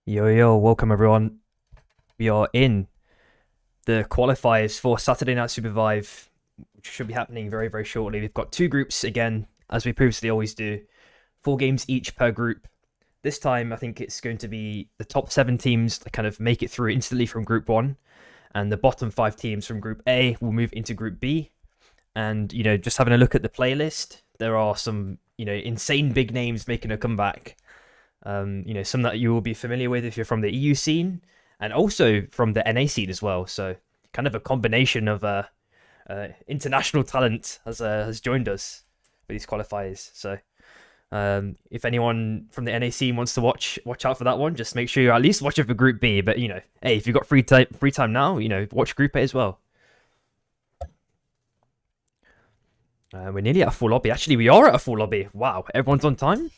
Yo, welcome everyone. We are in the qualifiers for Saturday Night Supervive, which should be happening very shortly. We've got two groups again, as we previously always do. 4 games each per group. This time, I think it's going to be the top 7 teams that kind of make it through instantly from Group 1, and the bottom 5 teams from Group A will move into Group B. And, just having a look at the playlist, there are some, insane big names making a comeback. Some that you will be familiar with if you're from the EU scene, and also from the NA scene as well. So kind of a combination of international talent has joined us for these qualifiers. So if anyone from the NA scene wants to watch out for that one, just make sure you at least watch it for Group B. But hey, if you've got free time now, watch Group A as well. We're nearly at a full lobby. Actually, we are at a full lobby. Wow, everyone's on time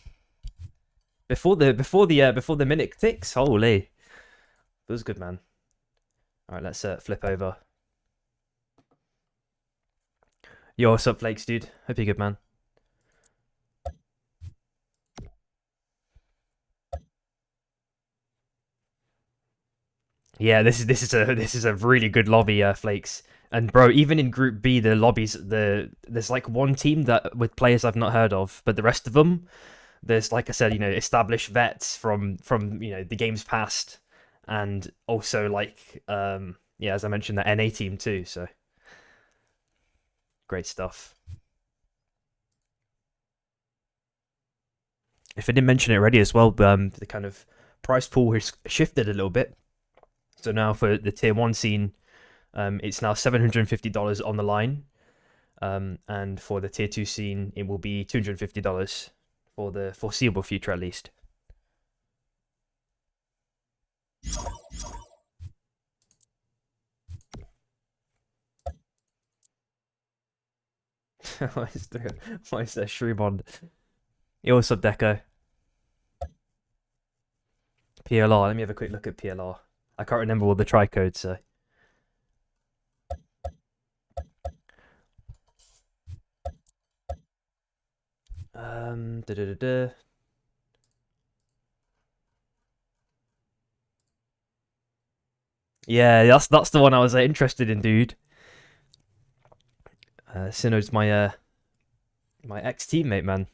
before the minute ticks. Holy, feels good, man. All right, let's flip over. Yo, what's up, Flakes, dude? Hope you're good, man. Yeah, this is a really good lobby, Flakes. And bro, even in Group B, the lobbies, there's like one team that with players I've not heard of, but the rest of them, there's, like I said, established vets from the games past, and also like yeah, as I mentioned, the NA team too. So great stuff. If I didn't mention it already as well, the kind of price pool has shifted a little bit. So now for the tier 1 scene, it's now $750 on the line. And for the tier 2 scene, it will be $250 for the foreseeable future at least. Why is there Shreemond? Yo, what's up, Deco? PLR, let me have a quick look at PLR. I can't remember all the tri codes, so. Da da da da. Yeah, that's the one I was interested in, dude. Synod's my ex teammate, man,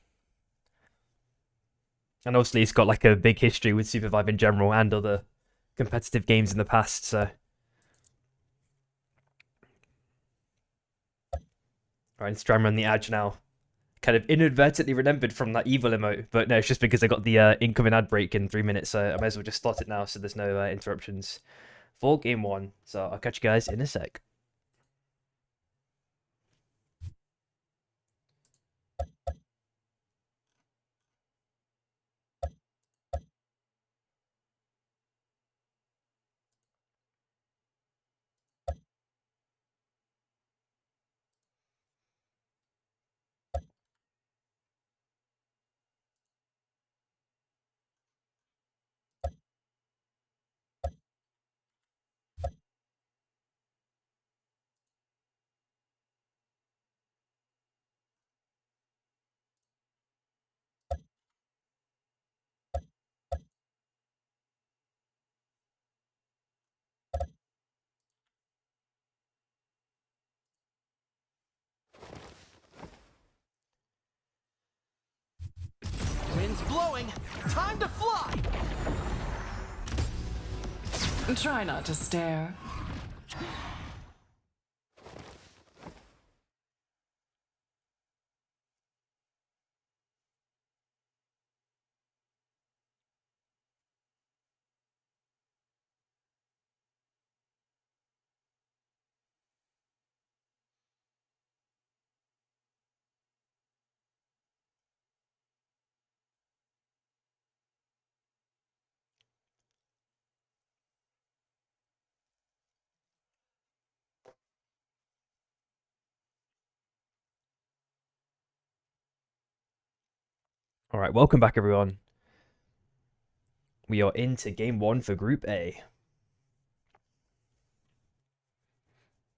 and obviously he's got like a big history with Supervive in general and other competitive games in the past. So, all right, let's try and run the Edge now. Kind of inadvertently remembered from that evil emote, but no, it's just because I got the incoming ad break in 3 minutes, so I might as well just start it now, so there's no interruptions for game 1. So I'll catch you guys in a sec. Wind's blowing. Time to fly. Try not to stare. All right, welcome back, everyone. We are into game 1 for Group A.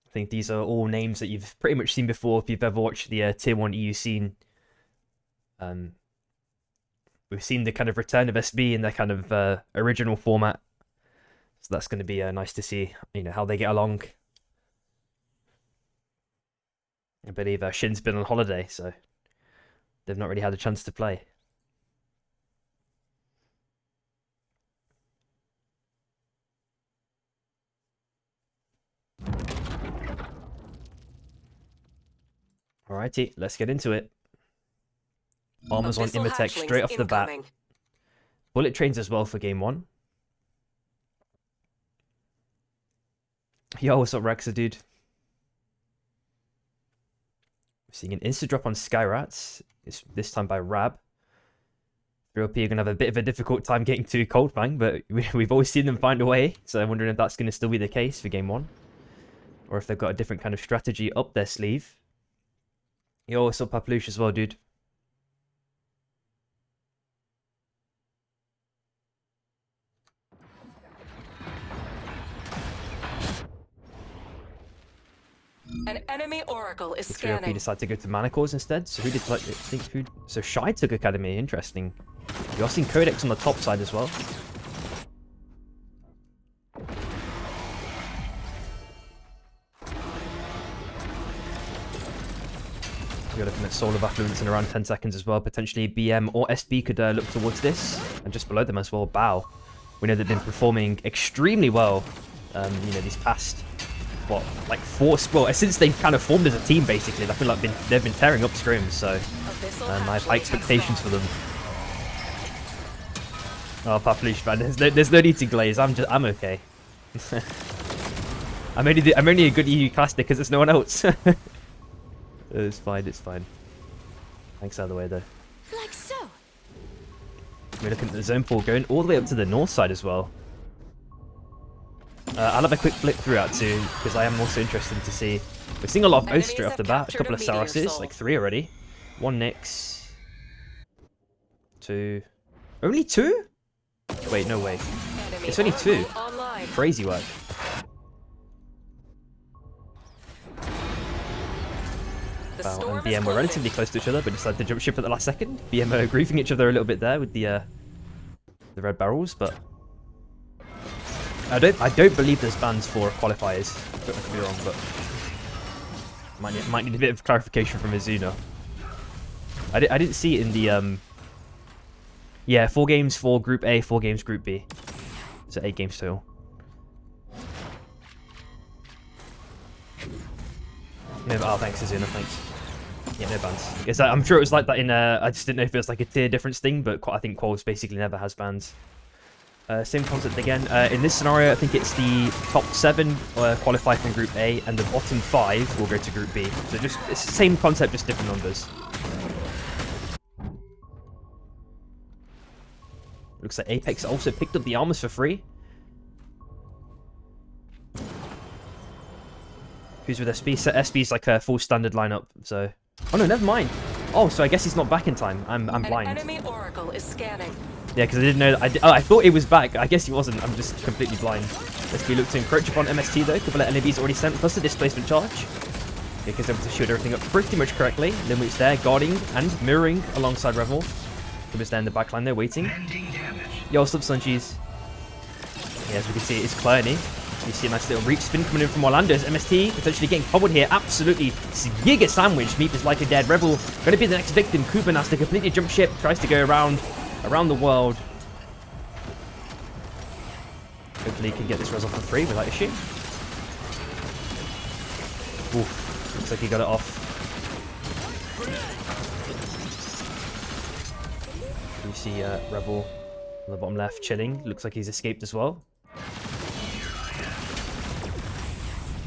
I think these are all names that you've pretty much seen before if you've ever watched the tier 1 EU scene. we've seen the kind of return of SB in their kind of original format. So that's going to be nice to see, how they get along. I believe Shin's been on holiday, so they've not really had a chance to play. Alrighty, let's get into it. Armors on Imhotep straight off the bat. Bullet trains as well for game 1. Yo, what's up, Rexa, dude? Seeing an insta drop on Skyrats. It's this time by Rab. 3OP are going to have a bit of a difficult time getting to Coldfang, but we've always seen them find a way. So I'm wondering if that's going to still be the case for game 1. Or if they've got a different kind of strategy up their sleeve. Yo, what's up, Paplouche as well, dude? An enemy oracle is The 3OP scanning. decided to go to Manacores instead. So who did who? So Shy took Academy. Interesting. You're seeing Codex on the top side as well. We're looking at Solar Affluence in around 10 seconds as well. Potentially BM or SB could look towards this. And just below them as well, Bao. We know they've been performing extremely well, these past, like since they've kind of formed as a team, basically. I feel like they've been tearing up scrims, so I have high expectations for them. Oh, Paplouche, man, there's no need to glaze. I'm okay. I'm only a good EU caster because there's no one else. It's fine, it's fine. Thanks out of the way, though. Like so. We're looking at the zone pool going all the way up to the north side as well. I'll have a quick flip throughout too, because I am also interested to see. We're seeing a lot of Oaths straight off the bat. A couple of Saras's, like 3 already. 1 Nyx. 2. Only 2? Wait, no way. It's only 2. Crazy work. Wow, and BM were relatively close to each other, but decided to jump ship at the last second. BM are griefing each other a little bit there with the red barrels, but I don't believe there's bans for qualifiers. I could be wrong, but might need a bit of clarification from Izuna. I didn't see it in the 4 games for Group A, 4 games Group B. So 8 games total. No, oh, thanks, Izuna, thanks. Yeah, no bans. I'm sure it was like that in, I just didn't know if it was like a tier difference thing, but I think Quals basically never has bans. Same concept again. In this scenario, I think it's the top 7 qualify from Group A, and the bottom 5 will go to Group B. So it's the same concept, just different numbers. Looks like Apex also picked up the armors for free. Who's with SB? So SB's like a full standard lineup, so... Oh no, never mind. Oh, so I guess he's not back in time. I'm blind. An enemy oracle is scanning. Yeah, because I didn't know that. I thought he was back. I guess he wasn't. I'm just completely blind. SB looked to encroach upon MST though. A couple of NABs already sent, plus the displacement charge. Because able to shoot everything up pretty much correctly. Limwit's there, guarding and mirroring alongside Revel. He was there in the backline there, waiting. Yo, what's up, Suncheese? Yeah, as we can see, it's Clerney. You see a nice little reach spin coming in from Orlando's MST, potentially getting pummeled here. Absolutely giga sandwich. Meep is likely dead. Rebel going to be the next victim. Kuban has to completely jump ship. Tries to go around the world. Hopefully he can get this res off for free without issue. Oof. Looks like he got it off. You see Rebel on the bottom left chilling. Looks like he's escaped as well.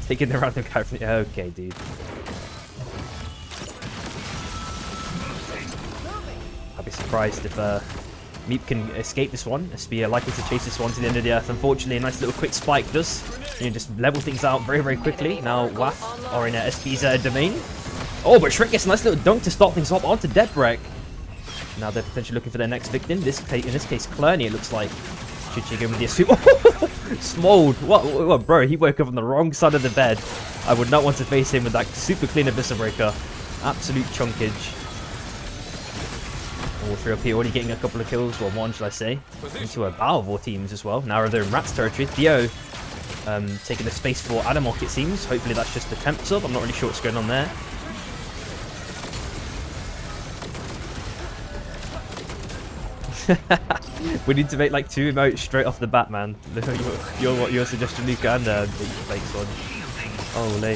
Taking the random guy from the... Okay, dude. I'll be surprised if Meep can escape this one. SB are likely to chase this one to the end of the earth. Unfortunately, a nice little quick spike does just level things out very, very quickly. Now WAF are in SB's domain. Oh, but Shrek gets a nice little dunk to start things off onto Deadbreak. Now they're potentially looking for their next victim. In this case, Clerney, it looks like. Should go with the assume. Smold. What, bro? He woke up on the wrong side of the bed. I would not want to face him with that super clean Abyssal Breaker. Absolute chunkage. All 3LP already getting a couple of kills, well, one, should I say, into a battle of all teams as well. Now they're in Rat's territory. Theo taking the space for Adamok, it seems. Hopefully that's just the temp sub. I'm not really sure what's going on there. We need to make like 2 emotes straight off the bat, man. Your suggestion, Luca, and fakes one. Holy.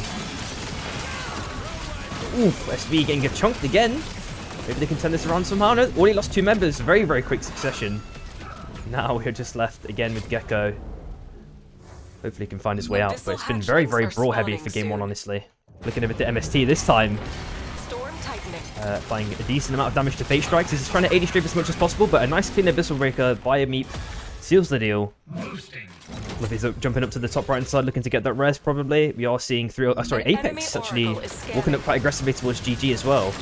Oof, SB getting chunked again. Maybe they can turn this around somehow. No, already lost 2 members. Very, very quick succession. Now we're just left again with Gecko. Hopefully he can find his way out. But it's been very, very brawl heavy for game 1, honestly. Looking over to MST this time. Applying a decent amount of damage to Fate Strikes. He's trying to 80 strafe as much as possible, but a nice clean Abyssal Breaker by a Meep seals the deal. Luffy's jumping up to the top right hand side, looking to get that res probably. We are seeing Apex actually walking up quite aggressively towards GG as well.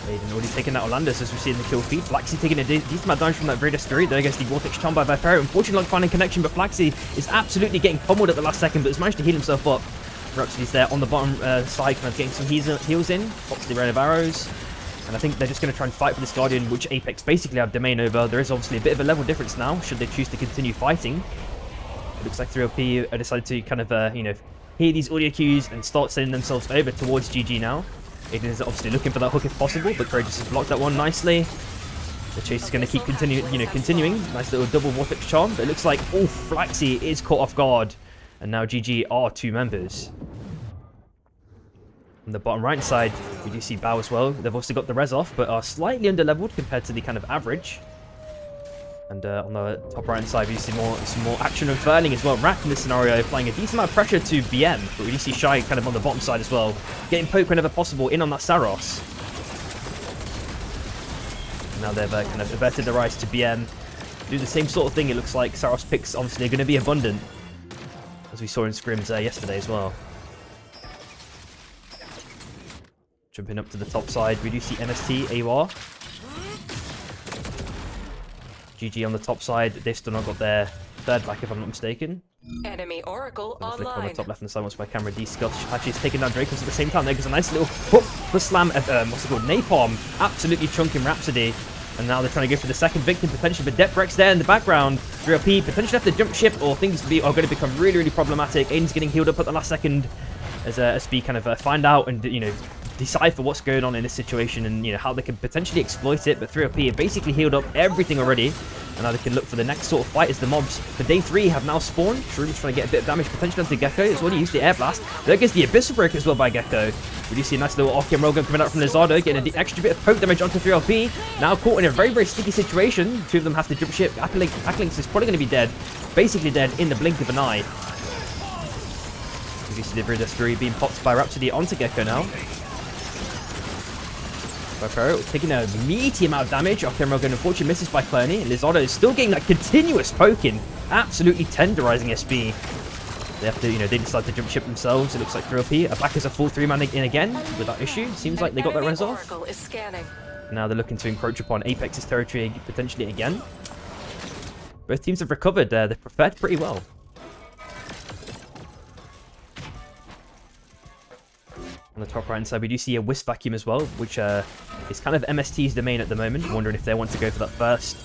Aiden already taking out Orlandus as we see in the kill feed. Flaxy taking a decent amount of damage from that Vader Spirit. There goes the Vortex Charm by Vipero. Unfortunately not finding connection, but Flaxy is absolutely getting pummeled at the last second, but has managed to heal himself up. Rhapsody's there on the bottom side, kind of getting some heals in. Pops the rain of arrows. And I think they're just going to try and fight for this Guardian, which Apex basically have domain over. There is obviously a bit of a level difference now, should they choose to continue fighting. It looks like 3LP decided to kind of, hear these audio cues and start sending themselves over towards GG now. Aiden is obviously looking for that hook if possible, but Courageous has blocked that one nicely. The chase is going to keep continuing. Nice little double Vortex Charm. But it looks like, oh, Flaxy is caught off guard. And now GG are 2 members. On the bottom right side, we do see Bao as well. They've also got the res off, but are slightly under-leveled compared to the kind of average. And on the top right-hand side, we see some more action unfurling as well. Rat in this scenario, applying a decent amount of pressure to BM, but we do see Shy kind of on the bottom side as well, getting poked whenever possible in on that Saros. And now they've kind of averted the rise to BM. Do the same sort of thing, it looks like. Saros picks obviously are going to be abundant, as we saw in scrims yesterday as well. Jumping up to the top side, we do see MST, AUR. GG on the top side. They've still not got their 3rd back, if I'm not mistaken. Enemy Oracle Flick on the online. top left hand side once my camera descuffs. Hachi's taking down Dracos at the same time. There goes a nice little hook for slam. What's it called? Napalm. Absolutely chunking Rhapsody. And now they're trying to go for the second victim potentially. But Depthrex there in the background. 3LP potentially have to jump ship, or things are going to become really, really problematic. Aiden's getting healed up at the last second as SB kind of find out and decipher what's going on in this situation and how they can potentially exploit it. But 3LP have basically healed up everything already, and now they can look for the next sort of fight as the mobs for day 3 have now spawned. Shroom's trying to get a bit of damage potentially onto Gecko. It's already used the air blast. There goes the Abyssal Breaker as well by Gecko. We do see a nice little off-cam roll gun coming out from Lizardo, getting an extra bit of poke damage onto 3LP. Now caught in a very, very sticky situation. 2 of them have to jump ship. Acklinks is probably going to be dead, basically dead in the blink of an eye. We see the Vader Spirit being popped by Rhapsody onto Gecko now. Vipero taking a meaty amount of damage. Off-camera gun unfortunately misses by Clerney. Lizardo is still getting that continuous poking, absolutely tenderizing SB. They have to, they decide to jump ship themselves. It looks like 3LP. Back as a full 3-man in again without issue. Seems like they got that res off. Now they're looking to encroach upon Apex's territory potentially again. Both teams have recovered. They've prepared pretty well. On the top right hand side, we do see a Wisp Vacuum as well, which is kind of MST's domain at the moment. I'm wondering if they want to go for that first.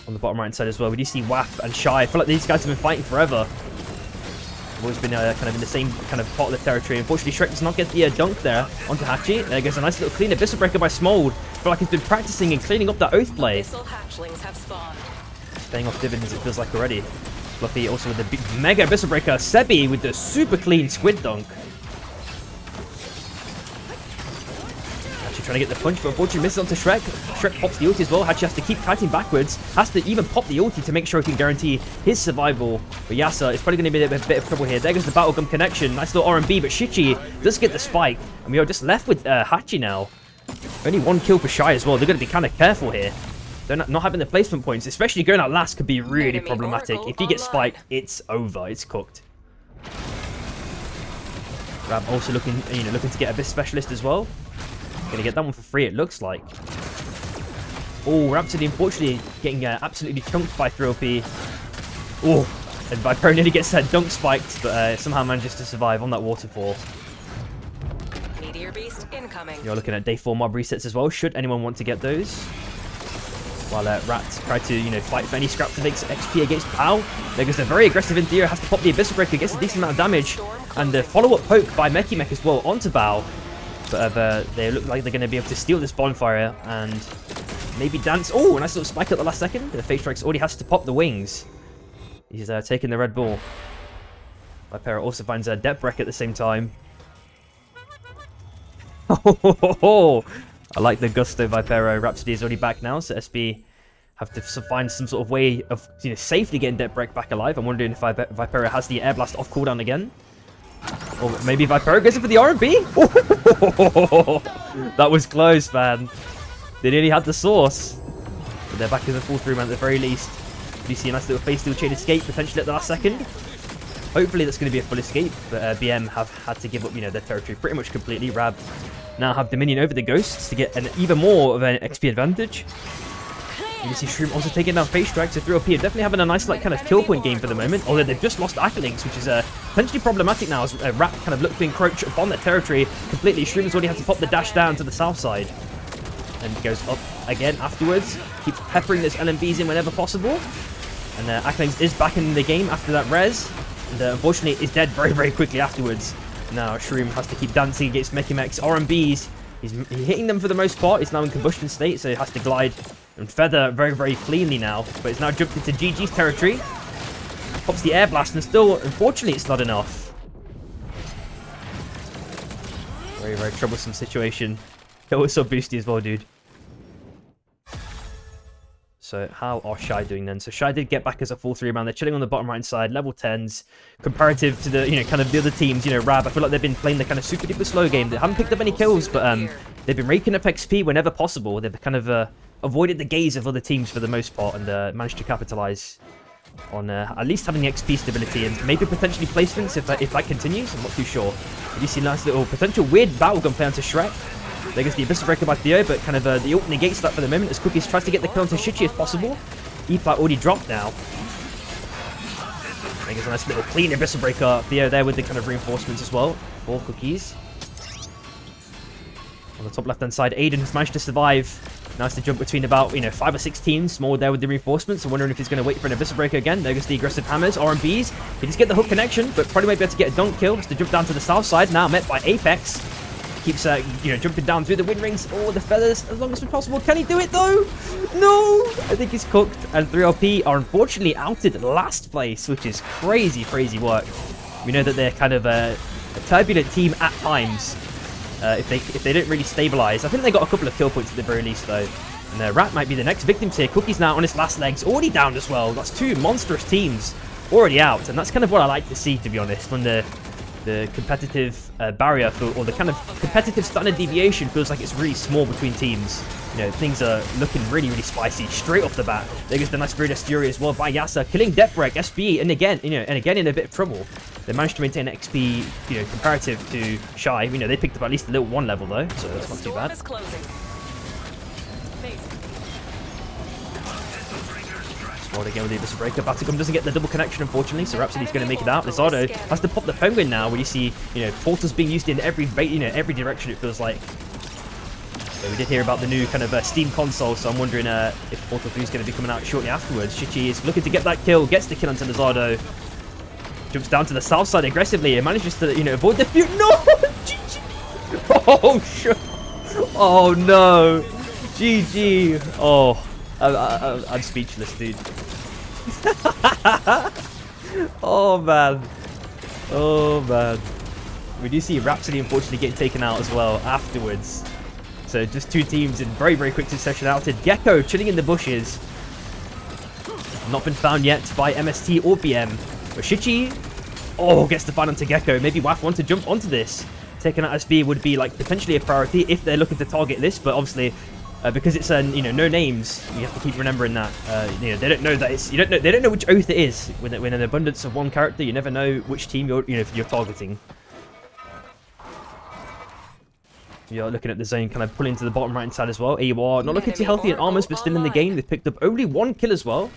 On the bottom right hand side as well, we do see Waff and Shy. I feel like these guys have been fighting forever. They've always been kind of in the same kind of part of the territory. Unfortunately, Shrek does not get the dunk there onto Hachi. There goes a nice little clean Abyssal Breaker by Smold. I feel like he's been practicing and cleaning up that Oath play. Paying off dividends, it feels like already. Fluffy also with the big mega Abyssal Breaker. Sebi with the super clean Squid Dunk. Trying to get the punch, but unfortunately misses onto Shrek. Shrek pops the ulti as well. Hachi has to keep kiting backwards. Has to even pop the ulti to make sure he can guarantee his survival. But Yasa is probably going to be a bit of trouble here. There goes the Battle Gun connection. Nice little R&B, but Shichi does get the spike. And we are just left with Hachi now. Only 1 kill for Shy as well. They're going to be kind of careful here. They're not having the placement points, especially going out last, could be really problematic. If you get spiked, it's over. It's cooked. Rab also looking to get a bit specialist as well. Gonna get that one for free, it looks like. Oh, Rhapsody unfortunately getting absolutely chunked by 3OP. Oh, and Viper nearly gets that dunk spiked, but somehow manages to survive on that waterfall. Meteor beast incoming. You're looking at day 4 mob resets as well, should anyone want to get those. While Rat try to, fight for any scraps of XP against Pow. There goes a very aggressive Interior, has to pop the Abyssal Breaker, gets a decent amount of damage. And the follow-up poke by Mech as well onto Bao. But they look like they're going to be able to steal this bonfire and maybe dance. Oh, a nice little spike at the last second. The Fate Strikes already has to pop the wings. He's taking the red ball. Vipera also finds a depth wreck at the same time. Oh, I like the gusto, Vipera. Rhapsody is already back now, so SB have to find some sort of way of safely getting depth wreck back alive. I'm wondering if Vipera has the air blast off cooldown again. Or maybe Vipera goes in for the R&B? That was close, man. They nearly had the source. But they're back in the full 3-man at the very least. You see a nice little phase steel chain escape potentially at the last second. Hopefully that's going to be a full escape, but BM have had to give up, their territory pretty much completely. Rab now have Dominion over the Ghosts to get an even more of an XP advantage. You see Shroom also taking down Phase Strike, so 3OP are definitely having a nice kind of kill point game for the moment, although they've just lost Accolings, which is potentially problematic now as Rat kind of look to encroach upon their territory completely. Shroom's already had to pop the dash down to the south side. And goes up again afterwards, keeps peppering those LMVs in whenever possible. And Acklings is back in the game after that res, and unfortunately is dead very, very quickly afterwards. Now Shroom has to keep dancing against Mechimech's RMBs. He's hitting them for the most part. He's now in combustion state, so he has to glide and feather very, very cleanly now. But he's now jumped into GG's territory. Pops the air blast, and still, unfortunately, it's not enough. Very, very troublesome situation. It was so boosty as well, dude. So how are Shy doing then? So Shy did get back as a full 3-man. They're chilling on the bottom right side, level 10s. Comparative to the, kind of the other teams, Rab, I feel like they've been playing the kind of super duper slow game. They haven't picked up any kills, but they've been raking up XP whenever possible. They've kind of avoided the gaze of other teams for the most part and managed to capitalize on at least having the XP stability and maybe potentially placements if that continues. I'm not too sure. But you see a nice little potential weird battle gun play onto Shrek. There goes the Abyssal Breaker by Theo, but kind of the ult negates that for the moment as Cookies tries to get the kill onto Shichi if possible. E-Flat already dropped now. There goes a nice little clean Abyssal Breaker. Theo there with the kind of reinforcements as well for Cookies. On the top left-hand side, Aiden has managed to survive. Nice to jump between about, 5 or 6 teams. More there with the reinforcements. I'm wondering if he's going to wait for an Abyssal Breaker again. There goes the aggressive hammers, RMBs. He just get the hook connection, but probably might be able to get a dunk kill. Has to jump down to the south side. Now met by Apex. Keeps, jumping down through the wind rings. Oh, the feathers, as long as possible. Can he do it, though? No! I think he's cooked. And 3LP are unfortunately outed last place, which is crazy, crazy work. We know that they're kind of a turbulent team at times. If they don't really stabilize. I think they got a couple of kill points at the very least, though. And Rat might be the next victim here. Cookie's now on his last legs. Already down as well. That's 2 monstrous teams already out. And that's kind of what I like to see, to be honest, when the competitive barrier or the kind of competitive standard deviation feels like it's really small between teams. Things are looking really, really spicy straight off the bat. There goes the nice Spirit Fury as well by Yasa, killing Depwreck, SB, and again in a bit of trouble. They managed to maintain XP, comparative to Shy. They picked up at least a little 1 level though, so that's not too bad. Again with the Abyssal Breaker. Battlegum doesn't get the double connection, unfortunately, so Rhapsody's going to make it out. Lizardo has to pop the Penguin now, where you see, portals being used in every direction, it feels like. So we did hear about the new kind of Steam console, so I'm wondering if Portal 3 is going to be coming out shortly afterwards. Shichi is looking to get that kill, gets the kill onto Lizardo. Jumps down to the south side aggressively and manages to, avoid the feud. No! GG! Oh, shit! Oh, no! GG! Oh. I'm speechless, dude. Oh, man. Oh, man. We do see Rhapsody unfortunately getting taken out as well afterwards. So just 2 teams in very, very quick succession outed. Gecko chilling in the bushes. Not been found yet by MST or BM. But Shichi, gets the find onto Gecko. Maybe WAF want to jump onto this. Taking out SB would be like potentially a priority if they're looking to target this, but obviously because it's no names, you have to keep remembering that they don't know that it's they don't know which oath it is. When an abundance of one character, you never know which team you're targeting. We are looking at the zone kind of pulling to the bottom right hand side as well. AUR not looking too healthy in armors, but still in the game. They've picked up only 1 kill as well.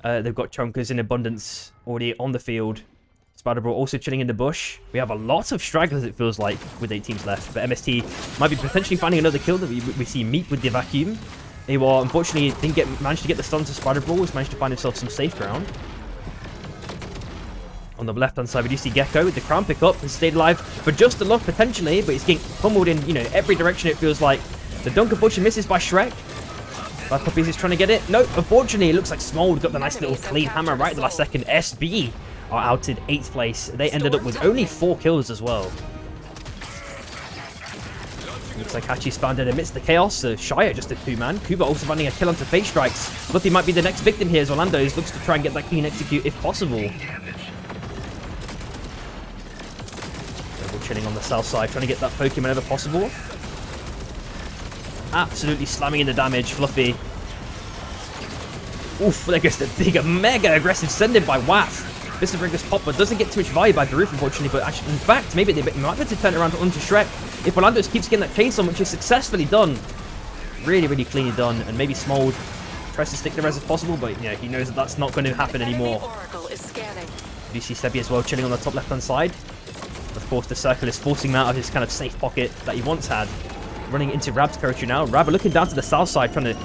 They've got chunkers in abundance already on the field. Spider-Bro also chilling in the bush. We have a lot of stragglers, it feels like, with 8 teams left. But MST might be potentially finding another kill that we see Meat with the vacuum. AWR, unfortunately, didn't manage to get the stun to Spider-Bro. He's managed to find himself some safe ground. On the left-hand side, we do see Gecko with the crown pick up and stayed alive for just a look, potentially. But he's getting pummeled in, you know, every direction, it feels like. The dunk unfortunately misses by Shrek. Bad Puppies is trying to get it. No, unfortunately, it looks like Smold got the nice little clean hammer right at the last second. SB are outed 8th place. They ended up with only 4 kills as well. Looks like Hachi's found it amidst the chaos. So Shia just a 2-man. Kuba also finding a kill onto Face Strikes. Fluffy might be the next victim here as Orlando's looks to try and get that clean execute if possible. Rebel chilling on the south side, trying to get that Pokemon whenever possible. Absolutely slamming in the damage, Fluffy. Oof, there goes the big, mega aggressive send-in by Waff. Mr. Brinker's Popper doesn't get too much value by Baroof, unfortunately, but actually, in fact, maybe they might be able to turn it around onto Shrek. If Orlando keeps getting that chainsaw, which is successfully done. Really, really cleanly done, and maybe Smold tries to stick the res if possible, but yeah, he knows that that's not going to happen anymore. You see Sebi as well, chilling on the top left-hand side. Of course, the circle is forcing him out of his kind of safe pocket that he once had. Running into Rab's territory now. Rab are looking down to the south side, trying to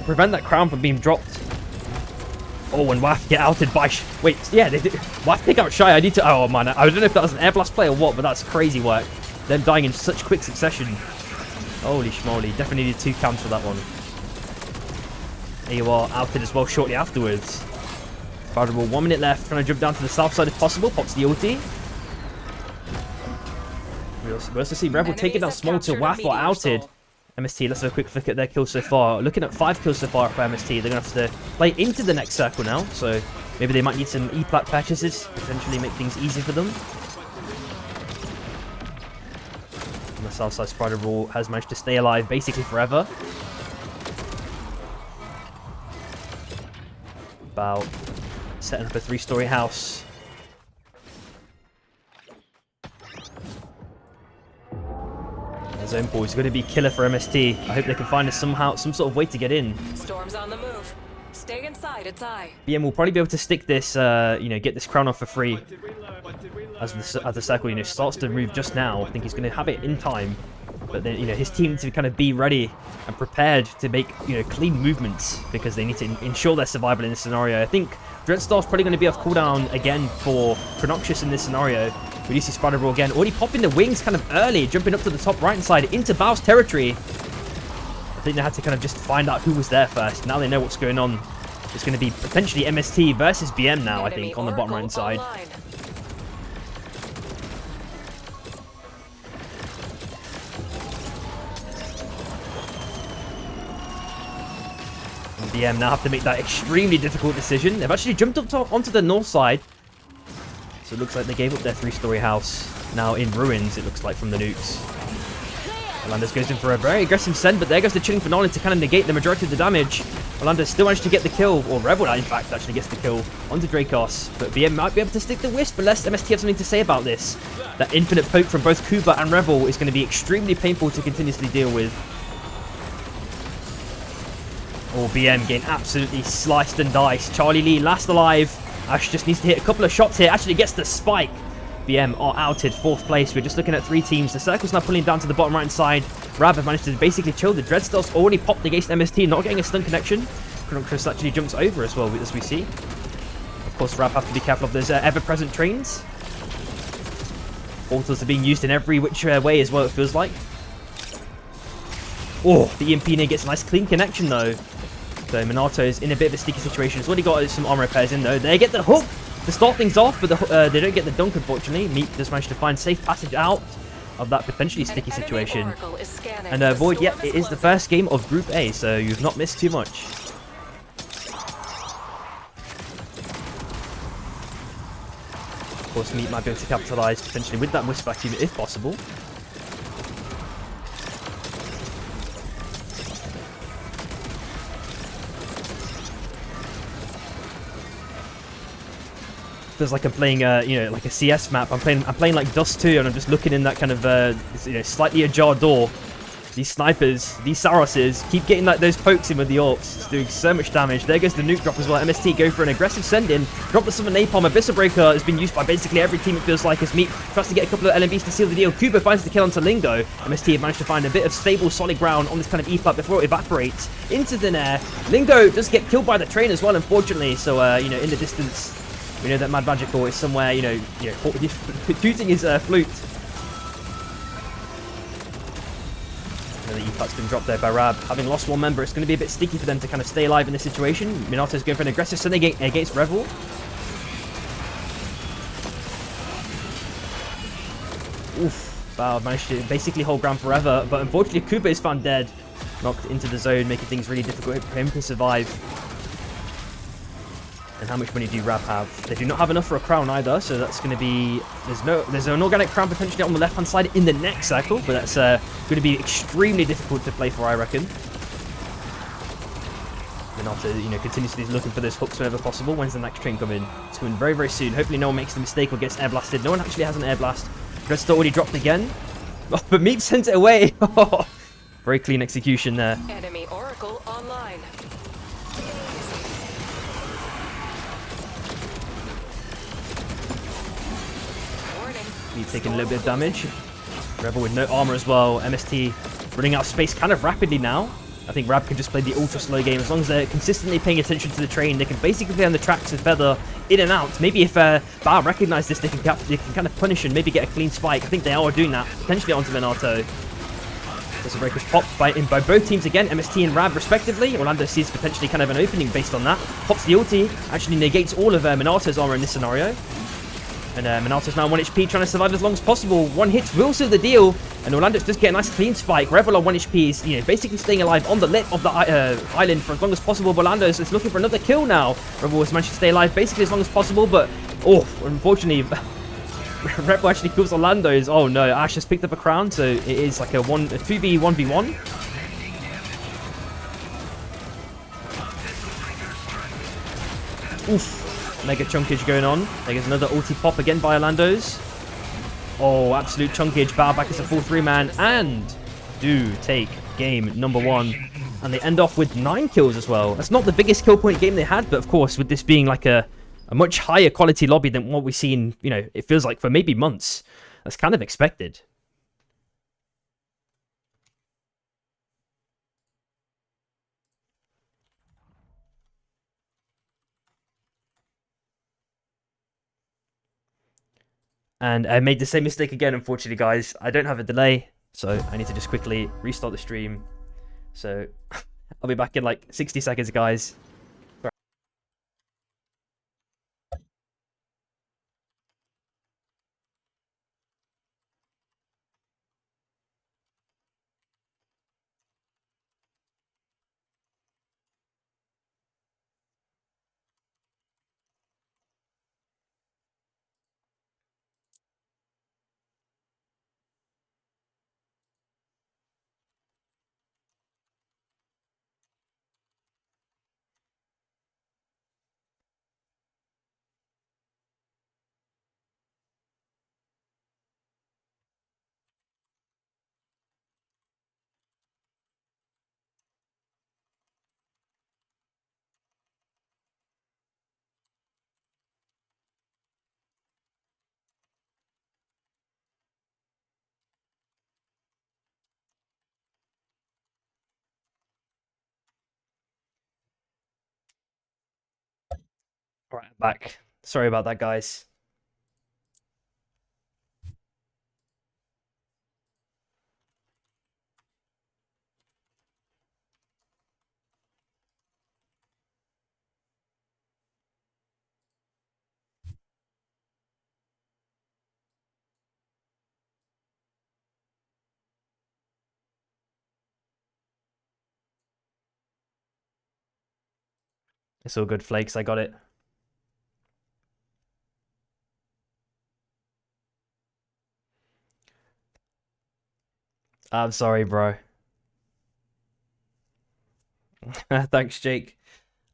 prevent that crown from being dropped. Oh, and Waff get outed by... Wait, yeah, they did. Waff pick out Shy. I need to... Oh, man. I don't know if that was an air blast play or what, but that's crazy work. Them dying in such quick succession. Holy schmoly. Definitely needed 2 cams for that one. AUR outed as well shortly afterwards. Spider-Ball, 1 minute left. Trying to jump down to the south side if possible. Pops the ulti. We also see Rebel taking down Small to Waff or outed. MST, let's have a quick look at their kills so far. Looking at 5 kills so far for MST. They're going to have to play into the next circle now. So maybe they might need some E-plat purchases. Potentially make things easy for them. And the south side Spider-Ball has managed to stay alive basically forever. About setting up a 3-story house. Zone ball is going to be killer for MST. I hope they can find us somehow, some sort of way to get in. Storm's on the move. Stay inside, it's I. BM will probably be able to stick this, you know, get this crown off for free. As the circle, you know, starts to move just now. I think he's going to have it in time. But then, you know, his team to kind of be ready and prepared to make, you know, clean movements because they need to ensure their survival in this scenario. I think Dreadstar's probably going to be off cooldown again for Chronoxious in this scenario. We do see Spider-Ball again, already popping the wings kind of early, jumping up to the top right-hand side into Bao's territory. I think they had to kind of just find out who was there first. Now they know what's going on. It's going to be potentially MST versus BM now, I think, on the bottom right-hand side. And BM now have to make that extremely difficult decision. They've actually jumped up onto the north side. So it looks like they gave up their 3-story house. Now in ruins, it looks like, from the nukes. Orlando's goes in for a very aggressive send, but there goes the chilling finale to kind of negate the majority of the damage. Orlando still managed to get the kill, or Rebel, in fact, actually gets the kill onto Dracos. But BM might be able to stick the wisp, unless MST have something to say about this. That infinite poke from both Kuba and Rebel is going to be extremely painful to continuously deal with. Oh, BM getting absolutely sliced and diced. Charlie Lee last alive. Ash just needs to hit a couple of shots here. Actually gets the spike. BM are outed 4th place. We're just looking at 3 teams. The circle's now pulling down to the bottom right side. Rab have managed to basically chill. The Dreadstar's already popped against MST, not getting a stun connection. Chris actually jumps over as well, as we see. Of course, Rab have to be careful of those ever-present trains. Portals are being used in every which way as well, it feels like. Oh, the EMP near gets a nice clean connection though. So Minato's in a bit of a sticky situation. He's already got some armor repairs in though. They get the hook to start things off, but they don't get the dunk unfortunately. Meat just managed to find safe passage out of that potentially sticky situation. And Void, yeah, it is the first game of Group A, so you've not missed too much. Of course, Meat might be able to capitalize potentially with that Wisp Vacuum if possible. Feels like I'm playing, you know, like a CS map. I'm playing like Dust 2, and I'm just looking in that kind of, you know, slightly ajar door, these snipers, these Saroses, keep getting like those pokes in with the orcs. It's doing so much damage. There goes the nuke drop as well. MST go for an aggressive send-in. Drop the summon napalm. Abyssal Breaker has been used by basically every team, it feels like, as Meat tries to get a couple of LMBs to seal the deal. Kubo finds the kill onto Lingo. MST have managed to find a bit of stable, solid ground on this kind of E-Plat before it evaporates into thin air. Lingo does get killed by the train as well, unfortunately. So, you know, in the distance, we know that Mad Magical is somewhere, you know tooting his flute. The E-Plat's been dropped there by Rab. Having lost one member, it's going to be a bit sticky for them to kind of stay alive in this situation. Minato's going for an aggressive send against Revel. Oof. Wow, managed to basically hold ground forever, but unfortunately Kuba is found dead. Knocked into the zone, making things really difficult for him to survive. And how much money do Rab have? They do not have enough for a crown either, so that's going to be... There's an organic crown potentially on the left-hand side in the next cycle, but that's going to be extremely difficult to play for, I reckon. Minato, you know, continuously looking for those hooks whenever possible. When's the next train coming? It's coming very, very soon. Hopefully no one makes the mistake or gets air blasted. No one actually has an air blast. Red's already dropped again. Oh, but Meep sent it away. Very clean execution there. Enemy Oracle online. Meep taking a little bit of damage. Rebel with no armor as well. MST running out of space kind of rapidly now. I think Rab can just play the ultra slow game. As long as they're consistently paying attention to the train, they can basically play on the tracks and feather in and out. Maybe if Bao recognize this, they can kind of punish and maybe get a clean spike. I think they are doing that, potentially onto Minato. There's a breakers popped by both teams again, MST and Rab respectively. Orlando sees potentially kind of an opening based on that. Pops the ulti, actually negates all of Minato's armor in this scenario. And Minato's now 1 HP, trying to survive as long as possible. One hit will seal the deal, and Orlando's just get a nice clean spike. Revel on 1 HP is, you know, basically staying alive on the lip of the island for as long as possible. Orlando's is looking for another kill now. Revel has managed to stay alive basically as long as possible, but unfortunately, Revel actually kills Orlando's. Oh no, Ash has picked up a crown, so it is like a 2v1v1. Oof. Mega chunkage going on. There's another ulti pop again by Orlando's. Oh, absolute chunkage. Bow back as a full 3-man and do take game number 1. And they end off with 9 kills as well. That's not the biggest kill point game they had, but of course, with this being like a much higher quality lobby than what we've seen, you know, it feels like for maybe months, that's kind of expected. And I made the same mistake again, unfortunately, guys. I don't have a delay, so I need to just quickly restart the stream. So I'll be back in like 60 seconds, guys. All right, I'm back. Sorry about that, guys. It's all good, Flakes. I got it. I'm sorry, bro. Thanks, Jake.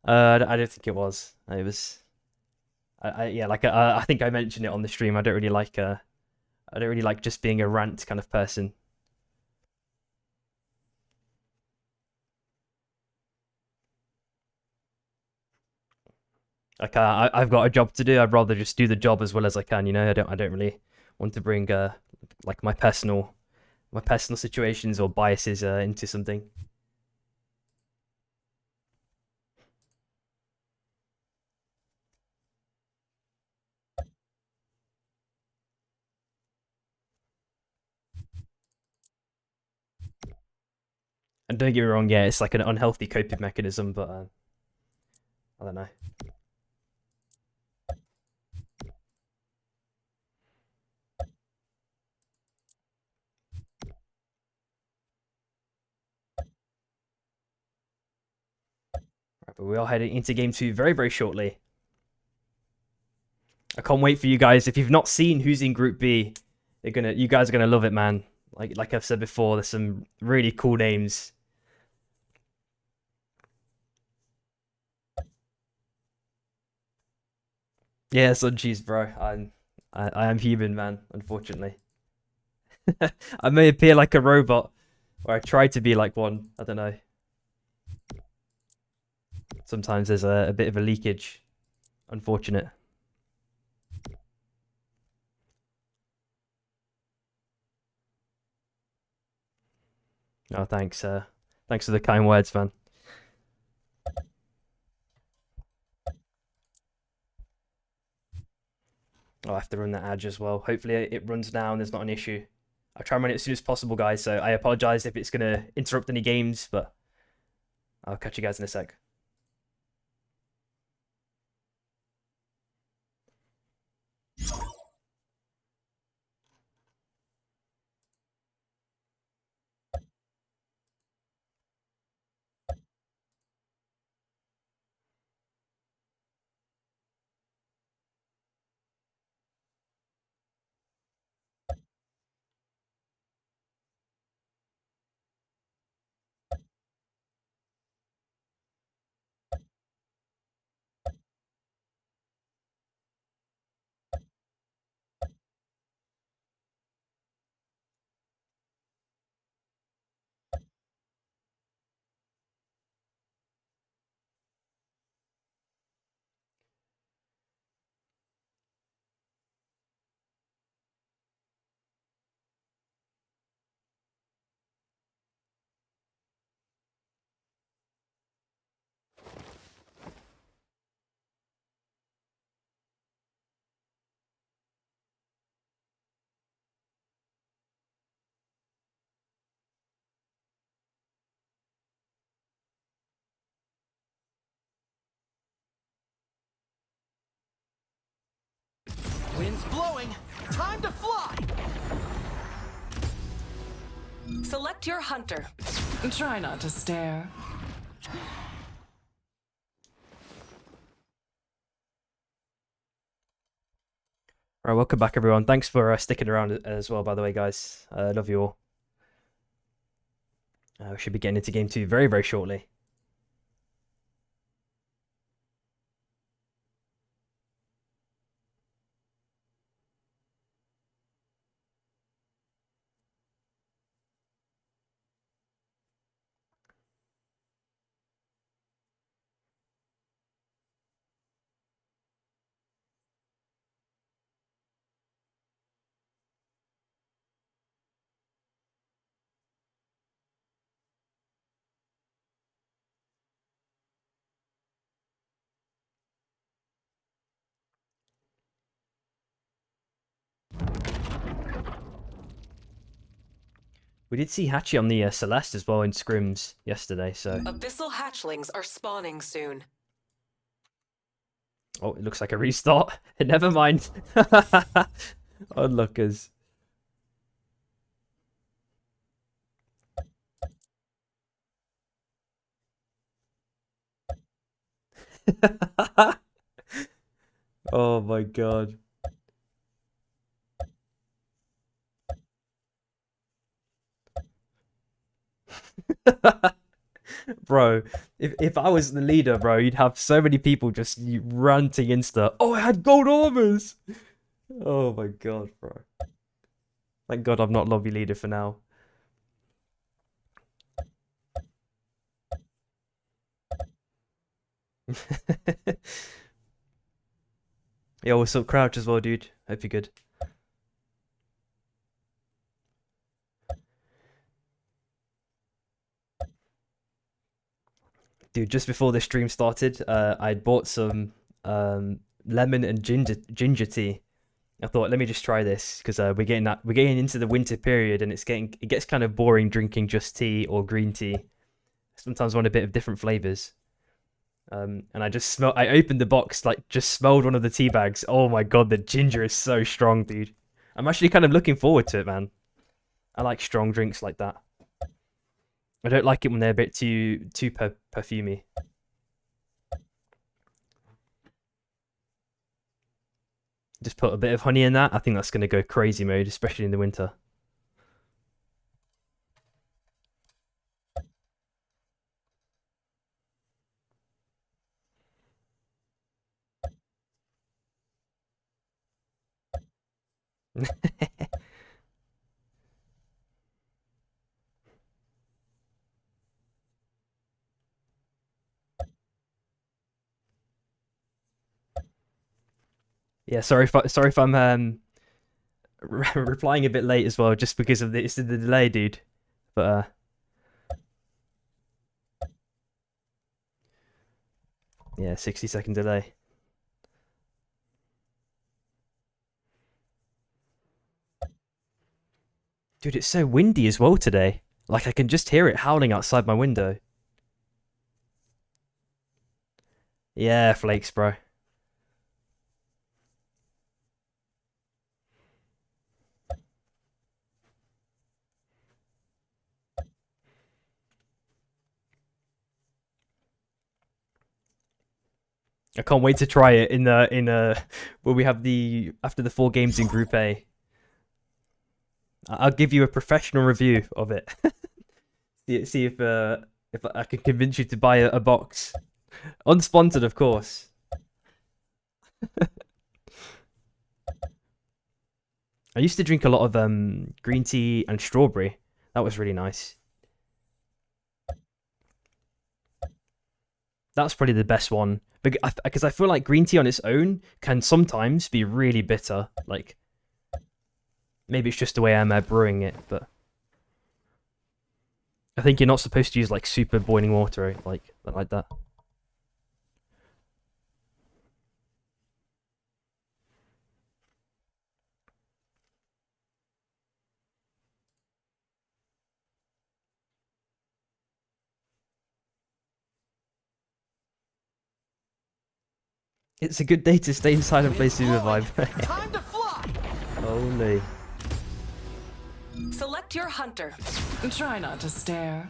I don't think it was. It was. Yeah, like I think I mentioned it on the stream. I don't really like just being a rant kind of person. Like I've got a job to do. I'd rather just do the job as well as I can. You know, I don't really want to bring like my personal situations or biases into something. And don't get me wrong, yeah, it's like an unhealthy coping mechanism, but I don't know. Right, but we are heading into game two very, very shortly. I can't wait for you guys. If you've not seen who's in Group B, you guys are gonna love it, man. Like I've said before, there's some really cool names. Yeah, Suncheese, bro. I am human, man. Unfortunately, I may appear like a robot, or I try to be like one. I don't know. Sometimes there's a bit of a leakage. Unfortunate. Oh, thanks. Thanks for the kind words, man. I'll have to run that ad as well. Hopefully it runs now and there's not an issue. I'll try and run it as soon as possible, guys. So I apologize if it's gonna interrupt any games, but I'll catch you guys in a sec. Wind's blowing. Time to fly. Select your hunter. Try not to stare. All right, welcome back, everyone. Thanks for sticking around as well, by the way, guys. Love you all. We should be getting into game two very, very shortly. We did see Hatchie on the Celeste as well in scrims yesterday, so... Abyssal hatchlings are spawning soon. Oh, it looks like a restart. Never mind. Onlookers. Oh my god. Bro, if I was the leader, bro, you'd have so many people just ranting Insta. Oh, I had gold armors. Oh my god, bro. Thank God I'm not lobby leader for now. Yo, what's up, Crouch as well, dude? Hope you're good. Dude, just before the stream started, I'd bought some lemon and ginger tea. I thought, let me just try this because we're getting into the winter period, and it gets kind of boring drinking just tea or green tea. Sometimes I want a bit of different flavors. And I opened the box, like just smelled one of the tea bags. Oh my god, the ginger is so strong, dude. I'm actually kind of looking forward to it, man. I like strong drinks like that. I don't like it when they're a bit too perfumey. Just put a bit of honey in that. I think that's going to go crazy mode, especially in the winter. Yeah, sorry if I'm replying a bit late as well, just because of the delay, dude. But yeah, 60-second delay. Dude, it's so windy as well today. Like I can just hear it howling outside my window. Yeah, flakes, bro. I can't wait to try it in where we have after the 4 games in Group A. I'll give you a professional review of it. see if I can convince you to buy a box, unsponsored, of course. I used to drink a lot of green tea and strawberry. That was really nice. That's probably the best one because I feel like green tea on its own can sometimes be really bitter. Like maybe it's just the way I'm brewing it, but I think you're not supposed to use like super boiling water like that. It's a good day to stay inside and play Supervive. Time to fly. Holy. Select your hunter. Try not to stare.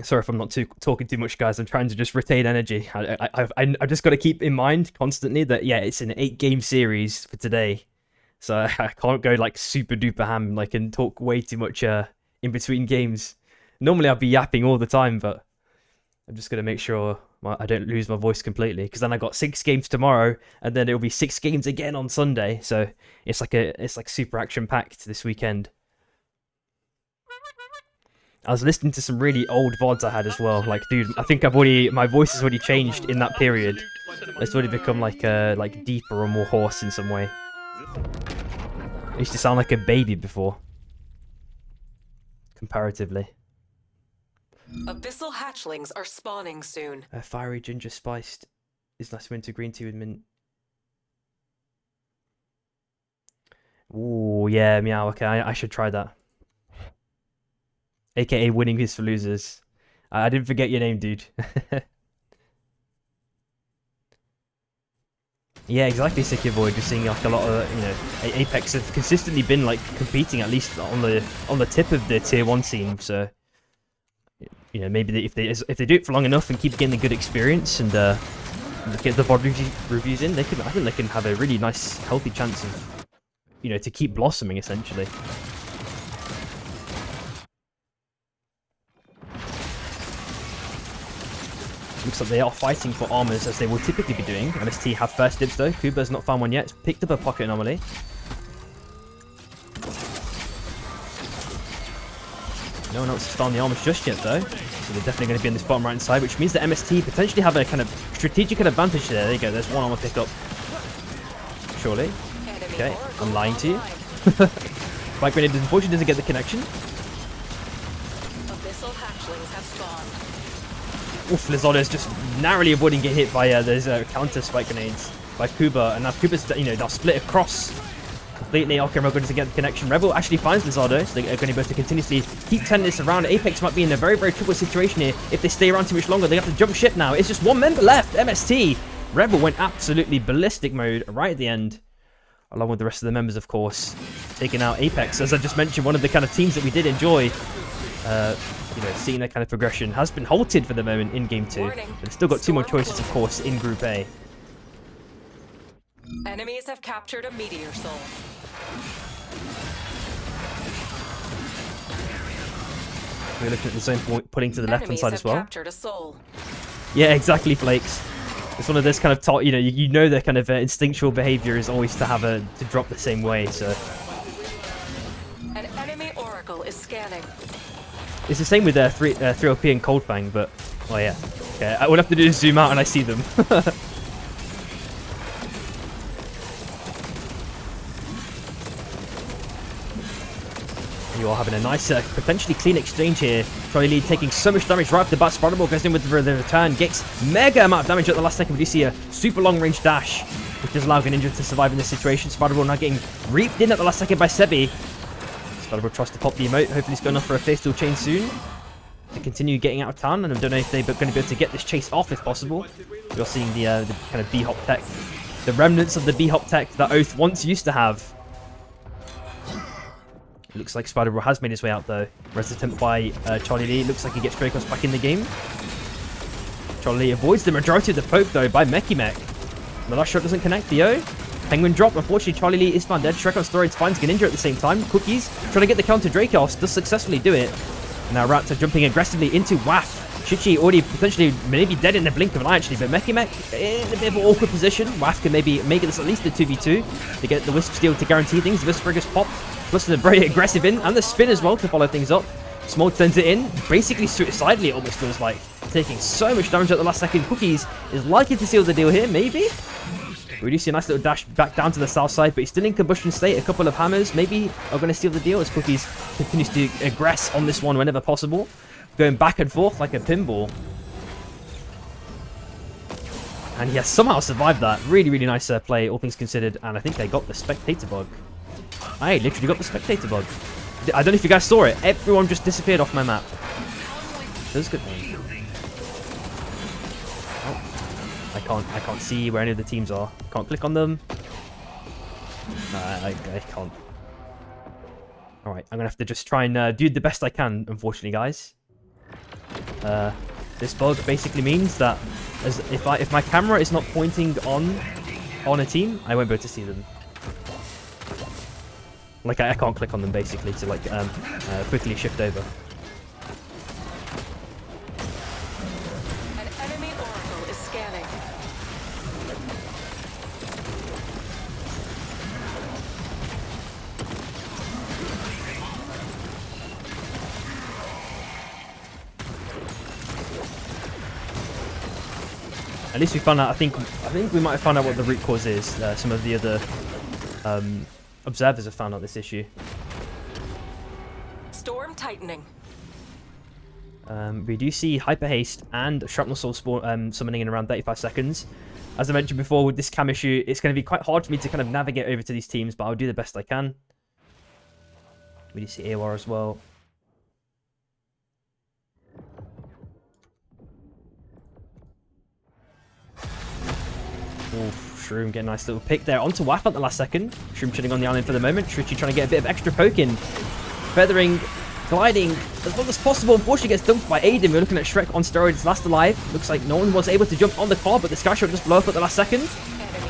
Sorry if I'm not talking too much, guys. I'm trying to just retain energy. I just got to keep in mind constantly that yeah, it's an 8-game series for today, so I can't go like super duper ham like and talk way too much in between games. Normally I'd be yapping all the time, but I'm just gonna make sure I don't lose my voice completely, because then I got 6 games tomorrow, and then it'll be 6 games again on Sunday. So it's like super action packed this weekend. I was listening to some really old VODs I had as well. Like, dude, I think my voice has already changed in that period. It's already become like deeper or more hoarse in some way. I used to sound like a baby before, comparatively. Abyssal hatchlings are spawning soon. Fiery ginger spiced is nice winter green tea with mint. Ooh, yeah, meow. Okay, I should try that. AKA winning is for losers. I didn't forget your name, dude. Yeah, exactly, Sicky Void. Just seeing like a lot of Apex have consistently been like competing at least on the tip of the tier 1 scene. So maybe if they do it for long enough and keep getting a good experience and get the VOD reviews in, I think they can have a really nice, healthy chance of to keep blossoming essentially. Looks like they are fighting for armors as they will typically be doing. MST have first dibs though. Kuba's not found one yet. It's picked up a pocket anomaly. No one else has found the armors just yet though. So they're definitely going to be in this bottom right hand side, which means that MST potentially have a kind of strategic advantage there. There you go. There's one armor pick up. Surely. Okay, I'm lying to you. Spike grenade unfortunately doesn't get the connection. Abyssal hatchlings have spawned. Oof, Lizardo's just narrowly avoiding getting hit by those counter spike grenades by Kuba, and now Kuba's now split across completely. Okay, Rebel doesn't get the connection. Rebel actually finds Lizardo, so they're going to be able to continuously keep turning this around. Apex might be in a very, very tricky situation here. If they stay around too much longer, they have to jump ship now. It's just one member left, MST. Rebel went absolutely ballistic mode right at the end, along with the rest of the members, of course, taking out Apex. As I just mentioned, one of the kind of teams that we did enjoy, seeing that kind of progression has been halted for the moment in Game 2. But they've still got two more choices, of course, in Group A. Enemies have captured a meteor soul. We're looking at the zone pulling to the left-hand side as well. Captured a soul. Yeah, exactly, Flakes. It's one of those kind of you know their kind of instinctual behavior is always to drop the same way. So An enemy oracle is scanning. it's the same with 3LP and Coldfang, but oh yeah, okay. All I have to do is zoom out and I see them. You are having a nice, potentially clean exchange here. Charlie Lee taking so much damage right off the bat. Spider-Ball goes in with the return. Gets mega amount of damage at the last second. We do see a super long-range dash, which does allow Greninja to survive in this situation. Spider-Ball now getting reaped in at the last second by Sebi. Spider-Ball tries to pop the emote. Hopefully he's going off for a Fatal Chain soon to continue getting out of town. And I don't know if they're going to be able to get this chase off if possible. You're seeing the kind of B-Hop tech. The remnants of the B-Hop tech that Oath once used to have. Looks like Spider-Ball has made his way out though. Rest attempt by Charlie Lee. Looks like he gets Dracos back in the game. Charlie Lee avoids the majority of the poke though by Mech. The last shot doesn't connect. Theo. Penguin drop. Unfortunately, Charlie Lee is found dead. Shrekos Storage finds Greninja at the same time. Cookies trying to get the counter Dracos. Does successfully do it. Now Raptor jumping aggressively into Waff. Chichi already potentially maybe dead in the blink of an eye actually, but Mech in a bit of an awkward position. Waff can maybe make this at least a 2v2 to get the Wisp Steel to guarantee things. The Wisp pop. Plus the very aggressive in, and the spin as well to follow things up. Small sends it in, basically suicidally it almost feels like. Taking so much damage at the last second. Cookies is likely to seal the deal here, maybe? We do see a nice little dash back down to the south side, but he's still in combustion state. A couple of hammers maybe are going to seal the deal as Cookies continues to aggress on this one whenever possible. Going back and forth like a pinball. And he has somehow survived that. Really, really nice play, all things considered, and I think they got the spectator bug. I literally got the spectator bug. I don't know if you guys saw it. Everyone just disappeared off my map. That was good. Oh, I can't see where any of the teams are. Can't click on them. I can't. All right, I'm gonna have to just try and do the best I can. Unfortunately, guys. This bug basically means that if my camera is not pointing on a team, I won't be able to see them. Like, I can't click on them, basically, to, like, quickly shift over. An enemy oracle is scanning. At least we found out, I think we might have found out what the root cause is. Some of the other observers have found out this issue. Storm tightening. We do see Hyper Haste and Shrapnel Soul summoning in around 35 seconds. As I mentioned before, with this cam issue, it's going to be quite hard for me to kind of navigate over to these teams, but I'll do the best I can. We do see AOR as well. Oof. Shroom getting a nice little pick there onto Waff at the last second. Shroom chilling on the island for the moment. Shrichi trying to get a bit of extra poke in. Feathering, gliding as long as possible. Unfortunately gets dumped by Aiden. We're looking at Shrek on steroids last alive. Looks like no one was able to jump on the car, but the Sky Shot just blew up at the last second.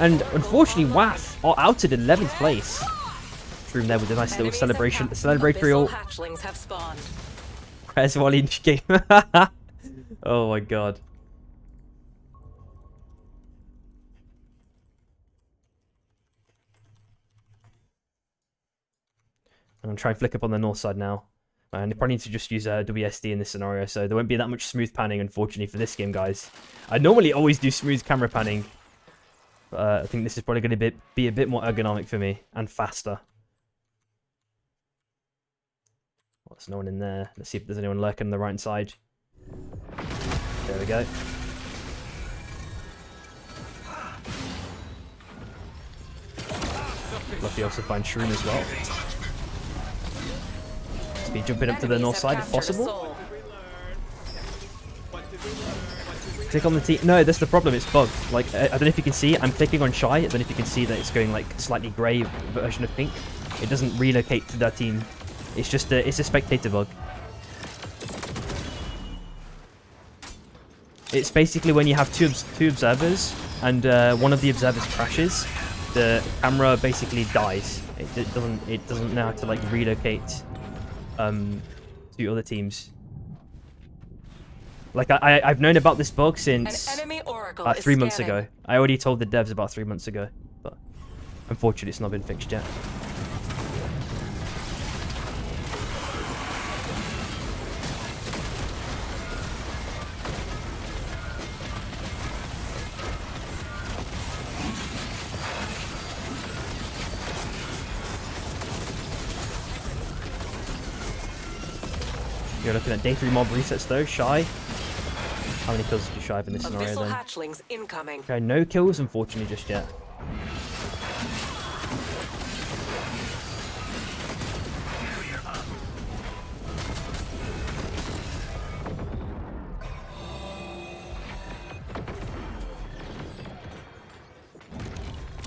And unfortunately, Waff are outed in 11th place. Shroom there with a nice little celebration. Celebratory all. Hatchlings have spawned. Where's Wally game? Oh my god. I'm going to try and flick up on the north side now. And I probably need to just use WSD in this scenario, so there won't be that much smooth panning, unfortunately, for this game, guys. I normally always do smooth camera panning, but I think this is probably going to be a bit more ergonomic for me, and faster. Well, there's no one in there. Let's see if there's anyone lurking on the right side. There we go. Lucky also find Shroom as well. Let's be jumping up to the north side if possible. Click on the team. No, that's the problem. It's bugged. Like, I don't know if you can see. I'm clicking on Shy. I don't know if you can see that it's going like slightly grey version of pink. It doesn't relocate to that team. It's just it's a spectator bug. It's basically when you have two observers and one of the observers crashes, the camera basically dies. It doesn't know how to like relocate to other teams. Like I've known about this bug since 3 months ago. I already told the devs about 3 months ago, but unfortunately it's not been fixed yet. You're looking at day 3 mob resets though. Shy. How many kills did you Shy have in this scenario then? Hatchlings incoming. Okay, no kills unfortunately just yet.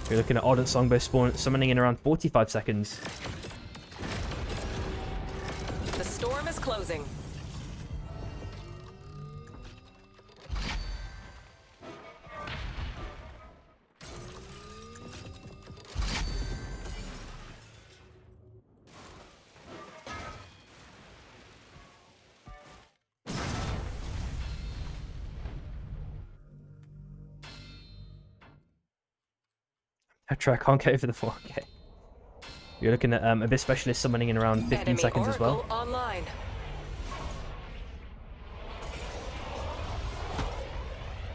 You're looking at Ardent Songbow spawn summoning in around 45 seconds. The storm is closing. I can't get over the 4K. You're looking at Abyss Specialist summoning in around 15 Enemy seconds as well. Oracle online.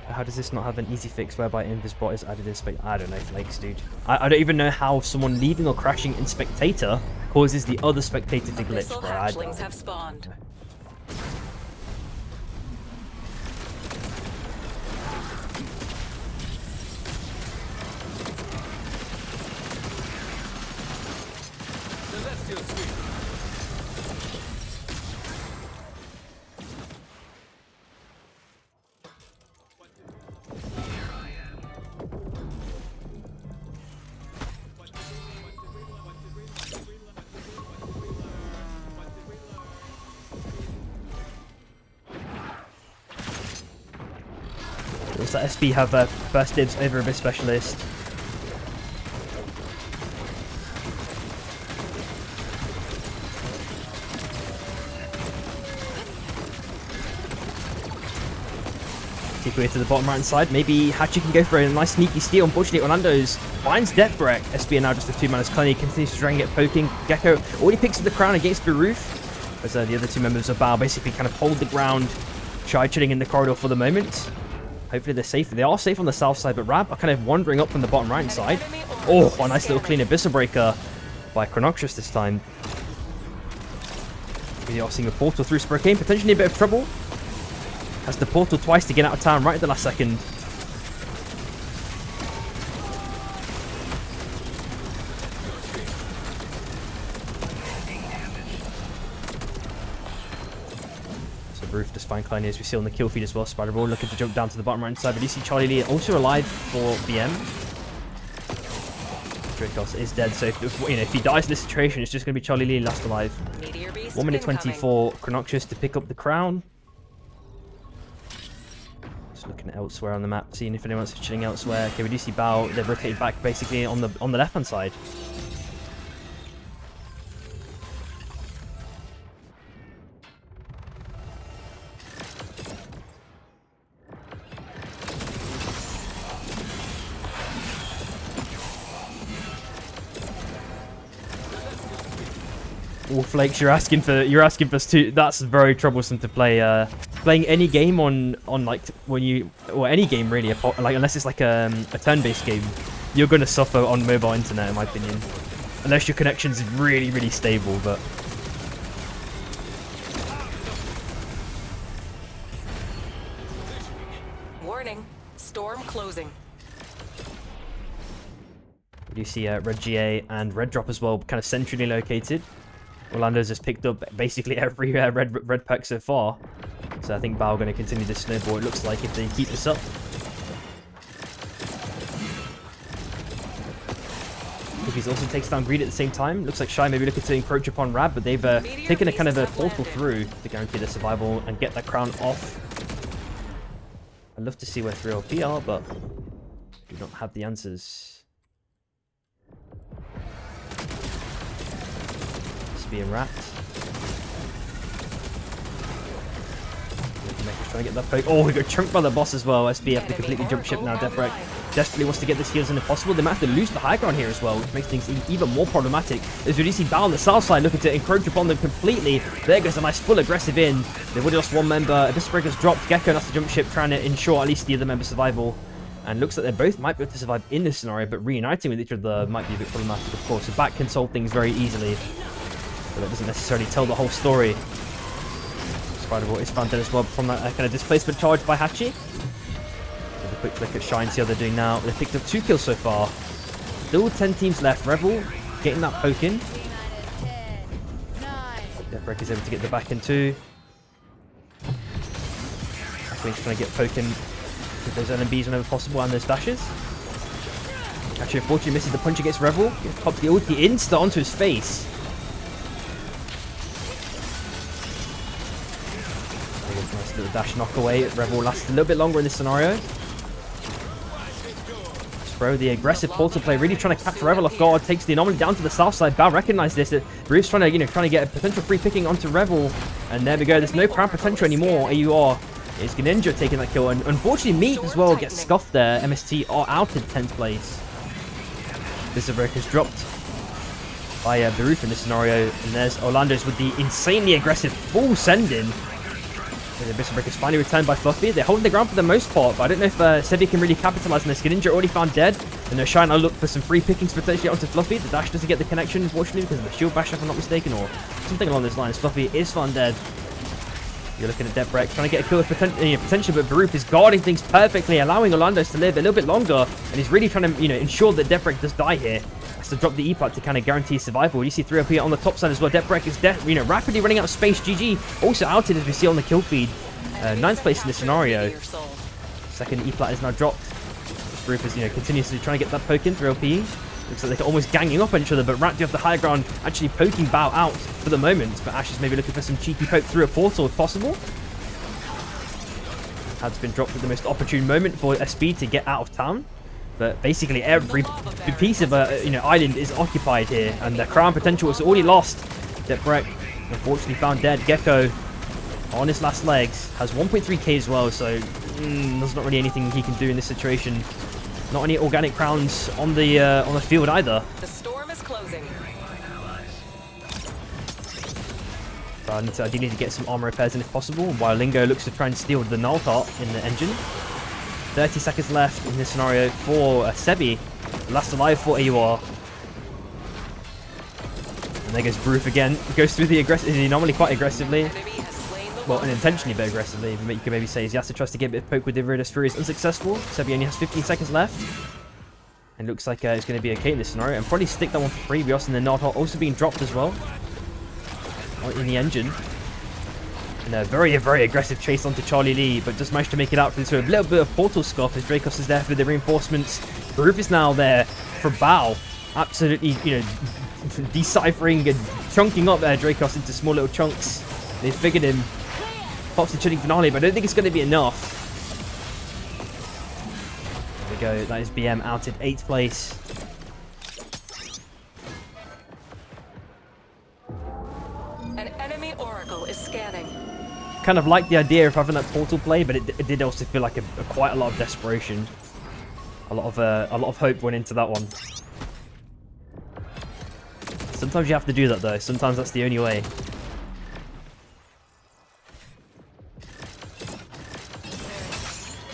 How does this not have an easy fix whereby Invisbot is added as spectator? I don't know, Flakes, dude. I don't even know how someone leaving or crashing in spectator causes the other spectator to glitch, bro. Hatchlings have spawned. Does that SB have first dibs over Abyss Specialist? Take away to the bottom right hand side. Maybe Hatchet can go for a nice sneaky steal. Unfortunately, Orlando's finds Death Break. SB now just a 2 manus Cunny continues to try and get poking. Gecko already picks up the crown against the roof. As the other 2 members of Bao basically kind of hold the ground. Shy chilling in the corridor for the moment. Hopefully they're safe. They are safe on the south side, but Rab are kind of wandering up from the bottom right hand side. Oh, a nice little clean Abyssal Breaker by Chronoxus this time. We are seeing a portal through Spurcane, potentially a bit of trouble. Has the portal twice to get out of town right at the last second. So Roof just fine Kleiny as we see on the kill feed as well. Spider-Ball looking to jump down to the bottom right side, but you see Charlie Lee also alive for BM. Dracos is dead, so if he dies in this situation, it's just going to be Charlie Lee last alive. 1 minute 24, Chronoxus to pick up the crown. Looking elsewhere on the map, seeing if anyone's chilling elsewhere. Okay, we do see Bao. They've rotated back basically on the left hand side. All flakes, you're asking for two. That's very troublesome to play. Playing any game on like when you, or any game really, like unless it's like a turn-based game, you're gonna suffer on mobile internet in my opinion, unless your connection's really really stable. But Warning. Storm closing. you see red GA and red drop as well, kind of centrally located. Orlando's just picked up basically every red pack so far. So I think Bao going to continue this snowball, it looks like, if they keep this up. Cookies also takes down Greed at the same time. Looks like Shy may be looking to encroach upon Rab, but they've taken a kind of a portal through to guarantee their survival and get that crown off. I'd love to see where 3LP are, but we don't have the answers. Being wrapped. Trying to get that poke. Oh, we got chunked by the boss as well. SB have to completely jump ship now. Deathbreak desperately wants to get this heals in if possible. They might have to lose the high ground here as well, which makes things even more problematic. As we see Bao on the south side looking to encroach upon them completely. There goes a nice full aggressive in. They've already lost one member. Abyss Breaker's dropped. Gecko has to jump ship, trying to ensure at least the other member's survival. And looks like they both might be able to survive in this scenario, but reuniting with each other might be a bit problematic, of course. So back can solve things very easily. But that doesn't necessarily tell the whole story. Spider-Ball is found dead as well from that kind of displacement charge by Hachi. Have a quick look at Shine, see how they're doing now. They've picked up 2 kills so far. Still 10 teams left. Revel getting that poke in. Deathbreak is able to get the back in too. He's trying to get poking with those LMBs whenever possible and those dashes. Actually, unfortunately misses the punch against Revel. Pops the ulti insta onto his face. Nice little dash knock away. Revel lasts a little bit longer in this scenario. Bro, the aggressive portal play, really trying to catch Revel off guard, takes the anomaly down to the south side. Bao recognized this. Bruce trying to get a potential free picking onto Revel, and there we go. There's no crown potential anymore. AUR is Greninja taking that kill, and unfortunately Meat as well gets scuffed there. MST are out in 10th place. This is dropped by Baruf in this scenario, and there's Orlando's with the insanely aggressive full send-in. The Abyss Breaker is finally returned by Fluffy. They're holding the ground for the most part, but I don't know if Sevi can really capitalize on this. Greninja already found dead, and they're trying to look for some free pickings potentially onto Fluffy. The dash doesn't get the connection, unfortunately, because of the shield bash, if I'm not mistaken, or something along those lines. Fluffy is found dead. You're looking at Deathbreak, trying to get a kill with potential, but Baruf is guarding things perfectly, allowing Orlando's to live a little bit longer, and he's really trying to, ensure that Deathbreak does die here. Has to drop the E-Plat to kind of guarantee survival. You see 3LP on the top side as well. Deathbreak is rapidly running out of space. GG also outed, as we see on the kill feed. 9th place in this scenario. Second E-Plat is now dropped. Baruf is, continuously trying to get that poke in. 3LP. Looks like they're almost ganging up on each other, but Rat, you have the high ground, actually poking Bao out for the moment. But Ash is maybe looking for some cheeky poke through a portal if possible. Has been dropped at the most opportune moment for SB to get out of town. But basically every piece of island is occupied here, and the crown potential is already lost. Deathbreak unfortunately found dead. Gecko on his last legs has 1.3k as well, so there's not really anything he can do in this situation. Not any organic crowns on the field either. The storm is closing. But I do need to get some armor repairs in if possible, while Lingo looks to try and steal the null tart in the engine. 30 seconds left in this scenario for Sebi. Last alive for AUR. And there goes Baruf again. Goes through the anomaly quite aggressively. Well, unintentionally but aggressively. You could maybe say as Yasuo tries to get a bit of poke with the Iridus Fury is unsuccessful. Sebi only has 15 seconds left. And looks like it's going to be okay in this scenario. And probably stick that one for Previous, and the Nard also being dropped as well. In the engine. And a very, very aggressive chase onto Charlie Lee, but just managed to make it out into a little bit of portal scuff as Dracos is there for the reinforcements. Baruf is now there for Bao. Absolutely, deciphering and chunking up Dracos into small little chunks. They figured him. Pops the chilling finale, but I don't think it's going to be enough. There we go. That is BM out at 8th place. An enemy oracle is scanning. Kind of like the idea of having that portal play, but it did also feel like quite a lot of desperation. A lot of hope went into that one. Sometimes you have to do that though. Sometimes that's the only way.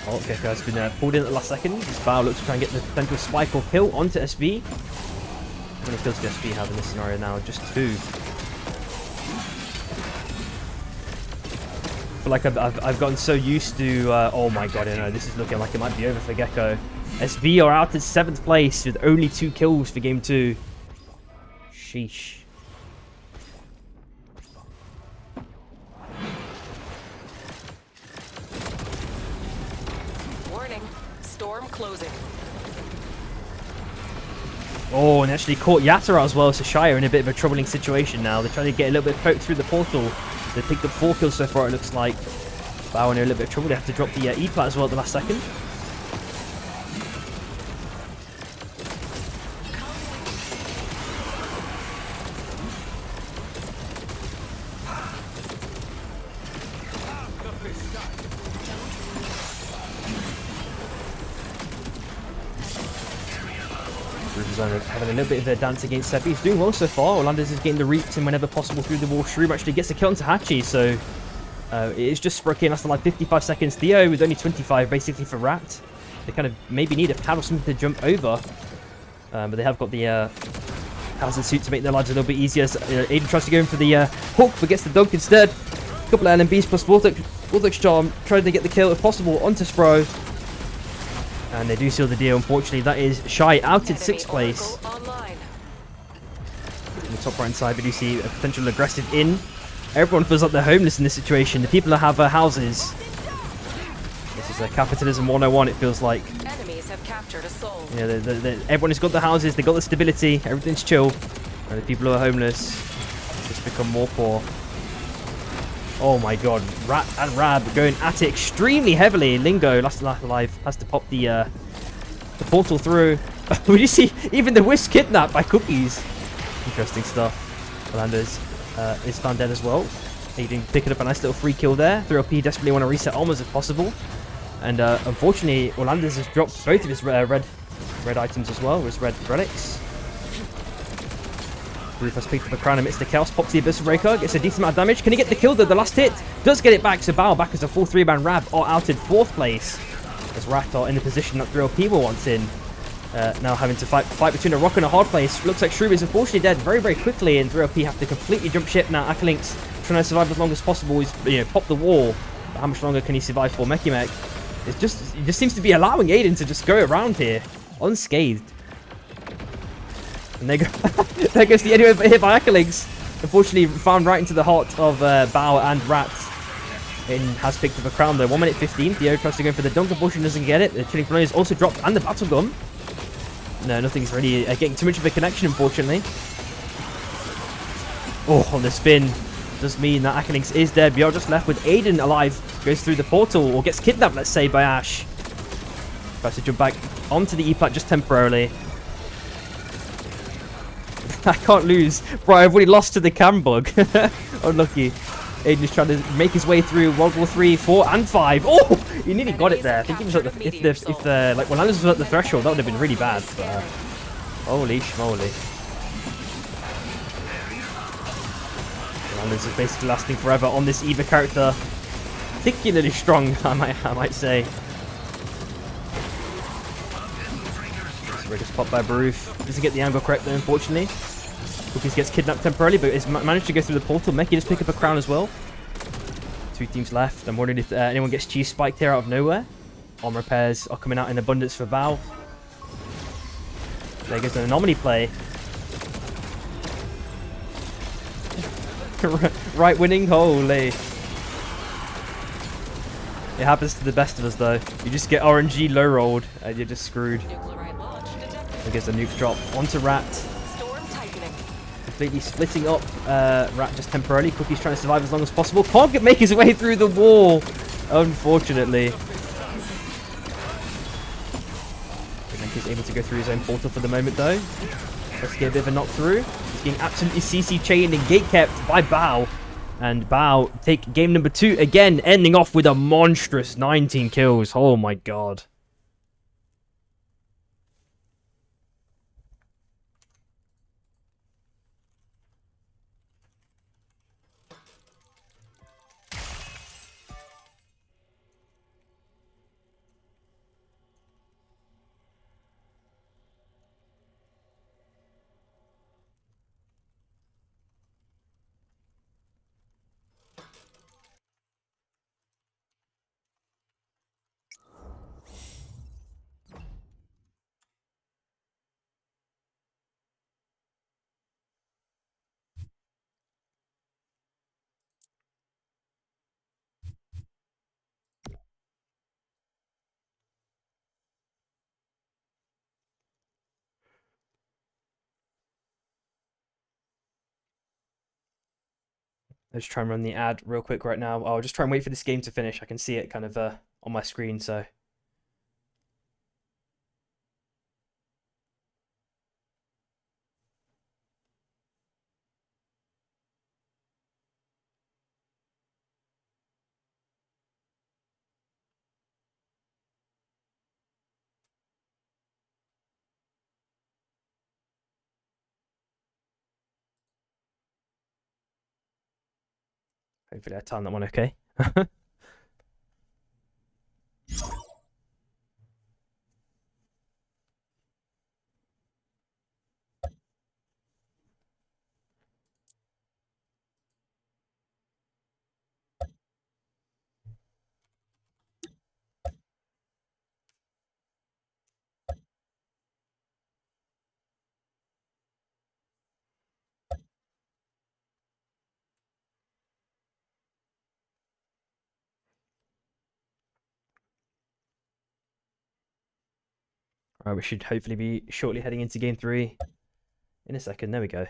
Oh, okay, guys, been pulled in at the last second. Bao looks to try and get the potential spike or kill onto SB. How many kills does SB have in this scenario now? Just 2. I feel like I've gotten so used to... oh my god, I know, this is looking like it might be over for Gecko. SB are out in 7th place with only 2 kills for game 2. Sheesh. Warning, storm closing. Oh, and actually caught Yatara as well, so Shire in a bit of a troubling situation now. They're trying to get a little bit poked through the portal. They picked up 4 kills so far, it looks like. Bao in a little bit of trouble. They have to drop the E-plat as well at the last second. Having a little bit of a dance against Seppi. He's doing well so far. Orlando's is getting the reach and whenever possible through the wall. Shroom actually gets a kill onto Hachi, so it is just Sproky after like 55 seconds. Theo with only 25 basically for Rat. They kind of maybe need a pad or something to jump over. But they have got the hazard suit to make their lives a little bit easier. So, Aiden tries to go in for the hook, but gets the dunk instead. A couple of LMBs plus Vortex Charm, trying to get the kill if possible onto Spro. And they do seal the deal. Unfortunately, that is Shy out in 6th place. In the top right side, we do see a potential aggressive in. Everyone feels like they're homeless in this situation. The people that have houses. This is a capitalism 101, it feels like. Enemies have captured a soul. Yeah, everyone has got the houses, they got the stability, everything's chill. And the people who are homeless just become more poor. Oh my god, Rat and Rab going at it extremely heavily. Lingo, last alive, has to pop the portal through. Would you see even the Wisp kidnapped by Cookies? Interesting stuff. Orlando's is found dead as well. Aiden picking up a nice little free kill there. 3LP desperately want to reset armors if possible. And unfortunately, Orlando's has dropped both of his red items as well, his red relics. Roof has picked up a crown amidst the chaos, pops the Abyssal Breaker, gets a decent amount of damage. Can he get the kill though? The last hit does get it back, so Bao back as a full 3-man Rab are out in 4th place. As Rat are in the position that 3LP wants in. Now having to fight between a rock and a hard place. Looks like Shrew is unfortunately dead very, very quickly, and 3LP have to completely jump ship now. Akalink's trying to survive as long as possible. He's popped the wall, but how much longer can he survive for? Mekimek, it just seems to be allowing Aiden to just go around here unscathed. And there goes the anyway hit by Akalinks. Unfortunately, found right into the heart of Bao and Rat. Aiden has picked up a crown though. 1 minute 15. Theo tries to go for the dunk. Unfortunately, doesn't get it. The Chilling Flame is also dropped, and the battle gun. No, nothing's really getting too much of a connection, unfortunately. Oh, the spin does mean that Akalinks is dead. We are just left with Aiden alive. Goes through the portal, or gets kidnapped, let's say, by Ash. Tries to jump back onto the E-plat just temporarily. I can't lose. Bro, I've already lost to the cam bug. Unlucky. Aiden is trying to make his way through World War 3, 4, and 5. Oh! He nearly got it there. I think he was at the... If like, when Landers was at the threshold, that would have been really bad. But, holy schmoly. Landers is basically lasting forever on this Eva character. Particularly strong, I might say. Just popped by Baroof. Doesn't get the angle correct though, unfortunately. Cookies gets kidnapped temporarily, but has managed to go through the portal. Meki just pick up a crown as well. 2 teams left. I'm wondering if anyone gets cheese spiked here out of nowhere. Arm repairs are coming out in abundance for Bao. There goes an anomaly play. Right winning, holy. It happens to the best of us though. You just get RNG low rolled and you're just screwed. There goes the nuke drop onto Rat. Completely splitting up Rat just temporarily. Cookie's trying to survive as long as possible. Can't make his way through the wall, unfortunately. He's able to go through his own portal for the moment though. Let's get a bit of a knock through. He's getting absolutely CC chained and gate kept by Bao. And Bao take game number 2 again, ending off with a monstrous 19 kills. Oh my god. Let's try and run the ad real quick right now. I'll just try and wait for this game to finish. I can see it kind of on my screen, so. Hopefully I timed that one okay. Alright, we should hopefully be shortly heading into game 3 in a second. There we go.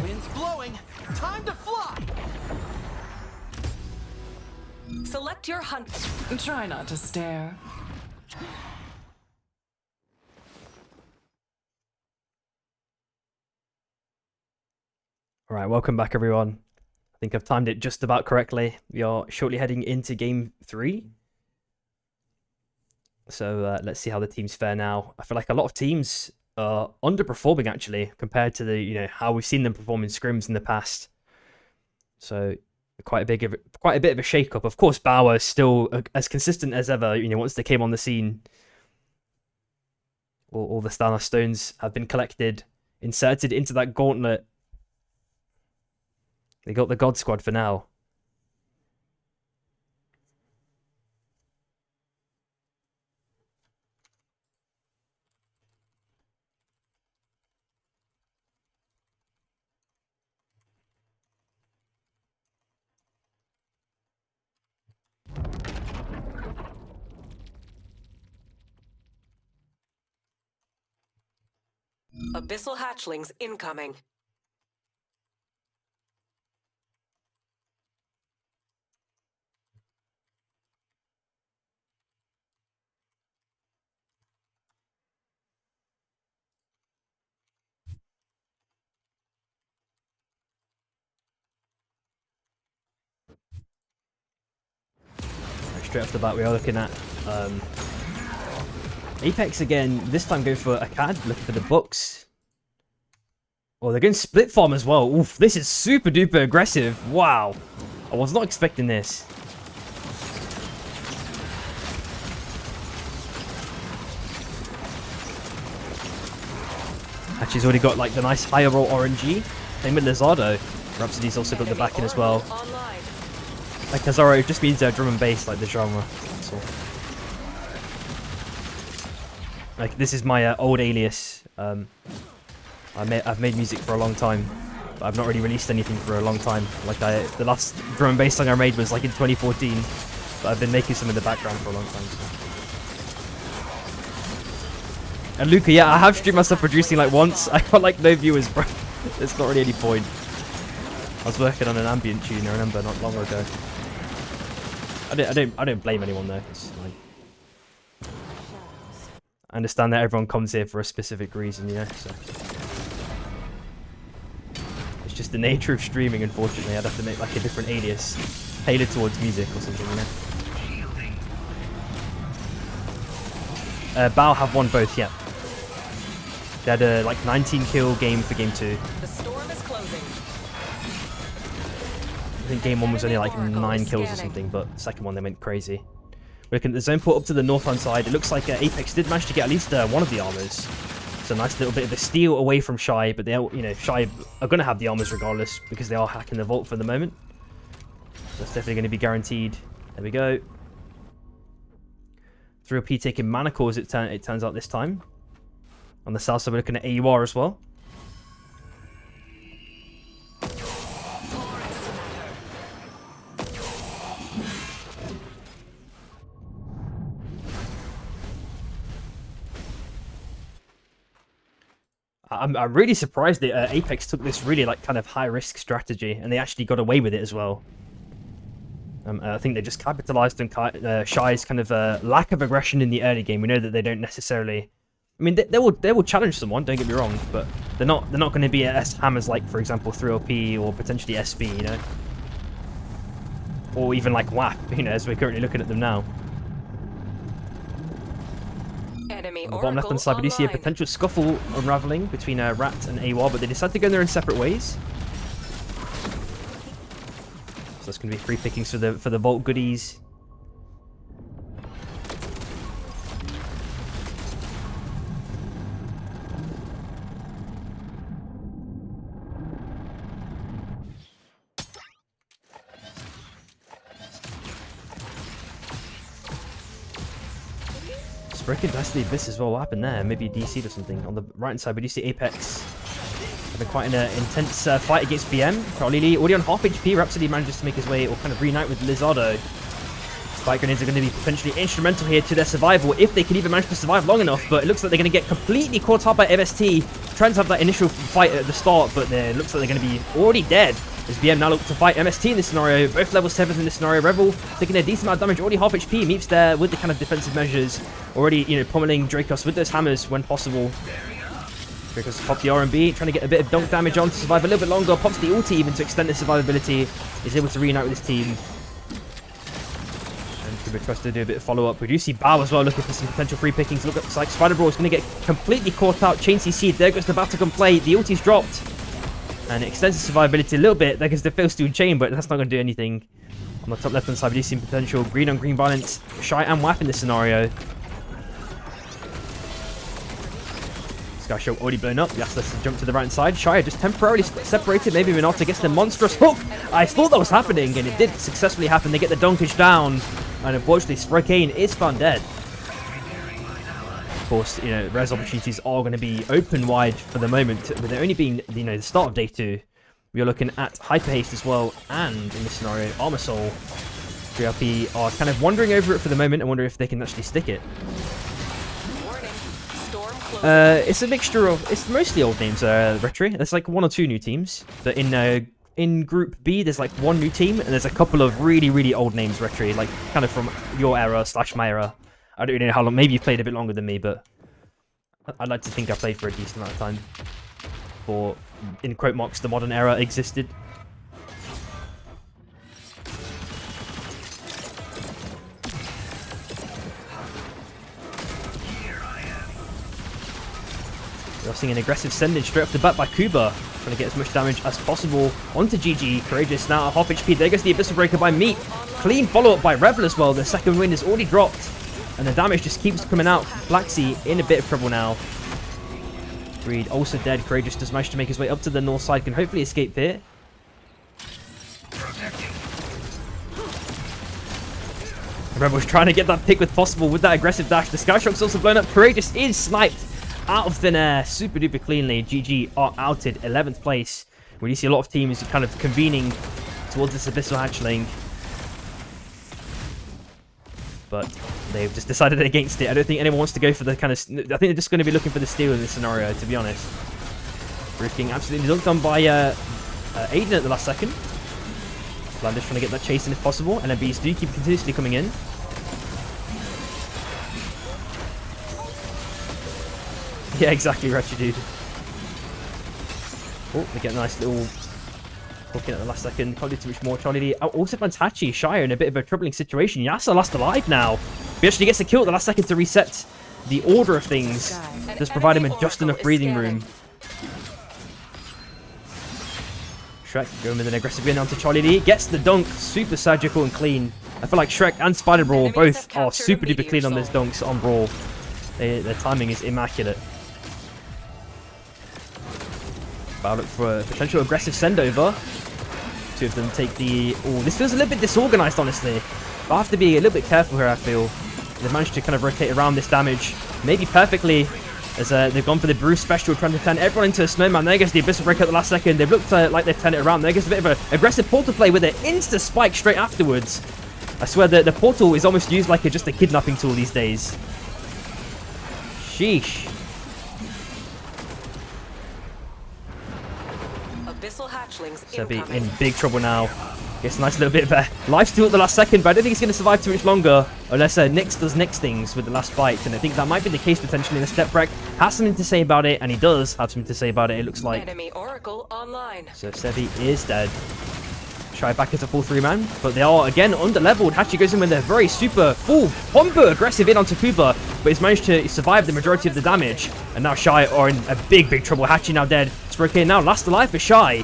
Wind's blowing. Time to fly. Select your hunt. Try not to stare. Alright, welcome back everyone. I think I've timed it just about correctly. We are shortly heading into game 3. So let's see how the teams fare now. I feel like a lot of teams are underperforming actually compared to the how we've seen them perform in scrims in the past. So quite a bit of a shake-up. Of course, Bauer is still as consistent as ever. Once they came on the scene, all the Thanos stones have been collected, inserted into that gauntlet. They got the God Squad for now. Abyssal hatchlings incoming. Straight off the bat, we are looking at Apex again. This time going for a CAD, looking for the Bucks. Oh, they're going split farm as well. Oof, this is super duper aggressive. Wow, I was not expecting this. Actually, he's already got like the nice higher roll RNG. Same with Lizardo. Rhapsody's also got the back in as well. Like Kazaro, it just means drum and bass, like the genre. That's all. Like this is my old alias. I've made music for a long time, but I've not really released anything for a long time. Like the last drum and bass song I made was like in 2014, but I've been making some in the background for a long time. So. And Luca, yeah, I have streamed myself producing like once. I got like no viewers, bro. There's not really any point. I was working on an ambient tune, I remember, not long ago. I don't blame anyone though. It's like, I understand that everyone comes here for a specific reason, so it's just the nature of streaming. Unfortunately, I'd have to make like a different alias tailored towards music or something, Bao have won both, yeah. They had a like 19 kill game for game 2. The storm is closing. I think game 1 was only like 9 kills or something, but the second one they went crazy. We're looking at the zone port up to the north-hand side. It looks like Apex did manage to get at least one of the armors. a nice little bit of a steal away from Shy, but they're, you know, Shy are going to have the armors regardless because they are hacking the vault for the moment. That's definitely going to be guaranteed. There we go. 3OP taking mana cores, it turns out this time. On the south side, we're looking at AUR as well. I'm really surprised that Apex took this really like kind of high risk strategy and they actually got away with it as well. I think they just capitalized on Shy's kind of lack of aggression in the early game. We know that they don't necessarily. I mean, they will challenge someone. Don't get me wrong, but they're not going to be as hammers like, for example, 3OP or potentially SB, you know, or even like WAP, you know, as we're currently looking at them now. Enemy On the bottom left-hand side, we do see a potential scuffle unraveling between Rat and AWAR, but they decide to go in their own separate ways. So that's going to be free pickings for the vault goodies. Breaking past the abyss as well. What happened there? Maybe DC'd or something. On the right hand side, we do see Apex having quite an intense fight against BM. Charlie Lee already on half HP. Rhapsody manages to make his way or kind of reunite with Lizardo. Spike grenades are going to be potentially instrumental here to their survival if they can even manage to survive long enough. But it looks like they're going to get completely caught up by MST. Trying to have that initial fight at the start, but it looks like they're going to be already dead. As BM now look to fight MST in this scenario. Both level 7s in this scenario. Rebel taking a decent amount of damage, already half HP. Meeps there with the kind of defensive measures. Already, you know, pummeling Dracos with those hammers when possible. Dracos pops the R&B, trying to get a bit of dunk damage on to survive a little bit longer. Pops the ulti even to extend his survivability. Is able to reunite with his team. And Kuba tries to do a bit of follow-up. We do see Bao as well looking for some potential free pickings. Looks like Spider Brawl is going to get completely caught out. Chain CC, there goes the Battlecom play. The ulti's dropped. And it extends the survivability a little bit. There goes the fail steel chain, but that's not going to do anything. On the top left-hand side, we do see potential green on green violence. Shy and WAP in this scenario. Sky Show already blown up. Yes, let's jump to the right-hand side. Shy just temporarily separated. Maybe Minota gets the monstrous hook. I thought that was happening, and it did successfully happen. They get the dunkage down. And unfortunately, Sprokane is found dead. Of course, you know, res opportunities are going to be open wide for the moment, with it only being, you know, the start of day 2. We are looking at Hyper Haste as well, and in this scenario, Armor Soul. 3RP are kind of wandering over it for the moment. I wonder if they can actually stick it. It's a mixture of, it's mostly old names, Retri. There's like 1 or 2 new teams, but in Group B, there's like 1 new team, and there's a couple of really, really old names, Retri, like kind of from your era / my era. I don't really know how long. Maybe you've played a bit longer than me, but I'd like to think I played for a decent amount of time before, in quote marks, the modern era existed. We're seeing an aggressive send-in straight off the bat by Kuba, trying to get as much damage as possible onto GG. Courageous now at half HP. There goes the Abyssal Breaker by Meat. Clean follow-up by Rebel as well. The second win is already dropped. And the damage just keeps coming out. Black Sea in a bit of trouble now. Breed also dead. Courageous does manage to make his way up to the north side. Can hopefully escape here. Rebel's trying to get that pick with possible with that aggressive dash. The Sky Shock's also blown up. Courageous is sniped out of thin air super duper cleanly. GG are outed 11th place. We do see a lot of teams kind of convening towards this Abyssal Hatchling. But they've just decided against it. I don't think anyone wants to go for the kind of... I think they're just going to be looking for the steal in this scenario, to be honest. Roof King absolutely dunked on by Aiden at the last second. Blandish trying to get that chase in if possible. And NBs do keep continuously coming in. Yeah, exactly, Retry dude. Oh, they get a nice little hooking at the last second. Can't do too much more. Charlie Lee. Oh, also Fantachi, Shire in a bit of a troubling situation. Yasa last alive now. He actually gets a kill at the last second to reset the order of things. Just provide him with just enough breathing room. Shrek going with an aggressive win onto Charlie Lee. Gets the dunk. Super surgical and clean. I feel like Shrek and Spider Brawl both are super duper clean on these dunks on Brawl. Their timing is immaculate. About look for a potential aggressive send over. Two of them take the... Oh, this feels a little bit disorganized, honestly. But I have to be a little bit careful here, I feel. They've managed to kind of rotate around this damage. Maybe perfectly, as they've gone for the Bruce special, trying to turn everyone into a snowman. There goes the Abyssal Breaker at the last second. They've looked like they've turned it around. There goes a bit of an aggressive portal play with an insta-spike straight afterwards. I swear that the portal is almost used like just a kidnapping tool these days. Sheesh. Abyssal hatchlings Sebi incoming. in big trouble now. Gets a nice little bit of a life steal at the last second, but I don't think he's going to survive too much longer unless Nyx does Nyx things with the last fight, and I think that might be the case potentially in the step break. Has something to say about it, and he does have something to say about it, it looks like. Enemy Oracle online. So Sebi is dead. Try back as a full 3-man, but they are again under-leveled. Hachi goes in with a very super full combo aggressive in onto Kuba, but he's managed to survive the majority of the damage, and now Shy are in a big trouble. Hachi now dead. Spurrier now last alive for Shy.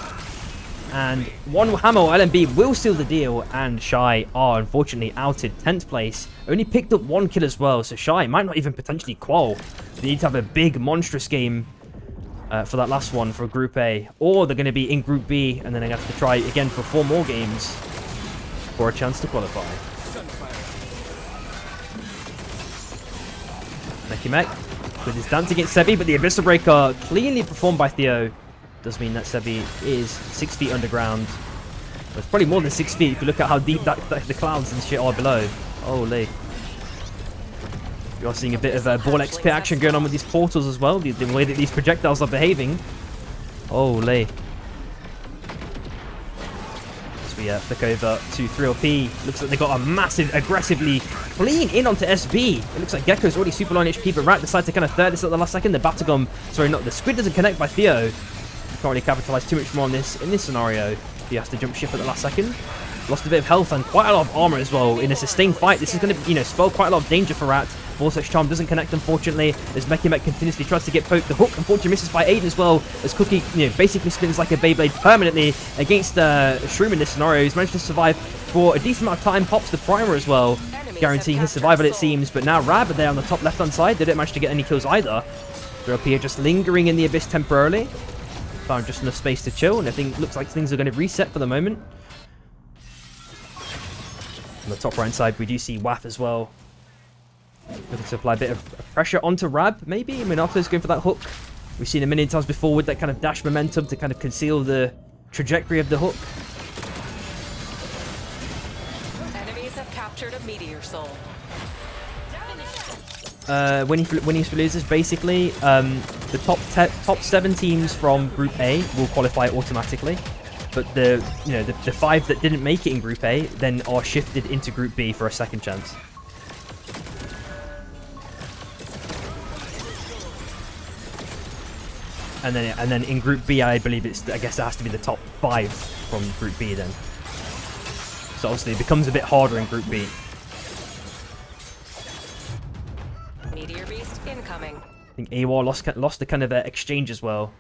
And one hammer or LMB will seal the deal, and Shy are unfortunately outed 10th place. Only picked up 1 kill as well, so Shy might not even potentially qual. They need to have a big monstrous game for that last one for Group A, or they're going to be in Group B, and then they have to try again for 4 more games for a chance to qualify. Mekimek with his dance against Sebi, but the Abyssal Breaker cleanly performed by Theo. Does mean that Sebi is 6 feet underground. Well, it's probably more than 6 feet if you look at how deep the clouds and shit are below. Holy. You are seeing a bit of ball XP action going on with these portals as well, the way that these projectiles are behaving. Holy. As we flick over to 3LP, looks like they got a massive, aggressively clean in onto SB. It looks like Gecko's already super low on HP, but Rat decides to kind of third this at the last second. The Batagum, sorry, not the Squid doesn't connect by Theo. Can't really capitalize too much more on this in this scenario. He has to jump ship at the last second. Lost a bit of health and quite a lot of armor as well in a sustained fight. This is going to, spell quite a lot of danger for Rat. Vortex Charm doesn't connect, unfortunately, as Mekimek continuously tries to get poked. The hook, unfortunately, misses by Aiden as well, as Cookie, basically spins like a Beyblade permanently against Shroom in this scenario. He's managed to survive for a decent amount of time, pops the primer as well, guaranteeing his survival, it seems. But now Rab are there on the top left-hand side. They don't manage to get any kills either. They're just lingering in the Abyss temporarily. Found just enough space to chill, and I think looks like things are going to reset for the moment. On the top right side, we do see Waff as well. Looking to apply a bit of pressure onto Rab, maybe. Minato's going for that hook. We've seen a million times before with that kind of dash momentum to kind of conceal the trajectory of the hook. Enemies have captured a meteor soul. When he loses, basically, the top 7 teams from Group A will qualify automatically, but the 5 that didn't make it in Group A then are shifted into Group B for a second chance. And then in Group B, I believe I guess it has to be the top 5 from Group B then. So obviously it becomes a bit harder in Group B. Meteor beast incoming. I think AWAR lost the kind of exchange as well.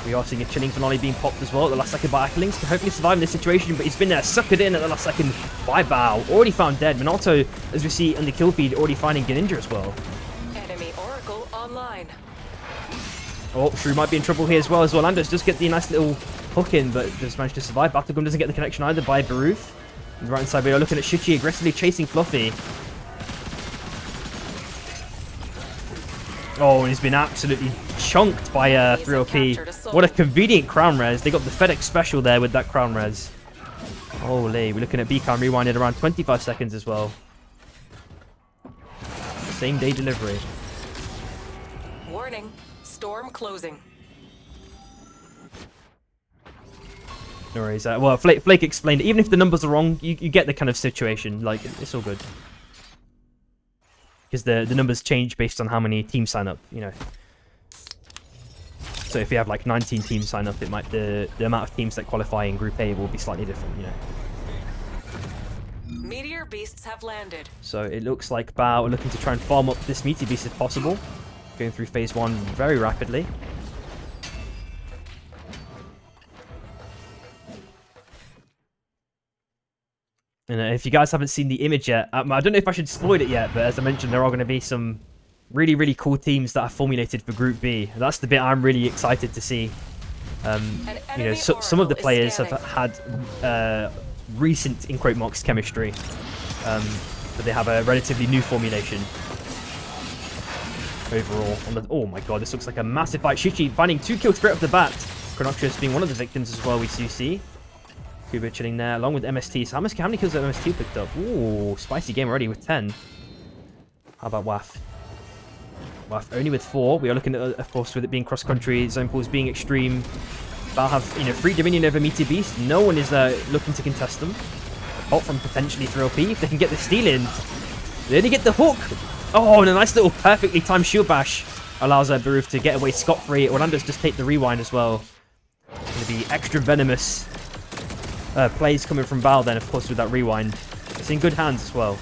We are seeing a chilling finale being popped as well at the last second by Acklings to hopefully survive in this situation, but he's been suckered in at the last second by Bao. Already found dead. Minato, as we see in the kill feed, already finding Greninja as well. Enemy Oracle online. Oh, Shrew might be in trouble here as well. Orlando's just get the nice little hook in, but just managed to survive. Batagum doesn't get the connection either by Baroof. On the right side, we are looking at Shichi aggressively chasing Fluffy. Oh, and he's been absolutely chunked by 3OP. What a convenient crown res. They got the FedEx special there with that crown res. Holy, we're looking at Beacon rewinded around 25 seconds as well. Same day delivery. Warning, storm closing. No worries. Well, Flake explained it. Even if the numbers are wrong, you get the kind of situation. Like, it's all good. Because the numbers change based on how many teams sign up, So if you have like 19 teams sign up, it might the amount of teams that qualify in Group A will be slightly different, Meteor beasts have landed. So it looks like Bao are looking to try and farm up this Meteor Beast if possible. Going through phase 1 very rapidly. And if you guys haven't seen the image yet, I don't know if I should spoil it yet, but as I mentioned, there are going to be some really, really cool teams that are formulated for Group B. That's the bit I'm really excited to see. You know, some of the players have had recent, in quote marks, chemistry, but they have a relatively new formulation overall. Oh my god, this looks like a massive fight. Shichi finding 2 kills straight off the bat. Chronocrius being one of the victims as well, we do see. Kuba chilling there, along with MST. So how many kills have MST picked up? Ooh, spicy game already with 10. How about WAF? WAF only with 4. We are looking at, of course, with it being cross-country, zone pools being extreme. Val have, you know, free dominion over Meteor Beast. No one is looking to contest them. Apart from potentially 3LP. If they can get the steal in. They only get the hook. Oh, and a nice little perfectly timed shield bash allows Baruf to get away scot-free. Orlando's just take the rewind as well. Going to be extra venomous plays coming from Val then, of course, with that rewind. It's in good hands as well.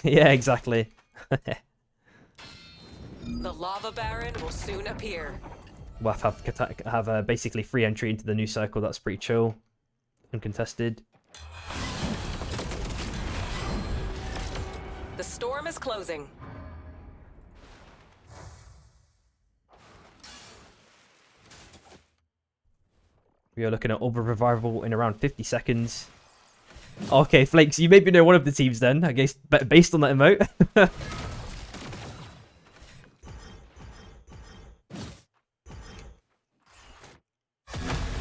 Yeah, exactly. The Lava Baron will soon appear. WAF have basically free entry into the new circle. That's pretty chill. Uncontested. The storm is closing. We are looking at Orb of Revival in around 50 seconds. Okay, Flakes, you maybe know one of the teams then, I guess, based on that emote.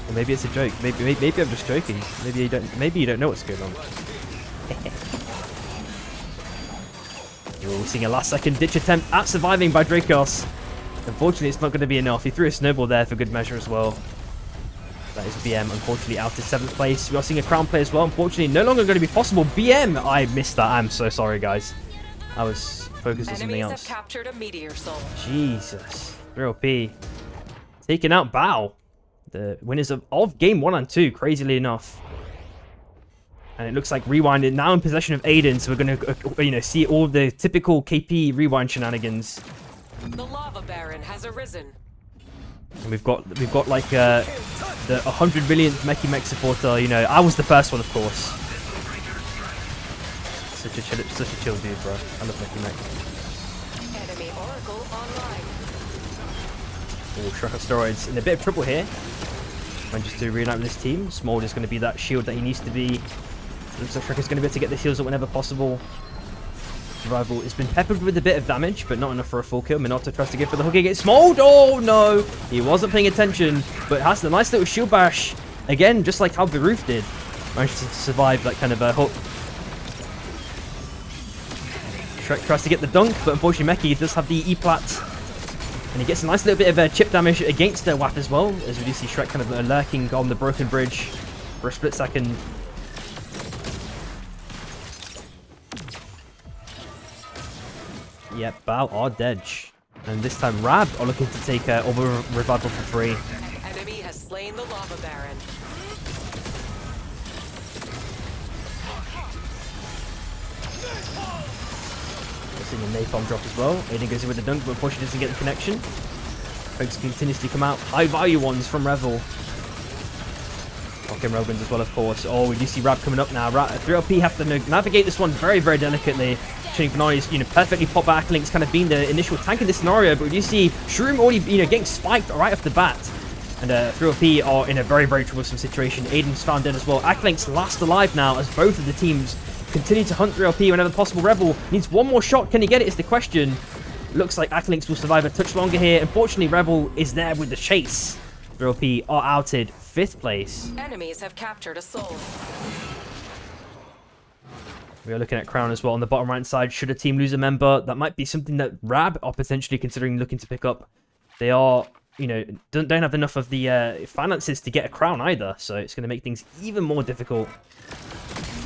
Or maybe it's a joke. Maybe I'm just joking. Maybe you don't know what's going on. We're seeing a last-second ditch attempt at surviving by Dracos. Unfortunately, it's not going to be enough. He threw a snowball there for good measure as well. That is BM, unfortunately, out to 7th place. We are seeing a crown play as well. Unfortunately, no longer going to be possible. BM! I missed that. I'm so sorry, guys. I was focused on something else. Enemies have captured a meteor soul. Jesus. 3LP. Taking out Bao. The winners of game 1 and 2, crazily enough. And it looks like Rewind is now in possession of Aiden, so we're going to, you know, see all the typical KP Rewind shenanigans. The Lava Baron has arisen. And we've got like the 100 millionth Meki Mech supporter. You know, I was the first one, of course. Such a chill dude, bro. I love Meki Mech. Enemy Oracle online. Oh, Shrek of steroids in a bit of trouble here. Manages to reunite with this team. Small is going to be that shield that he needs to be. Looks like Shrek is going to be able to get the heals up whenever possible. Rival has been peppered with a bit of damage, but not enough for a full kill. Minato tries to go for the hook. He gets smoked. Oh no! He wasn't paying attention, but has the nice little shield bash. Again, just like how Baruf did. Managed to survive that kind of a hook. Shrek tries to get the dunk, but unfortunately Meki does have the E-plat. And he gets a nice little bit of chip damage against the WAP as well, as we do see Shrek kind of lurking on the broken bridge for a split second. Yep, Bao are dead. And this time Rab are looking to take Orb of Revival for free. An enemy has slain the Lava Baron. We're seeing a napalm drop as well. Aiden goes in with the dunk, but unfortunately doesn't get the connection. Pokes continuously come out. High value ones from Revel. Okay, Rogan's as well, of course. Oh, we do see Rab coming up now. 3LP have to navigate this one very, very delicately. Finori's, you know, perfectly pop back. Link's kind of been the initial tank in this scenario, but we do see Shroom already, you know, getting spiked right off the bat. And 3LP are in a very, very troublesome situation. Aiden's found dead as well. Aklink's last alive now as both of the teams continue to hunt 3LP whenever possible. Rebel needs one more shot. Can he get it is the question. Looks like Aklinks will survive a touch longer here. Unfortunately, Rebel is there with the chase. 3LP are outed 5th place. Enemies have captured a soul. We are looking at Crown as well on the bottom right side. Should a team lose a member, that might be something that Rab are potentially considering looking to pick up. They are, you know, don't have enough of the finances to get a crown either, so it's going to make things even more difficult.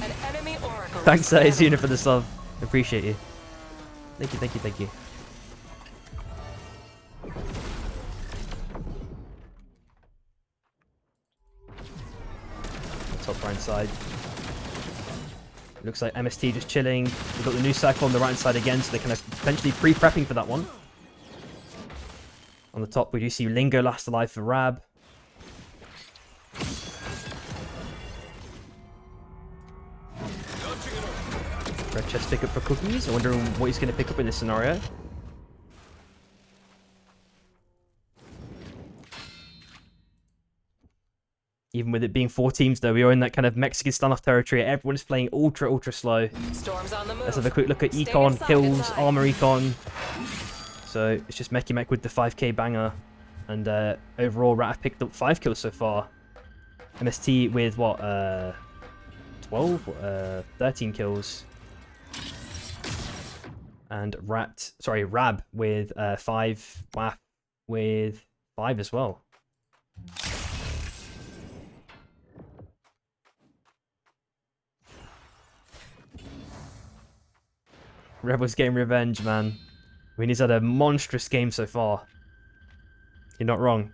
An enemy oracle. Thanks, Izuna, for the sub. Appreciate you. Thank you, thank you, thank you. Top right side. Looks like MST just chilling. We've got the new circle on the right side again, so they're kind of potentially pre-prepping for that one. On the top, we do see Lingo last alive for Rab. a chest pickup for Cookies. I'm wondering what he's going to pick up in this scenario. Even with it being 4 teams, though, we are in that kind of Mexican standoff territory. Everyone's playing ultra slow. Storm's on the move. Let's have a quick look at Stay econ, inside, kills, inside. armor econ. So it's just Meki Mek with the 5k banger. And overall, Rat have picked up 5 kills so far. MST with what, 12? 13 kills. And Rab with 5. Waf with 5 as well. Rebels getting revenge, man. I mean, he's had a monstrous game so far. You're not wrong.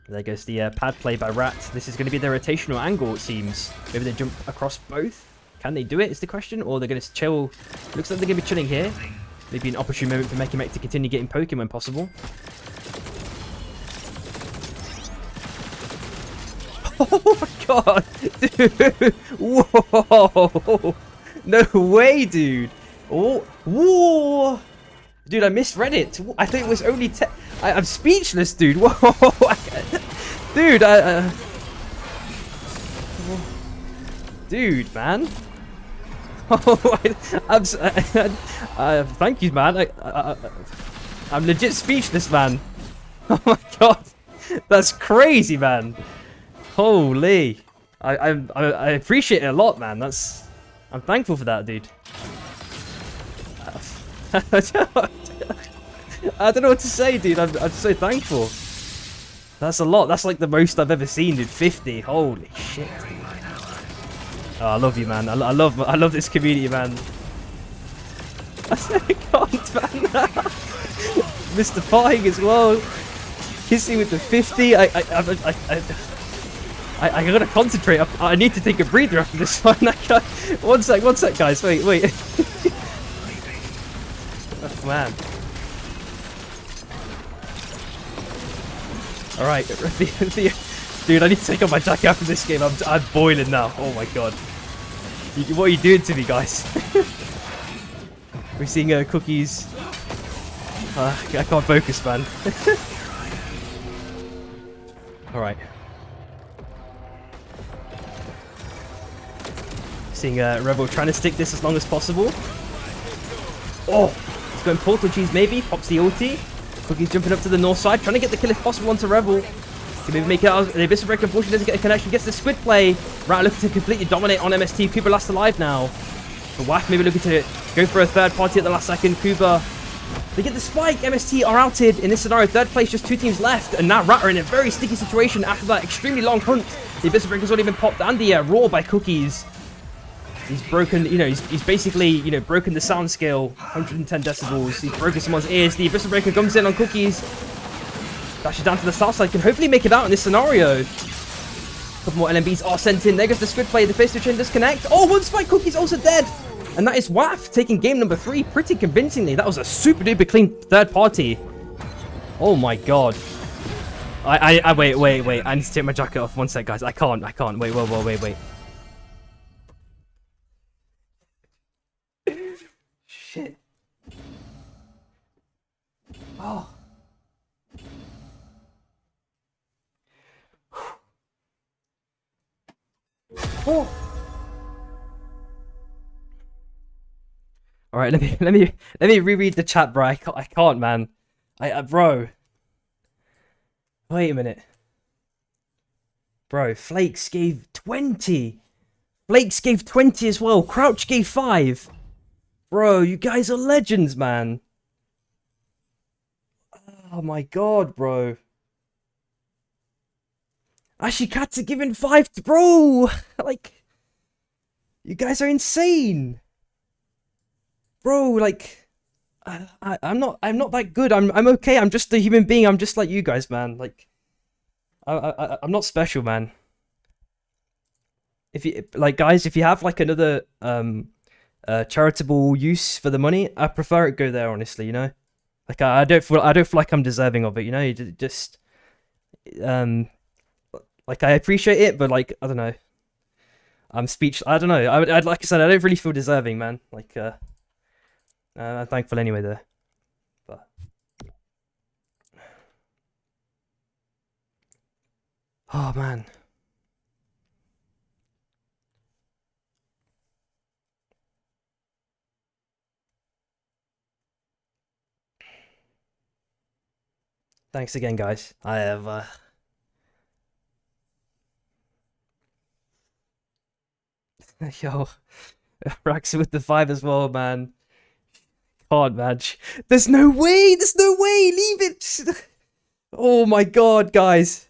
There goes the pad play by Rat. This is going to be their rotational angle, it seems. Maybe they jump across both. Can they do it, is the question? Or they're going to chill. Looks like they're going to be chilling here. Maybe an opportune moment for Meki Mek to continue getting poking when possible. Oh my god! Dude! Whoa! No way, dude! Oh, whoa! Dude, I misread it. I thought it was only 10. I'm speechless, dude. Whoa! Dude, dude, man. Oh, thank you, man. I'm legit speechless, man. Oh my god, that's crazy, man. Holy, I appreciate it a lot, man. I'm thankful for that, dude. I don't know what to say, dude. I'm so thankful. That's a lot. That's like the most I've ever seen, dude. 50. Holy shit. Oh, I love you, man. I love this community, man. I can't, man. Mr. Pie as well. Kissing with the 50. I gotta concentrate. I need to take a breather after this one. One sec, guys. Wait. Oh, man. Alright, dude, I need to take off my jacket after this game. I'm boiling now. Oh my god. What are you doing to me, guys? We're seeing Cookies. I can't focus, man. Alright. Seeing Rebel trying to stick this as long as possible. Oh! He's going Portal Cheese maybe. Pops the ulti. Cookie's jumping up to the north side, trying to get the kill if possible onto Rebel. Can maybe make it out. The Abyssal Breaker unfortunately doesn't get a connection. Gets the squid play. Rat looking to completely dominate on MST. Kuba last alive now. But Waf maybe looking to go for a third party at the last second. Kuba. They get the spike. MST are outed in this scenario. Third place, just 2 teams left. And now Rat are in a very sticky situation after that extremely long hunt. The Abyssal Breaker's already been popped and the roar by Cookies. He's broken, he's basically, broken the sound scale, 110 decibels. He's broken someone's ears. The Abyssal Breaker comes in on Cookies. Dashes down to the south side. Can hopefully make it out in this scenario. A couple more LMBs are sent in. There goes the squid play. The face switch in disconnect. Oh, one spike. Cookies also dead. And that is Waf taking game number 3 pretty convincingly. That was a super duper clean third party. Oh my god. Wait. I need to take my jacket off. One sec, guys. I can't. Wait. Shit. Oh. Oh. All right, let me reread the chat, bro. I can't, man. Bro. Wait a minute. Bro, Flakes gave 20. Flakes gave 20 as well. Crouch gave 5. Bro, you guys are legends, man. Oh my god, bro. Actually, Cats are giving 5 to bro. Like, you guys are insane. Bro, like, I'm not that good. I'm okay. I'm just a human being. I'm just like you guys, man. Like, I'm not special, man. If you guys, if you have like another charitable use for the money, I prefer it go there. Honestly, like I don't feel like I'm deserving of it. You just Like, I appreciate it, but like, I don't know. I'm speechless. I don't know. I'd like I said, I don't really feel deserving, man. Like, I'm thankful anyway, though. But oh man. Thanks again, guys. I have yo, Rax with the 5 as well, man. Can't, man. There's no way. There's no way. Leave it. Oh my god, guys.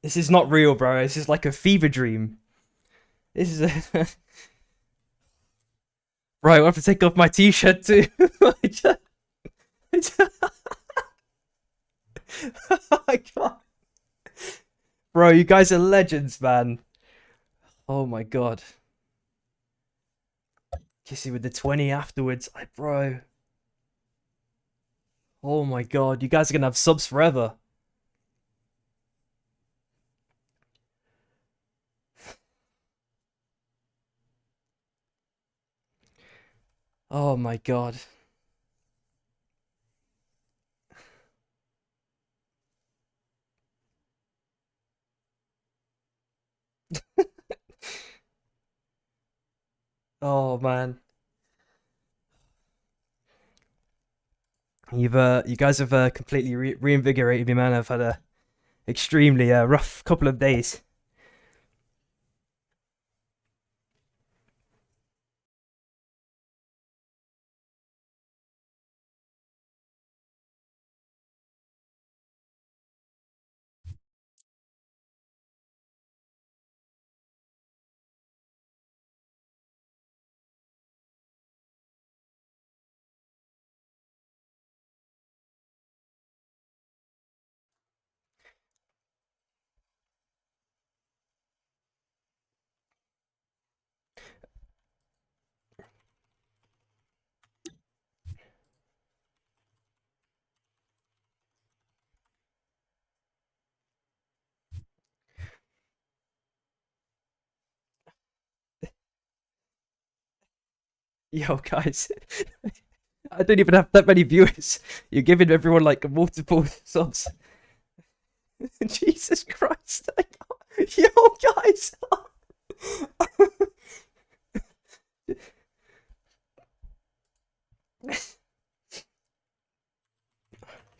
This is not real, bro. This is like a fever dream. This is a... Right, I have to take off my t-shirt too. I can't. Bro, you guys are legends, man. Oh my god. Kissy with the 20 afterwards. Bro. Oh my god, you guys are gonna have subs forever. Oh my god. Oh man. You guys have completely reinvigorated me, man. I've had a extremely rough couple of days. Yo, guys. I don't even have that many viewers. You're giving everyone like multiple subs. Jesus Christ. Yo, guys.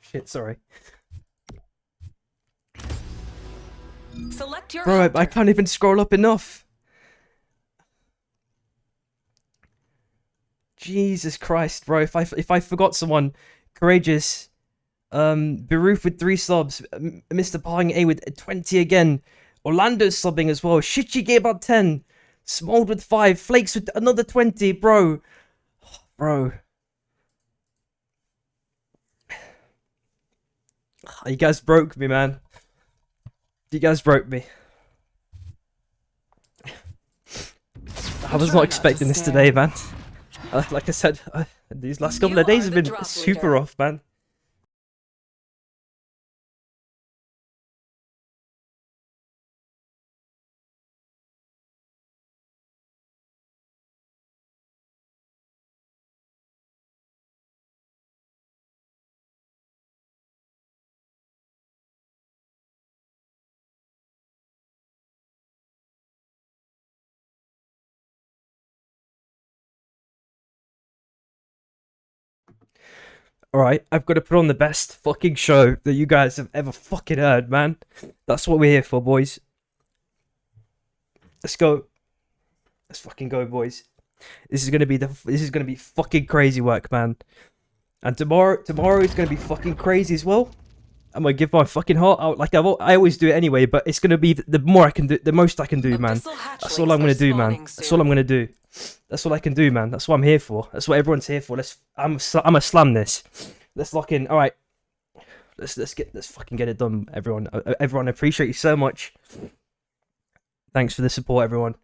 Shit, sorry. Select your Bro, hunter. I can't even scroll up enough. Jesus Christ, bro. If I forgot someone, Courageous, Beroof with 3 subs, Mr. Pong A with 20 again, Orlando's subbing as well, Shichi gave about 10, Smold with 5, Flakes with another 20, bro. Bro. You guys broke me, man. You guys broke me. I was not expecting this today, man. Like I said, these last couple of days have been super rough, man. Alright, I've got to put on the best fucking show that you guys have ever fucking heard, man. That's what we're here for, boys. Let's go. Let's fucking go, boys. This is gonna be fucking crazy work, man. And tomorrow is gonna be fucking crazy as well. I'm gonna give my fucking heart out like I always do it anyway, but it's gonna be the more I can do, the most I can do, man. That's all I'm gonna do, man. That's all I'm gonna do. That's all I can do, man. That's what I'm here for. That's what everyone's here for. I'm gonna slam this. Let's lock in. All right. Let's fucking get it done, everyone. Everyone, I appreciate you so much. Thanks for the support, everyone.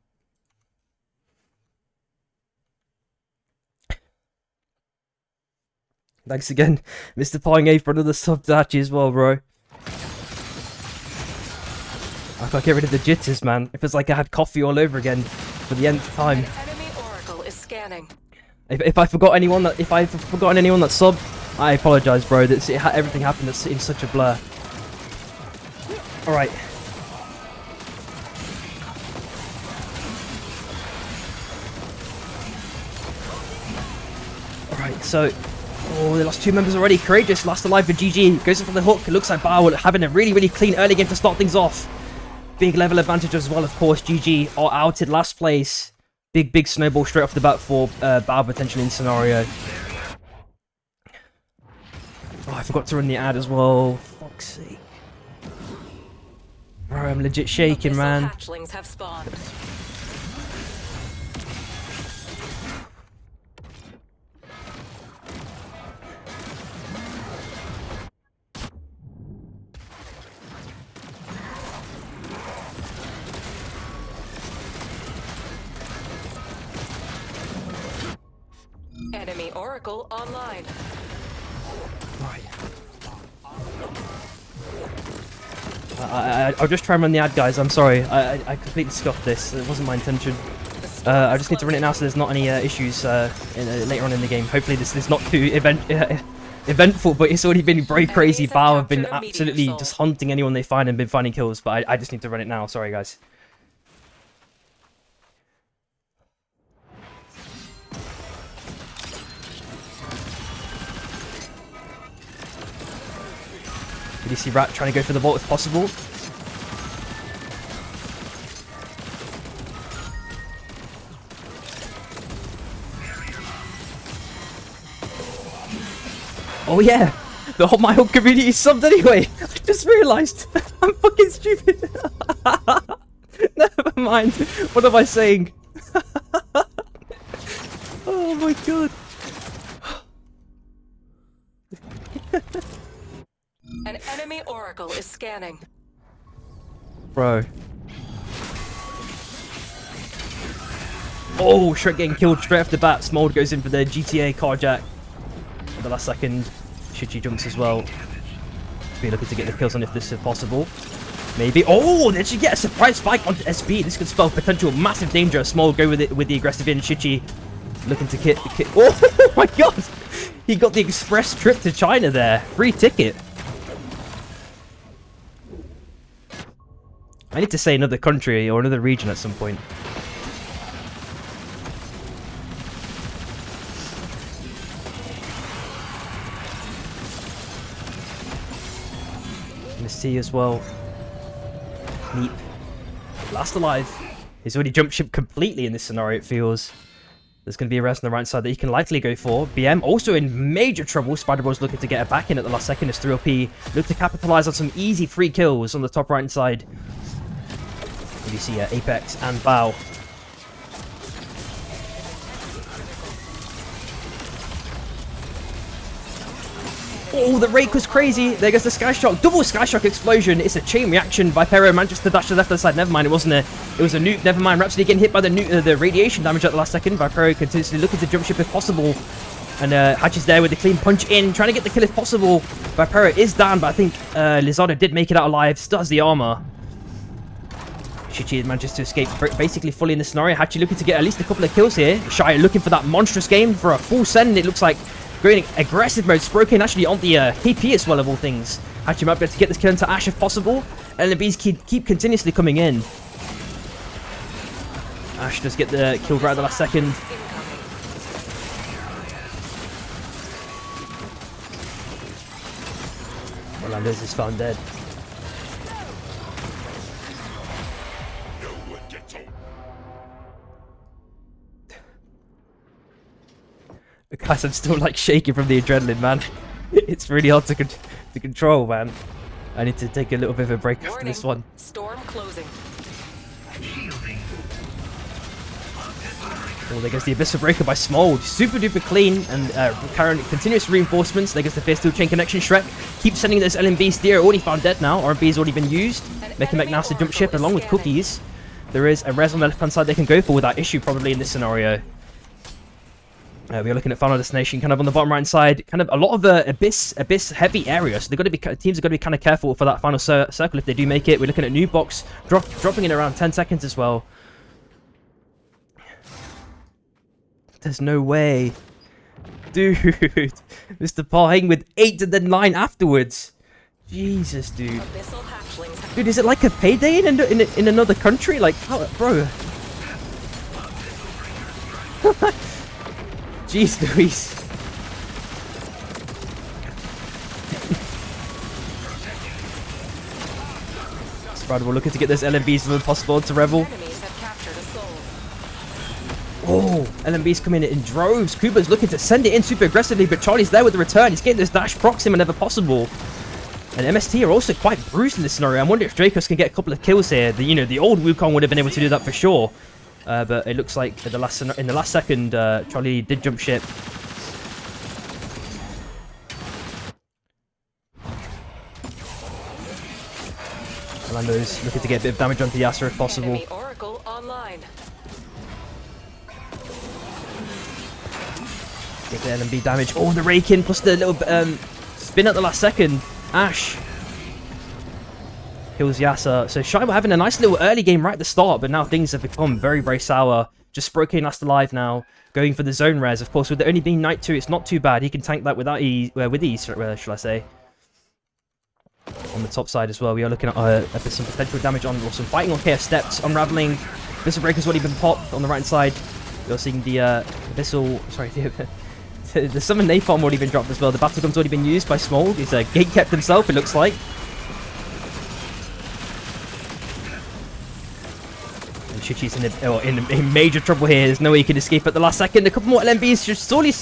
Thanks again, Mr. Pong A, for another sub to Hachi as well, bro. I can't get rid of the jitters, man. It feels like I had coffee all over again for the nth time. An enemy oracle is scanning. If I forgot anyone that, if I've forgotten anyone that subbed, I apologize, bro. That's everything happened in such a blur. All right. Alright, so... Oh, they lost 2 members already. Courageous, last alive for GG. Goes in for the hook. It looks like Bao having a really clean early game to start things off. Big level advantage as well, of course. GG are outed last place. Big snowball straight off the bat for Bao potentially in scenario. Oh, I forgot to run the ad as well. Fuck's sake. Bro, I'm legit shaking, man. Hatchlings have spawned. Enemy oracle online. Right. I'll just try and run the ad, guys. I'm sorry. I completely scuffed this. It wasn't my intention. I just need to run it now so there's not any issues later on in the game. Hopefully this is not too eventful, but it's already been very crazy. Bao have been absolutely just hunting anyone they find and been finding kills, but I just need to run it now. Sorry, guys. You see Rat trying to go for the vault if possible. Oh yeah, my whole community is subbed anyway. I just realised. I'm fucking stupid. Never mind. What am I saying? Oh my god. An enemy oracle is scanning. Bro. Oh, Shrek getting killed straight off the bat. Smold goes in for the GTA carjack. At the last second, Shichi jumps as well. Be looking to get the kills on if this is possible. Maybe. Oh, did she get a surprise spike onto SB? This could spell potential massive danger. Smold go with it with the aggressive in. Shichi looking to kit. Oh my god! He got the express trip to China there. Free ticket. I need to say another country or another region at some point. Misty as well. Neep. Last alive. He's already jumped ship completely in this scenario, it feels. There's going to be a rest on the right side that he can likely go for. BM also in major trouble. Spider Bros looking to get it back in at the last second as 3OP. Look to capitalize on some easy free kills on the top right side. You see Apex and Bao. Oh, the rake was crazy. There goes the Sky Shock. Double Sky Shock explosion. It's a chain reaction. Vipero managed to dash to the left side. Never mind, it wasn't a... It was a nuke. Never mind. Rhapsody getting hit by the nuke, the radiation damage at the last second. Vipero continuously looking to jump ship if possible. And Hatch is there with the clean punch in. Trying to get the kill if possible. Vipero is down, but I think Lizardo did make it out alive. Still has the armor. Shichi manages to escape basically fully in the scenario. Hachi looking to get at least a couple of kills here. Shire looking for that monstrous game for a full send. It looks like going aggressive mode. Sproken actually on the KP as well of all things. Hachi might be able to get this kill into Ash if possible. And the bees keep continuously coming in. Ash does get the kill right at the last second. Orlando's is found dead. Guys, I'm still like shaking from the adrenaline, man. It's really hard to control, man. I need to take a little bit of a break after this one. Storm closing. Oh, there goes the Abyssal Breaker by Smold. Super duper clean and carrying continuous reinforcements. There goes the Fierce Steel Chain Connection. Shrek keeps sending those LMBs. Steer already found dead now. RMB has already been used. Making McNass to jump ship along with Cookies. There is a res on the left hand side they can go for without issue probably in this scenario. We're looking at Final Destination, kind of on the bottom right side, kind of a lot of abyss heavy area. So they've got to be teams are going to be kind of careful for that final circle if they do make it. We're looking at new box dropping in around 10 seconds as well. There's no way, dude. Mr. Parhang with 8 and then 9 afterwards. Jesus, dude. Dude, is it like a payday in another country? Like, how, bro? Jeez Louise. Sprite, we're looking to get those LMBs as much as possible to Rebel. Oh, LMB's coming in droves. Kuba's looking to send it in super aggressively, but Charlie's there with the return. He's getting this dash procs him whenever possible. And MST are also quite bruised in this scenario. I wonder if Dracos can get a couple of kills here. The old Wukong would have been able to do that for sure. But it looks like in the last second, Charlie did jump ship. Orlando's looking to get a bit of damage onto Yasser if possible. Oracle online. Get the LMB damage. Oh, the rake in plus the little spin at the last second. Ash kills Yasser. So Shy were having a nice little early game right at the start, but now things have become very, very sour. Just Sprokane last alive now, going for the zone res. Of course, with it only being Night 2, it's not too bad. He can tank that without with ease, shall I say. On the top side as well, we are looking at some potential damage on, or some fighting on KF Steps, unraveling. Abyssal Breaker's already been popped on the right side. You're seeing the Abyssal, sorry, the Summon Napalm already been dropped as well. The Battle Gun's already been used by Small. He's gate kept himself, it looks like. And Shichi's in major trouble here. There's no way he can escape at the last second. A couple more LMBs should surely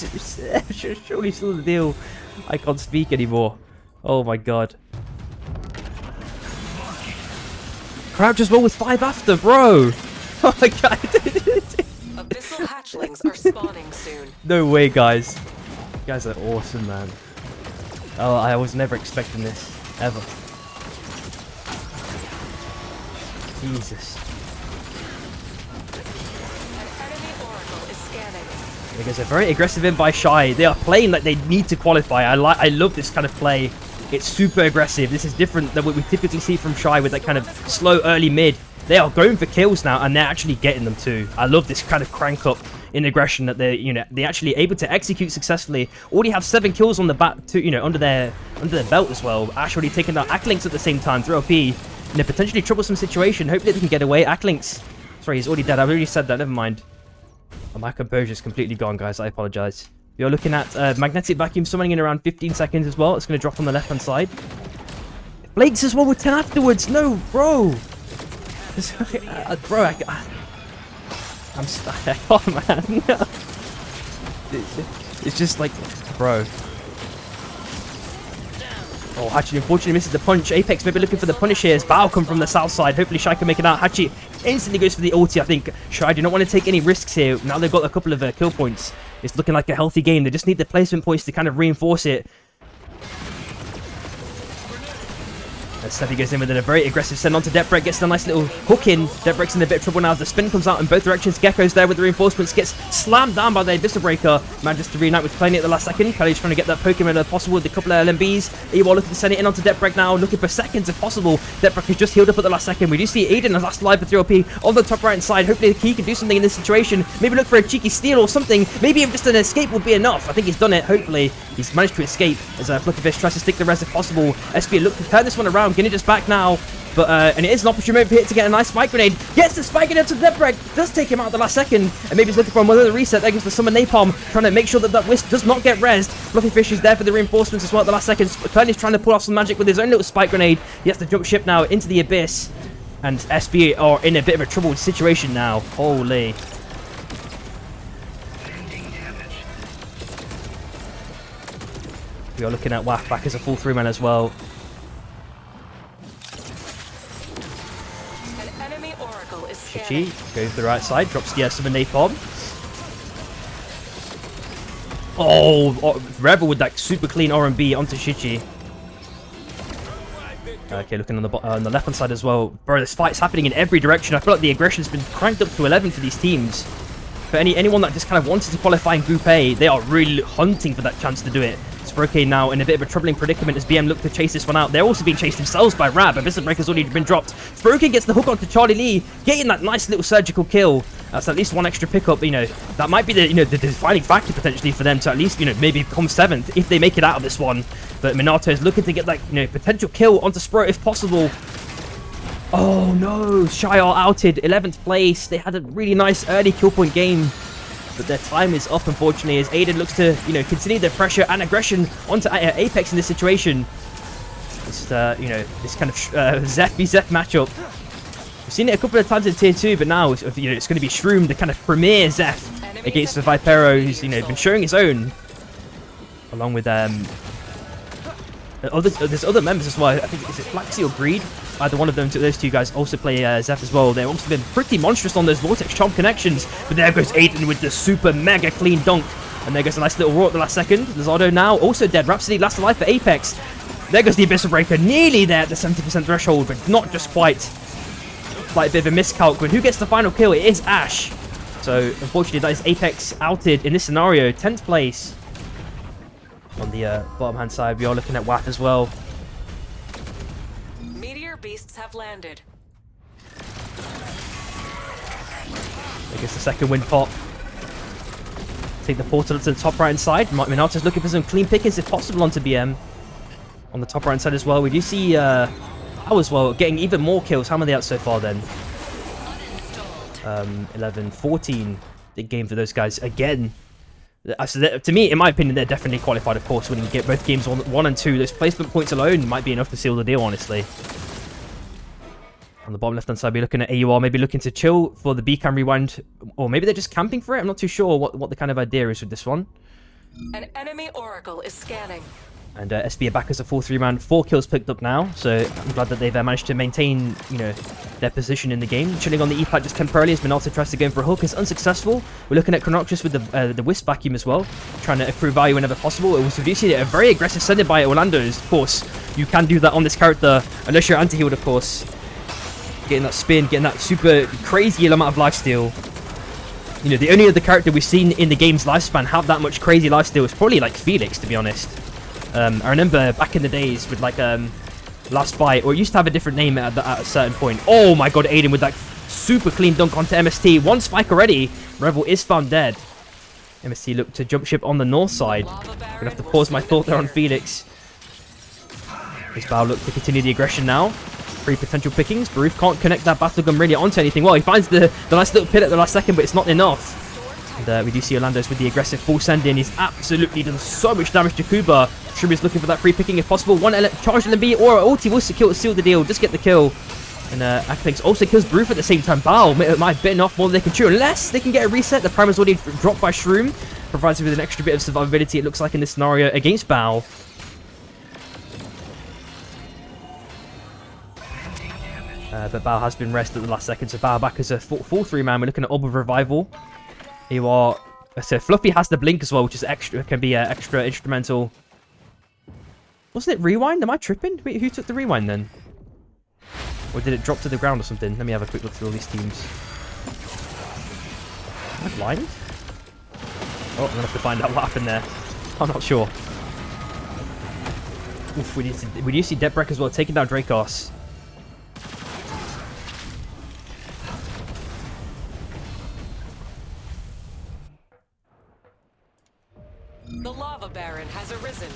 seal the deal. I can't speak anymore. Oh my god. Crouch as well with 5 after, bro. Oh my god. Abyssal hatchlings are spawning soon. No way, guys. You guys are awesome, man. Oh, I was never expecting this. Ever. Jesus. An enemy oracle is scanning. Because they're very aggressive in by Shy. They are playing like they need to qualify. I love this kind of play. It's super aggressive. This is different than what we typically see from Shy with that kind of slow early mid. They are going for kills now, and they're actually getting them too. I love this kind of crank up in aggression that they're actually able to execute successfully. Already have 7 kills on the back, too, under their belt as well. Ash already taking out Acklinks at the same time through OP in a potentially troublesome situation. Hopefully they can get away. Acklinks, sorry, he's already dead. I've already said that. Never mind. Oh, my composure is completely gone, guys. I apologize. You're looking at Magnetic Vacuum summoning in around 15 seconds as well. It's going to drop on the left-hand side. Blakes as well with 10 afterwards. No, bro. Bro, I'm stuck. Oh, man. It's just like, bro. Oh, Hachi unfortunately misses the punch. Apex maybe looking for the punish here as Bao come from the south side. Hopefully Shai can make it out. Hachi instantly goes for the ulti, I think. Shai do not want to take any risks here. Now they've got a couple of kill points. It's looking like a healthy game. They just need the placement points to kind of reinforce it. As Steffi goes in with a very aggressive send on to Depbrek, gets a nice little hook in. Depbrek's in a bit of trouble now as the spin comes out in both directions. Gecko's there with the reinforcements, gets slammed down by the Abyssal Breaker. Manages to reunite with Planet at the last second. Kelly's trying to get that Pokemon if possible with a couple of LMBs. Ewell looking to send it in onto Depbrek now, looking for seconds if possible. Depbrek has just healed up at the last second. We do see Aiden as last alive for 3OP on the top right hand side. Hopefully he can do something in this situation. Maybe look for a cheeky steal or something. Maybe even just an escape will be enough. I think he's done it, hopefully. He's managed to escape as Fluffyfish tries to stick the res if possible. SP look to turn this one around. Ginnija's back now. But and it is an opportune moment here to get a nice spike grenade. Gets the spike grenade to Depbrek. Does take him out at the last second. And maybe he's looking for another reset. There goes the Summon Napalm. Trying to make sure that Wisp does not get rezzed. Fluffyfish is there for the reinforcements as well at the last second. Curly's trying to pull off some magic with his own little spike grenade. He has to jump ship now into the Abyss. And SB are in a bit of a troubled situation now. Holy. We are looking at WAF back as a full 3-man as well. Chichi goes to the right side, drops the Summon Napalm. Oh, Rebel with that super clean R&B onto Chichi. Okay, looking on the left-hand side as well. Bro, this fight's happening in every direction. I feel like the aggression's been cranked up to 11 for these teams. for anyone that just kind of wanted to qualify in Group A, they are really hunting for that chance to do it. Sproke now in a bit of a troubling predicament as BM look to chase this one out. They're also being chased themselves by Rab. Abyssal Breaker's already been dropped. Sproke gets the hook onto Charlie Lee, getting that nice little surgical kill. That's at least one extra pickup, you know. That might be the, the defining factor potentially for them to at least, maybe become 7th if they make it out of this one. But Minato is looking to get that, potential kill onto Sproke if possible. Oh no, Shiar outed 11th place. They had a really nice early kill point game, but their time is up, unfortunately, as Aiden looks to, continue their pressure and aggression onto Apex in this situation. This, this kind of Zeph v Zeph matchup. We've seen it a couple of times in Tier 2, but now, it's going to be Shroom, the kind of premier Zeph, against the Vipero, who's, been showing his own, along with, there's other members as well. I think, is it Flaxy or Greed? Either one of them, those two guys also play Zeph as well. They've also been pretty monstrous on those Vortex Chomp connections. But there goes Aiden with the super mega clean dunk. And there goes a nice little roar at the last second. Lizardo now also dead. Rhapsody last alive for Apex. There goes the Abyssal Breaker, nearly there at the 70% threshold, but not just quite. Like a bit of a miscalc. But who gets the final kill? It is Ash. So unfortunately, that is Apex outed in this scenario. 10th place. On the bottom hand side, we are looking at WAF as well. Beasts have landed. I guess the second win pop. Take the portal to the top right hand side. Minato's looking for some clean pickings if possible onto BM. On the top right hand side as well. We do see Bao as well getting even more kills. How many are they out so far then? 11, 14. Big game for those guys again. So to me, in my opinion, they're definitely qualified, of course, winning both games 1 and 2. Those placement points alone might be enough to seal the deal, honestly. On the bottom left-hand side, we're looking at AUR, maybe looking to chill for the B-Cam rewind, or maybe they're just camping for it. I'm not too sure what the kind of idea is with this one. An enemy Oracle is scanning. And SB are back as a full 3-man, 4 kills picked up now, so I'm glad that they've managed to maintain, their position in the game. Chilling on the E-plat just temporarily as Minato tries to go in for a hook, is unsuccessful. We're looking at Chronoxus with the Wisp vacuum as well, trying to accrue value whenever possible. It was reducing a very aggressive sending by Orlando's, of course. You can do that on this character, unless you're anti-healed, of course. Getting that spin, getting that super crazy amount of lifesteal. The only other character we've seen in the game's lifespan have that much crazy lifesteal is probably like Felix, to be honest. I remember back in the days with like Last Bite, or it used to have a different name at a certain point. Oh my god, Aiden with that super clean dunk onto MST. 1 spike already. Revel is found dead. MST looked to jump ship on the north side. Gonna have to pause my thought there on Felix. This Bao look to continue the aggression now. 3 potential pickings. Baruf can't connect that battle gun really onto anything. Well, he finds the nice little pit at the last second, but it's not enough. And we do see Orlando's with the aggressive full send in. He's absolutely done so much damage to Kuba. Shroom is looking for that free picking if possible. One charge LMB or ulti will seal the deal. Just get the kill. And Apex also kills Baruf at the same time. Bao might have bitten off more than they can chew. Unless they can get a reset. The primer's already dropped by Shroom. Provides him with an extra bit of survivability, it looks like, in this scenario against Bao. But Bao has been rested at the last second, so Bao back as a full 3-man. We're looking at Orb of Revival. You are... So Fluffy has the blink as well, which is extra, can be extra instrumental. Wasn't it rewind? Am I tripping? Wait, who took the rewind then? Or did it drop to the ground or something? Let me have a quick look through all these teams. Am I blind? Oh, I'm gonna have to find out what happened there. I'm not sure. Oof, we do see Deathbreak as well, taking down Dracos. The Lava Baron has arisen.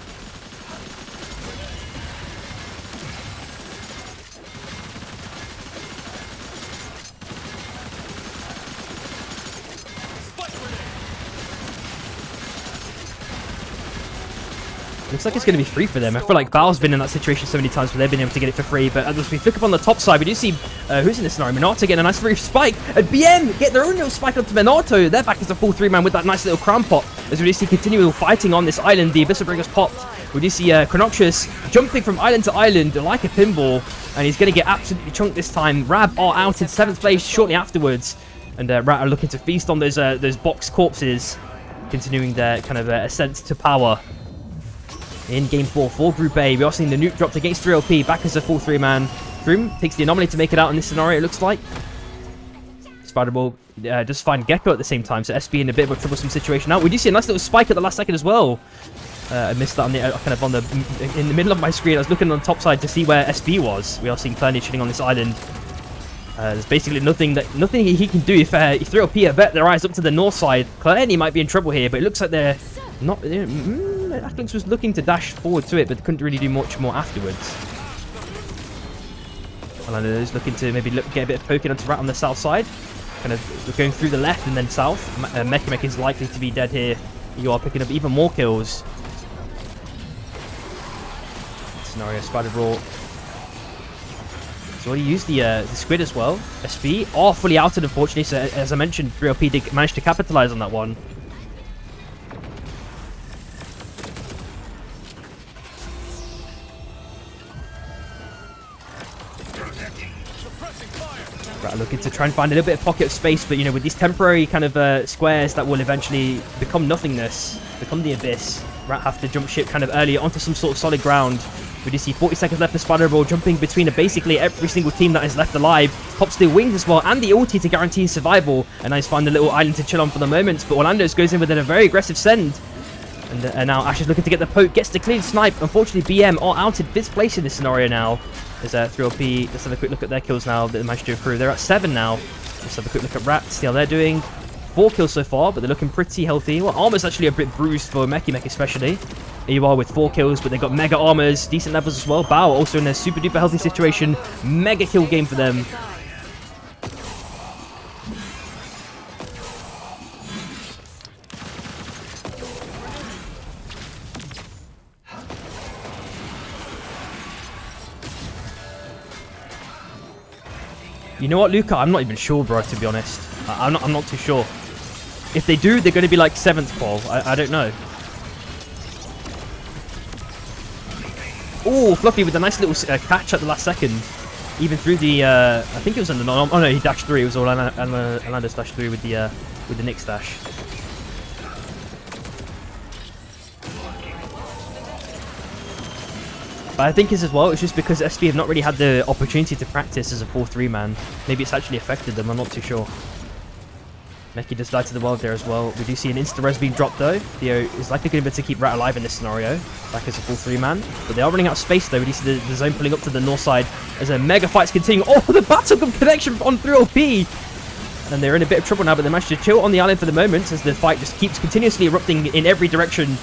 Looks like it's going to be free for them. I feel like Bao's been in that situation so many times where they've been able to get it for free. But as we flick up on the top side, we do see who's in this scenario. Minato getting a nice free spike. And BM get their own little spike onto Minato. They're back as a full 3-man with that nice little crown pop. As we do see continual fighting on this island. The Abyssal Breaker's popped. We do see Chronoxus jumping from island to island like a pinball. And he's going to get absolutely chunked this time. Rab are out in 7th place shortly afterwards. And Rat are looking to feast on those box corpses. Continuing their kind of ascent to power. In Game 4 for Group A, we are seeing the nuke dropped against 3LP, back as a full 3-man. Shroom takes the anomaly to make it out in this scenario, it looks like. It's Spider-Ball just find Gecko at the same time, so SB in a bit of a troublesome situation now. We do see a nice little spike at the last second as well. I missed that on the kind of on the in the middle of my screen. I was looking on the top side to see where SB was. We are seeing Clerney shooting on this island. There's basically nothing he can do if 3LP bet their eyes up to the north side. Clerney might be in trouble here, but it looks like they're not. Acklinks was looking to dash forward to it, but couldn't really do much more afterwards. Orlando is looking to maybe get a bit of poking onto Rat on the south side. Kind of going through the left and then south. Mechamek is likely to be dead here. You are picking up even more kills. Scenario Spider Brawl. So he used the squid as well. SB are fully outed, unfortunately. So as I mentioned, 3LP did manage to capitalize on that one. Right, looking to try and find a little bit of pocket of space, but with these temporary kind of squares that will eventually become nothingness, become the abyss. Rat have to jump ship kind of early onto some sort of solid ground. We do see 40 seconds left for Spider Ball, jumping between basically every single team that is left alive. Pops the wings as well and the ulti to guarantee his survival. And now he's found a little island to chill on for the moment. But Orlando's goes in with a very aggressive send. And now Ash is looking to get the poke, gets the clean snipe. Unfortunately, BM are outed 5th place in this scenario now. There's 3LP. Let's have a quick look at their kills now that they managed to accrue. They're at 7 now. Let's have a quick look at Rat, see how they're doing. 4 kills so far, but they're looking pretty healthy. Well, armor's actually a bit bruised for Mechamek especially. Here you are with 4 kills, but they've got mega armors, decent levels as well. Bao also in a super duper healthy situation. Mega kill game for them. You know what, Luca? I'm not even sure, bro, to be honest. I'm not too sure. If they do, they're going to be like 7th qual. I don't know. Oh, Fluffy with a nice little catch at the last second. Even through the, I think it was under, oh no, he dashed through. It was Orlando dashed through with the Nyx dash. But I think as well, it's just because SB have not really had the opportunity to practice as a 4-3 man. Maybe it's actually affected them, I'm not too sure. Meki does die to the world there as well. We do see an insta-res being dropped though. Theo is likely going to be able to keep Rat alive in this scenario, back as a 4-3 man. But they are running out of space though. We do see the zone pulling up to the north side as a mega fight's continuing. Oh, the Battlegun connection on 3LP! And they're in a bit of trouble now, but they managed to chill on the island for the moment as the fight just keeps continuously erupting in every direction.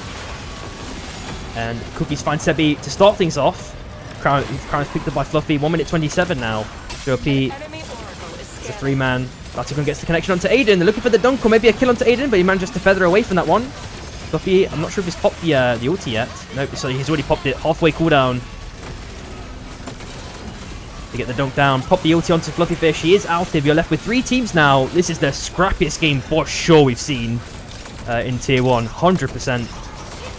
And Cookies find Sebi to start things off. Crown is picked up by Fluffy. 1 minute 27 now. 3LP is a 3-man. Battlegun gets the connection onto Aiden. They're looking for the dunk or maybe a kill onto Aiden, but he manages to feather away from that one. Fluffy, I'm not sure if he's popped the ulti yet. Nope, so he's already popped it. Halfway cooldown. To get the dunk down. Pop the ulti onto Fluffy Fish. He is outed. You're left with 3 teams now. This is the scrappiest game for sure we've seen in Tier 1. 100%.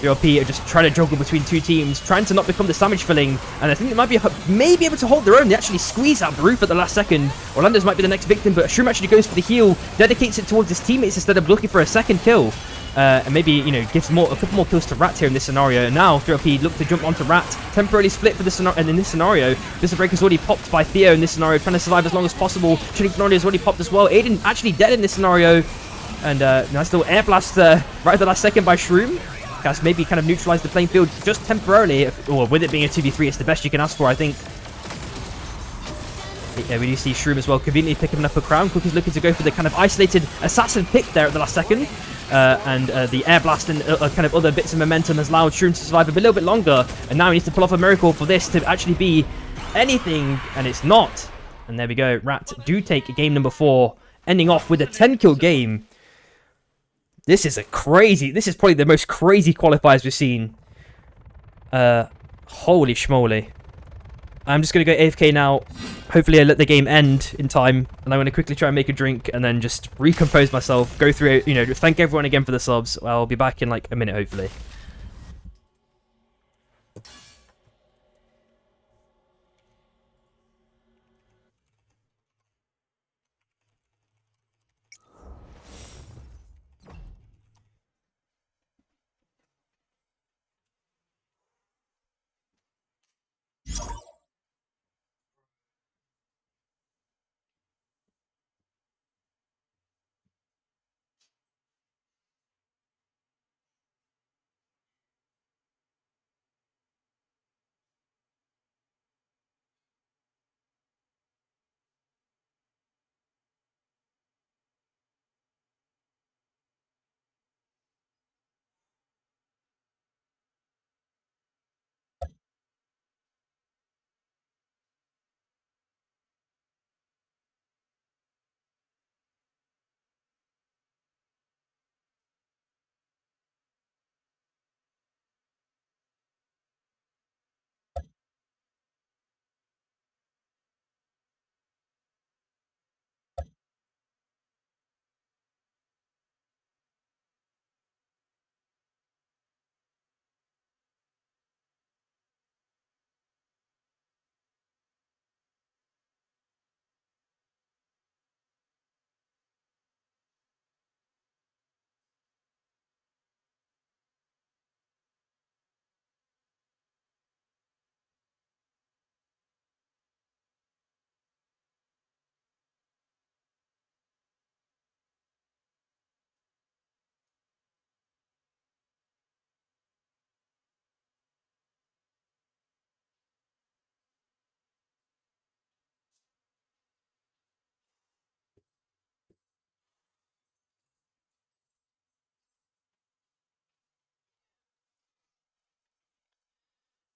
3LP are just trying to juggle between 2 teams, trying to not become the sandwich filling, and I think they might be maybe able to hold their own. They actually squeeze out Baroof at the last second. Orlando's might be the next victim, but Shroom actually goes for the heal, dedicates it towards his teammates instead of looking for a second kill. And maybe, gives a couple more kills to Rat here in this scenario. And now 3LP look to jump onto Rat, temporarily split for this scenario, and in this scenario, Vista Breaker's already popped by Theo in this scenario, trying to survive as long as possible. Chilling Fernando has already popped as well. Aiden actually dead in this scenario. And nice little air blast right at the last second by Shroom. Has maybe kind of neutralized the playing field just temporarily, or with it being a 2v3, it's the best you can ask for, I think. Yeah, we do see Shroom as well conveniently picking up a crown. Cookie's looking to go for the kind of isolated assassin pick there at the last second. And the air blast and kind of other bits of momentum has allowed Shroom to survive a little bit longer. And now he needs to pull off a miracle for this to actually be anything, and it's not. And there we go. Rat do take game number 4, ending off with a 10-kill game. This is probably the most crazy qualifiers we've seen. Holy schmoly. I'm just going to go AFK now. Hopefully I let the game end in time. And I'm going to quickly try and make a drink and then just recompose myself. Go through it, thank everyone again for the subs. I'll be back in like a minute, hopefully.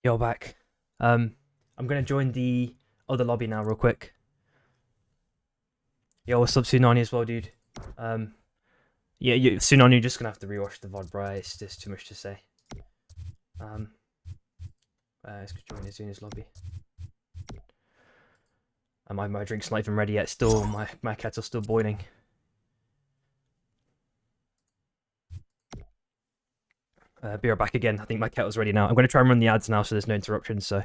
You're back. I'm gonna join the other lobby now real quick. Yo, what's up, Tsunani as well, dude? Yeah, Tsunani, you're just gonna have to rewatch the VOD, bro. It's just too much to say. Let's join Azuna's lobby. My drink's not even ready yet. Still, my kettle's still boiling. Be right back again. I think my kettle's ready now. I'm gonna try and run the ads now, so there's no interruptions. So.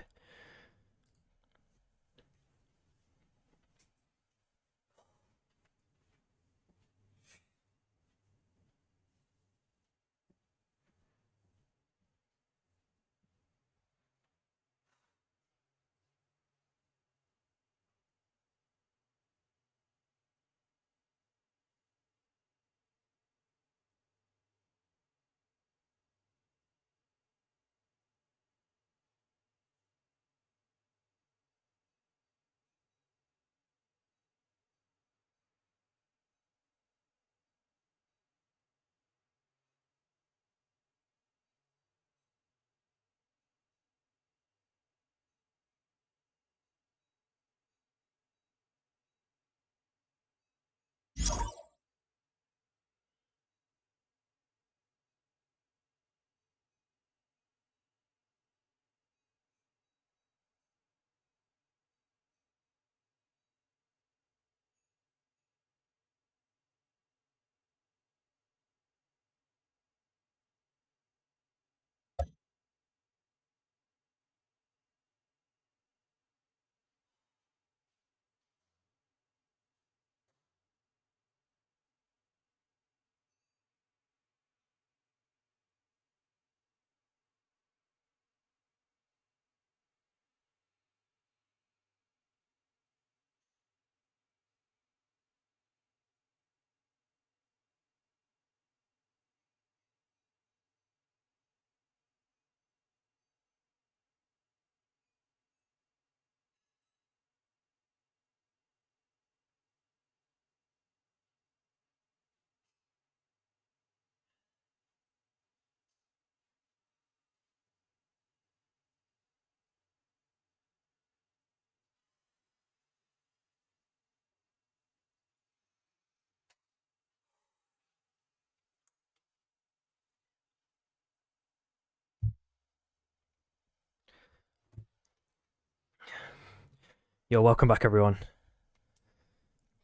Yo, welcome back, everyone.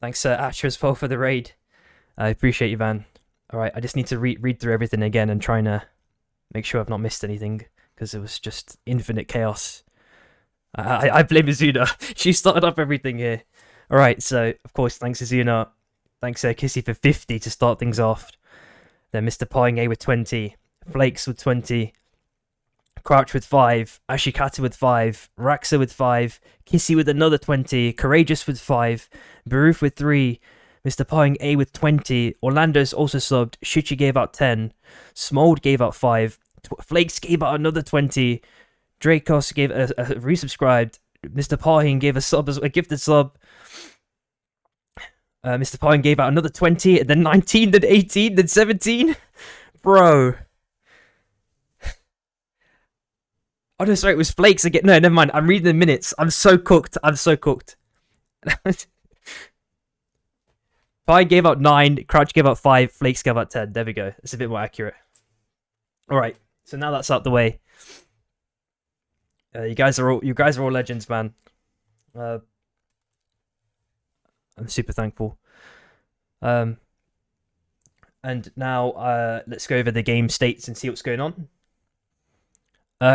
Thanks, Asher, as well, for the raid. I appreciate you, man. All right, I just need to read through everything again and trying to make sure I've not missed anything because it was just infinite chaos. I blame Azuna. She started up everything here. All right, so of course, thanks Azuna. Thanks Kissy for 50 to start things off. Then Mr. Pying A with 20, Flakes with 20, Crouch with 5, Ashikata with 5, Raxa with 5, Kissy with another 20, Courageous with 5, Baruf with 3, Mr. Pying A with 20, Orlando's also subbed, Shichi gave out 10, Smold gave out 5, Flakes gave out another 20, Dracos gave a resubscribed, Mr. Pying gave a gifted sub, Mr. Pying gave out another 20, and then 19, then 18, then 17. Bro. Oh no, sorry, it was Flakes again. No, never mind. I'm reading the minutes. I'm so cooked. Pying gave out 9, Crouch gave out 5, Flakes gave out 10. There we go. It's a bit more accurate. Alright, so now that's out the way. You guys are all legends, man. I'm super thankful. And now let's go over the game states and see what's going on.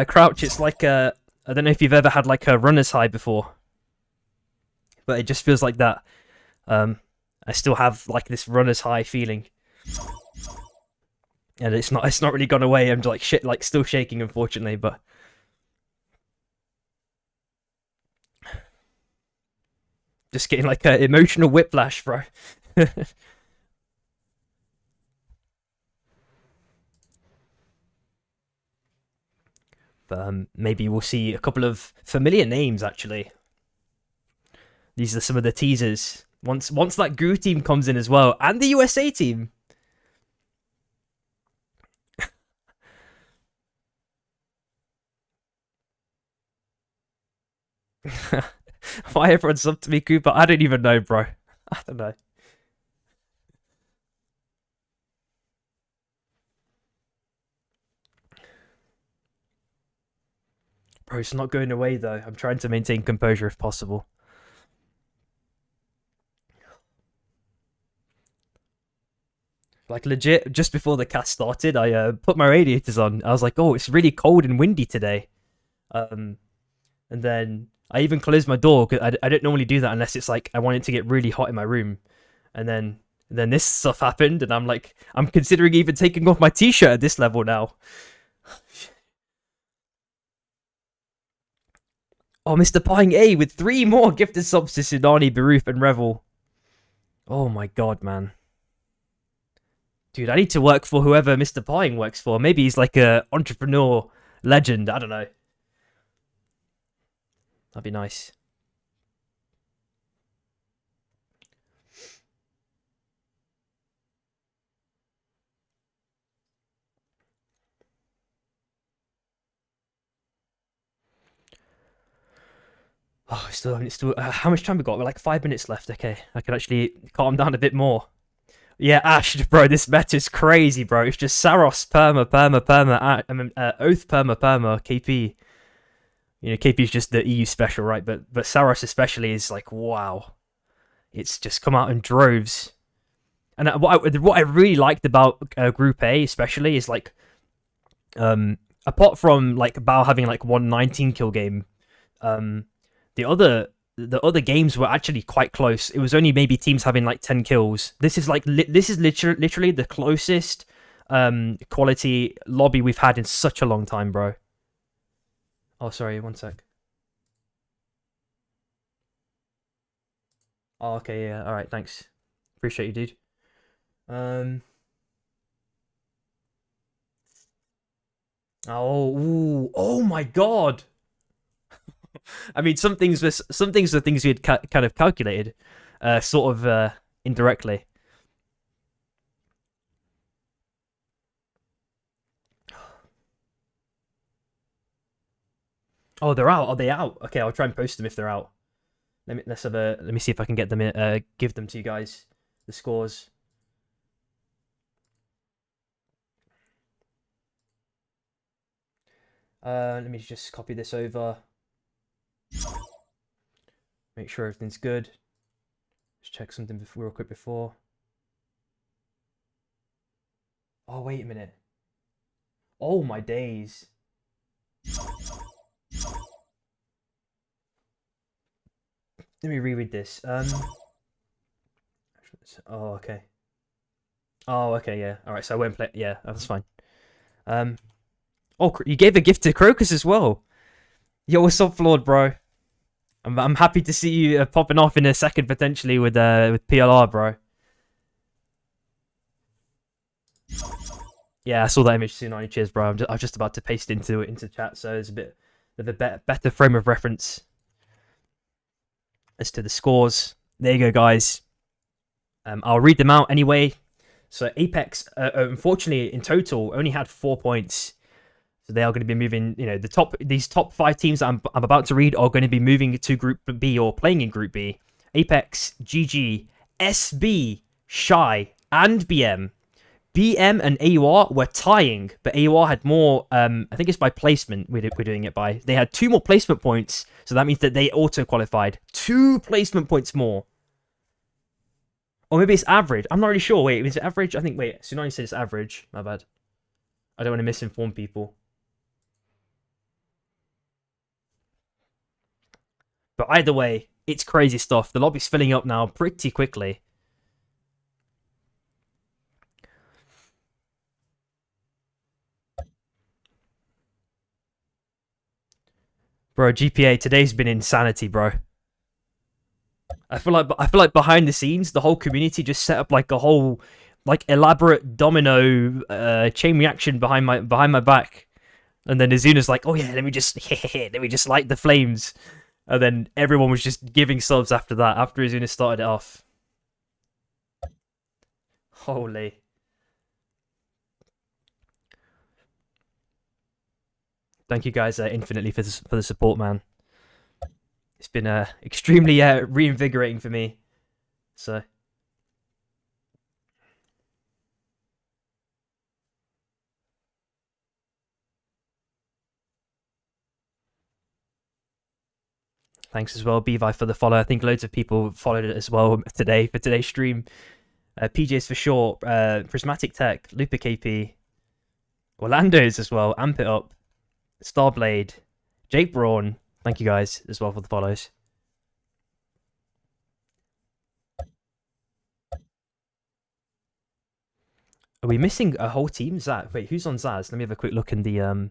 Crouch, it's like I don't know if you've ever had like a runner's high before, but it just feels like that. I still have like this runner's high feeling, and it's not really gone away. I'm like still shaking, unfortunately, but just getting like an emotional whiplash, bro. But maybe we'll see a couple of familiar names, actually. These are some of the teasers. Once that GU team comes in as well, and the USA team. Why everyone's up to me, Cooper? I don't even know, bro. I don't know. Bro, it's not going away though. I'm trying to maintain composure if possible. Like legit, just before the cast started, I put my radiators on. I was like, "Oh, it's really cold and windy today." And then I even closed my door because I don't normally do that unless it's like I want it to get really hot in my room. And then this stuff happened, and I'm like, I'm considering even taking off my t-shirt at this level now. Oh, Mr. Pying A with 3 more gifted subs to Sunani, Baroof, and Revel. Oh my god, man. Dude, I need to work for whoever Mr. Pying works for. Maybe he's like a entrepreneur legend. I don't know. That'd be nice. Oh, still. How much time we got? We're like 5 minutes left. Okay, I can actually calm down a bit more. Yeah, Ash, bro, this meta is crazy, bro. It's just Saros, perma, Oath, perma, KP. You know, KP is just the EU special, right? But Saros especially is like, wow. It's just come out in droves. And what I really liked about Group A especially is like, apart from like Bao having like 119 kill game, the other games were actually quite close. It was only maybe teams having like 10 kills. This is like literally the closest quality lobby we've had in such a long time, bro. Oh, sorry, one sec. Oh, okay, yeah, all right, thanks. Appreciate you, dude. Oh my god. I mean, some things were things we had kind of calculated, sort of indirectly. Oh, they're out. Are they out? Okay, I'll try and post them if they're out. Let me see if I can get them give them to you guys. The scores. Let me just copy this over. Make sure everything's good. Just check something real quick before. Oh, wait a minute. Oh, my days. Let me reread this. Oh, okay. Oh, okay, yeah. All right, so I won't play. Yeah, that's fine. Oh, you gave a gift to Crocus as well. Yo, what's up, Flawed, bro? I'm happy to see you popping off in a second potentially with PLR, bro. Yeah, I saw that image soon on. Cheers, bro. I'm just about to paste into chat, so it's a bit of a better frame of reference as to the scores. There you go, guys. I'll read them out anyway. So Apex, unfortunately, in total, only had 4 points. So they are going to be moving. You know, these top 5 teams that I'm about to read are going to be moving to Group B or playing in Group B. Apex, GG, SB, Shy, and BM. BM and AUR were tying, but AUR had more. I think it's by placement. We're doing it by. They had 2 more placement points, so that means that they auto qualified. 2 placement points more. Or maybe it's average. I'm not really sure. Wait, is it average? I think. Wait, Tsunami said it's average. My bad. I don't want to misinform people. But either way, it's crazy stuff. The lobby's filling up now pretty quickly. Bro, GPA, today's been insanity, bro. I feel like behind the scenes, the whole community just set up like a whole like elaborate domino chain reaction behind my back. And then Azuna's like, oh yeah, let me just light the flames. And then everyone was just giving subs after that, after Azuna started it off. Holy. Thank you guys infinitely for the support, man. It's been extremely reinvigorating for me. So. Thanks as well, Bevi, for the follow. I think loads of people followed it as well today for today's stream. PJ's for short, Prismatic Tech, Lupa KP, Orlando's as well, Amp It Up, Starblade, Jake Braun. Thank you guys as well for the follows. Are we missing a whole team? Zaz? Wait, who's on Zaz? Let me have a quick look in the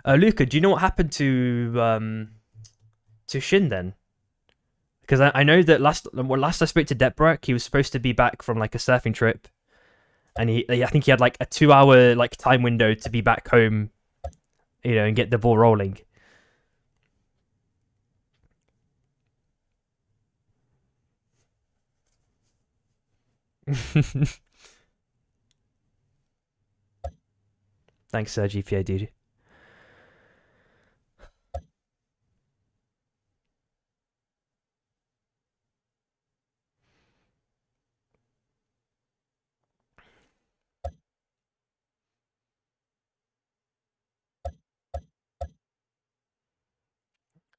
Luca, do you know what happened to Shin then? Because I know that last I spoke to Depbrock, he was supposed to be back from like a surfing trip, and I think he had like a 2-hour like time window to be back home, you know, and get the ball rolling. Thanks, GPA dude.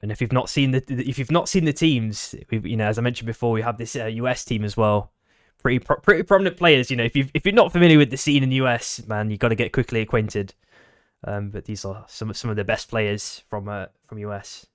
And if you've not seen the teams, you know, as I mentioned before, we have this US team as well. Pretty prominent players. You know, if you're not familiar with the scene in the US, man, you got to get quickly acquainted. But these are some of the best players from US.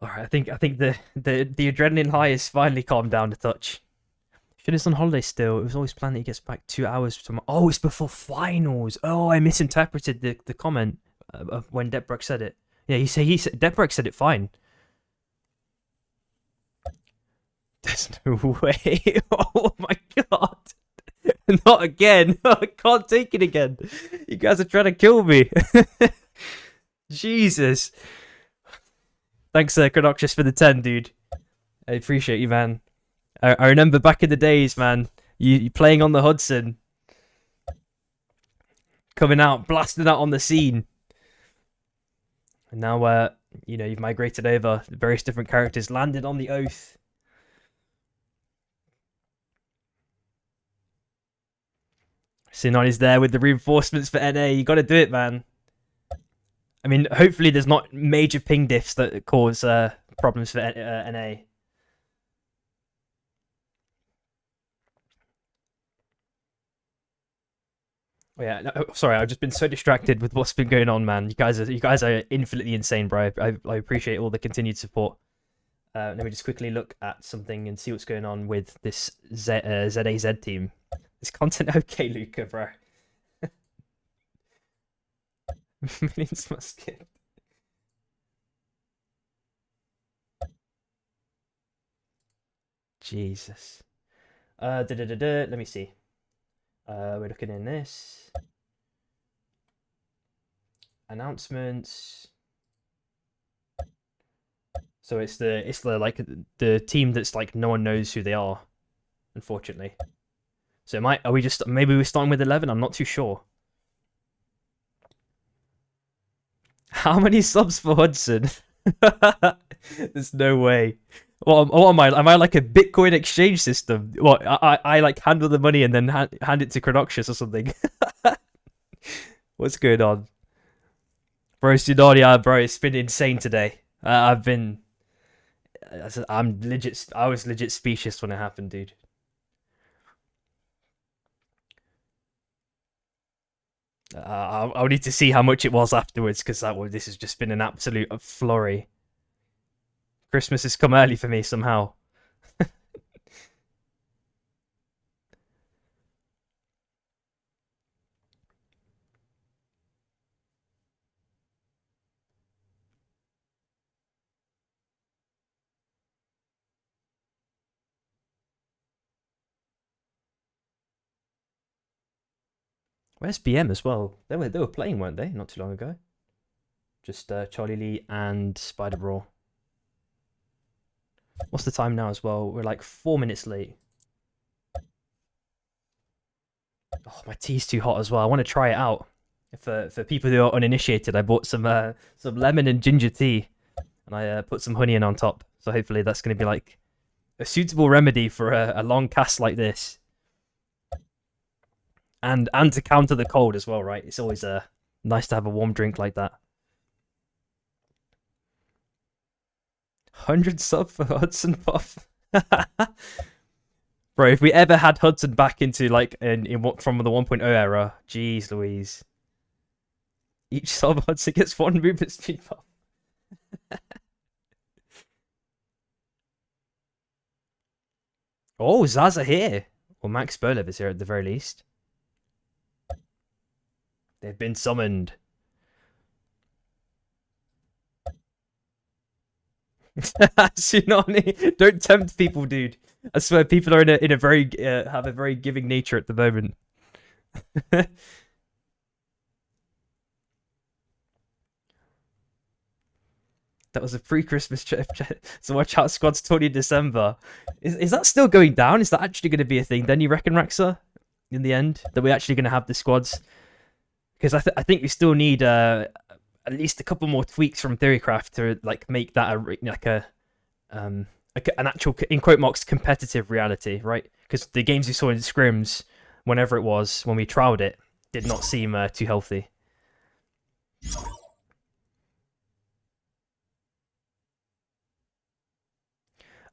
All right, I think the adrenaline high has finally calmed down a touch. Finn is on holiday still. It was always planned that he gets back 2 hours from. Oh, it's before finals. Oh, I misinterpreted the comment of when Depbrock said it. Yeah, he said Depbrock said it fine. There's no way. Oh my god. Not again. I can't take it again. You guys are trying to kill me. Jesus. Thanks, Chronoxus, for the 10, dude. I appreciate you, man. I remember back in the days, man. You playing on the Hudson. Coming out, blasting out on the scene. And now, you know, you've migrated over. Various different characters landed on the Oath. Sinon is there with the reinforcements for NA. You got to do it, man. I mean, hopefully there's not major ping diffs that cause problems for NA. Oh, yeah, no, sorry, I've just been so distracted with what's been going on, man. You guys are infinitely insane, bro. I appreciate all the continued support. Let me just quickly look at something and see what's going on with this ZAZ team. Is content okay, Luca, bro? Millions must skip. Jesus. Let me see. We're looking in this. Announcements. So it's the like the team that's like no one knows who they are, unfortunately. So maybe we're starting with 11. I'm not too sure. How many subs for Hudson? There's no way. What am I? Am I like a Bitcoin exchange system? What I like handle the money and then hand it to Chronoxus or something? What's going on, bro? Studonia, bro, it's been insane today. I was legit speechless when it happened, dude. I'll need to see how much it was afterwards because this has just been an absolute flurry. Christmas has come early for me somehow. Where's BM as well? They were playing, weren't they? Not too long ago. Just Charlie Lee and Spider Brawl. What's the time now as well? We're like 4 minutes late. Oh, my tea's too hot as well. I want to try it out. For people who are uninitiated, I bought some lemon and ginger tea, and I put some honey in on top. So hopefully that's going to be like a suitable remedy for a long cast like this, and to counter the cold as well, right? It's always nice to have a warm drink like that. 100 sub for Hudson Puff. Bro, if we ever had Hudson back into like in what from the 1.0 era, jeez Louise. Each sub Hudson gets 1 movement speed buff. Oh, Zaza here. Well, Max Berlev is here at the very least. They've been summoned. Tsunami, don't tempt people, dude. I swear, people are in a very have a very giving nature at the moment. That was a pre-Christmas trip. So watch out, squad's 20 December. Is that still going down? Is that actually going to be a thing? Then you reckon, Rexa, in the end, that we're actually going to have the squads? Because I think we still need at least a couple more tweaks from Theorycraft to like make that an actual, in quote marks, competitive reality, right? Because the games we saw in scrims, whenever it was when we trialed it, did not seem too healthy.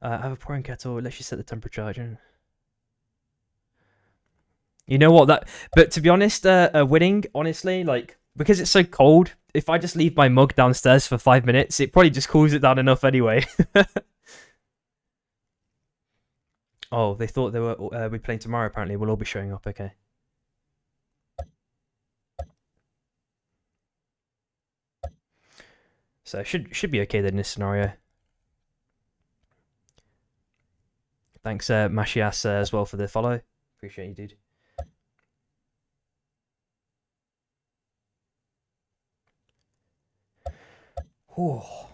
I have a pouring kettle. Let's just set the temperature. You know what? But to be honest, winning, honestly, like because it's so cold, if I just leave my mug downstairs for 5 minutes, it probably just cools it down enough anyway. Oh, they thought they were we playing tomorrow. Apparently, we'll all be showing up. Okay. So should be okay then in this scenario. Thanks, Mashias, as well for the follow. Appreciate you, dude. Oh.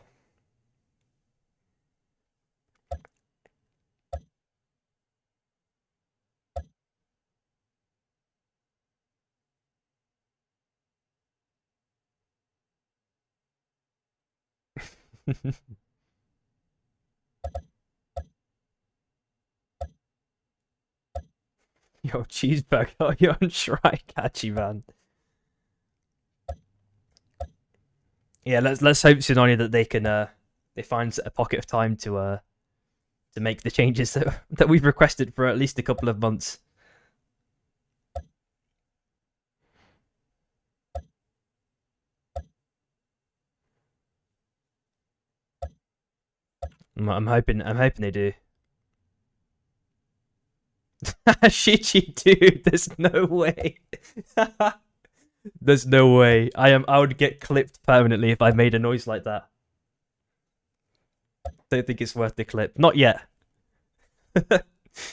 Yo, cheeseburger, you're on try catchy, man. Yeah, let's hope Tsunami that they can they find a pocket of time to make the changes that we've requested for at least a couple of months. I'm hoping they do. Shichi, dude, there's no way. There's no way. I would get clipped permanently if I made a noise like that. Don't think it's worth the clip. Not yet.